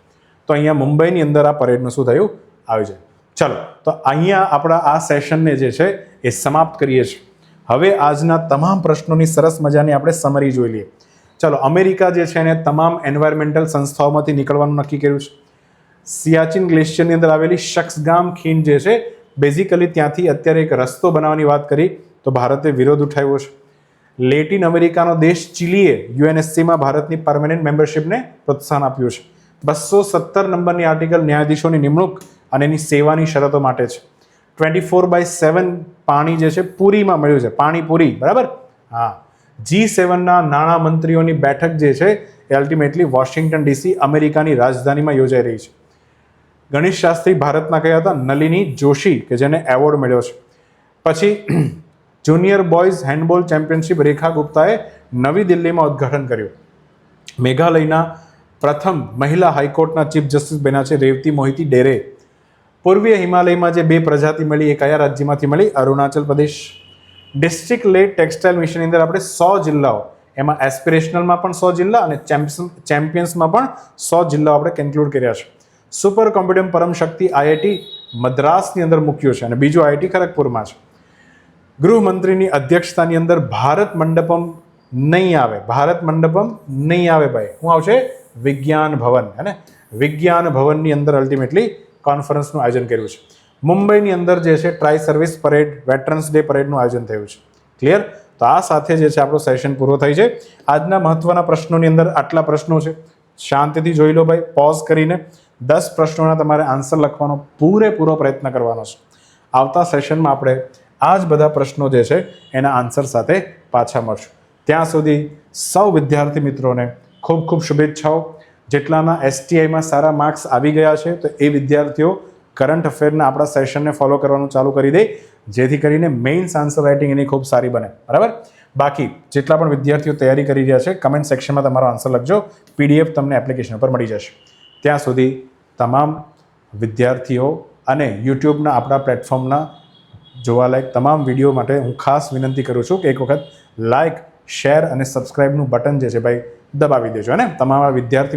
તો અહીંયા મુંબઈની અંદર આ પરેડનું શું થયું? આવી જાય. ચલો, તો અહીંયા આપણા આ સેશનને જે છે એ સમાપ્ત કરીએ છીએ. હવે આજના તમામ પ્રશ્નોની સરસ મજાની આપણે સમરી જોઈ લઈએ. ચલો, અમેરિકા જે છે એને તમામ એન્વાયરમેન્ટલ સંસ્થાઓમાંથી નીકળવાનું નક્કી કર્યું છે. સિયાચિન ગ્લેશિયરની અંદર આવેલી શખ્સગામ ખીણ જે છે, બેઝિકલી ત્યાંથી અત્યારે એક રસ્તો બનાવવાની વાત કરી તો ભારતે વિરોધ ઉઠાવ્યો છે. લેટિન અમેરિકાનો દેશ ચીલીએ UNSCમાં ભારતની પરમેનન્ટ મેમ્બરશિપને પ્રોત્સાહન આપ્યું છે. 217 નંબરની આર્ટિકલ ન્યાયાધીશોની નિમણૂક અને એની સેવાની શરતો માટે છે. 24/7 પાણી જે છે પુરીમાં મળ્યું છે, પાણીપુરી, બરાબર? હા. G7ના નાણાં મંત્રીઓની બેઠક જે છે એ અલ્ટિમેટલી વોશિંગ્ટન DC અમેરિકાની રાજધાનીમાં યોજાઈ રહી છે. ગણેશ શાસ્ત્રી ભારતના કયા હતા? નલિની જોશી, કે જેને એવોર્ડ મળ્યો છે. પછી જુનિયર બોયઝ હેન્ડબોલ ચેમ્પિયનશિપ રેખા ગુપ્તાએ નવી દિલ્હીમાં ઉદ્ઘાટન કર્યું. મેઘાલયના પ્રથમ મહિલા હાઈકોર્ટના ચીફ જસ્ટિસ બન્યા છે રેવતી મોહિતી ડેરે. પૂર્વીય હિમાલયમાં જે 2 પ્રજાતિ મળી એ કયા રાજ્યમાંથી મળી? Arunachal Pradesh. District lead textile મિશનની અંદર આપણે 100 જિલ્લાઓ, એમાં એસ્પિરેશનલમાં પણ 100 જિલ્લા અને ચેમ્પિયન્સમાં પણ 100 જિલ્લાઓ આપણે કન્ક્લુડ કર્યા છે. સુપર કોમ્પ્યુટિંગ પરમ શક્તિ IIT મદ્રાસની અંદર મૂક્યું છે અને બીજું IIT ખરગપુરમાં છે. ગૃહમંત્રીની અધ્યક્ષતાની અંદર ભારત મંડપમ નહીં આવે, ભારત મંડપમ નહીં આવે ભાઈ. શું આવશે? વિજ્ઞાન ભવન, હે ને. વિજ્ઞાન ભવનની અંદર અલ્ટિમેટલી કોન્ફરન્સનું આયોજન કર્યું છે. મુંબઈની અંદર જે છે try service parade, veterans day પરેડનું આયોજન થયું છે. ક્લિયર? તો આ સાથે જે છે આપણો સેશન પૂરો થાય છે. આજના મહત્વના પ્રશ્નોની અંદર આટલા પ્રશ્નો છે. શાંતિથી જોઈ લો ભાઈ, પોઝ કરીને 10 પ્રશ્નોના તમારે આન્સર લખવાનો પૂરેપૂરો પ્રયત્ન કરવાનો છે. આવતા સેશનમાં આપણે આ જ બધા પ્રશ્નો જે છે એના આન્સર સાથે પાછા મળશું. ત્યાં સુધી સૌ વિદ્યાર્થી મિત્રોને ખૂબ ખૂબ શુભેચ્છાઓ. જેટલાના STIમાં સારા માર્ક્સ આવી ગયા છે તો એ વિદ્યાર્થીઓ કરંટ અફેરના આપણા સેશનને ફોલો કરવાનું ચાલુ કરી દે, જેથી કરીને મેઇન્સ આન્સર રાઇટિંગ એની ખૂબ સારી બને, બરાબર? બાકી જેટલા પણ વિદ્યાર્થીઓ તૈયારી કરી રહ્યા છે, કમેન્ટ સેક્શનમાં તમારો આન્સર લખજો. PDF તમને એપ્લિકેશન પર મળી જશે. ત્યાં સુધી તમામ વિદ્યાર્થીઓ અને યુટ્યુબના આપણા પ્લેટફોર્મના જોવાલાયક તમામ વિડીયો માટે હું ખાસ વિનંતી કરું છું કે એક વખત લાઇક, શેર અને સબસ્ક્રાઇબનું બટન જે છે ભાઈ દબાવી દેજો, અને તમારા વિદ્યાર્થી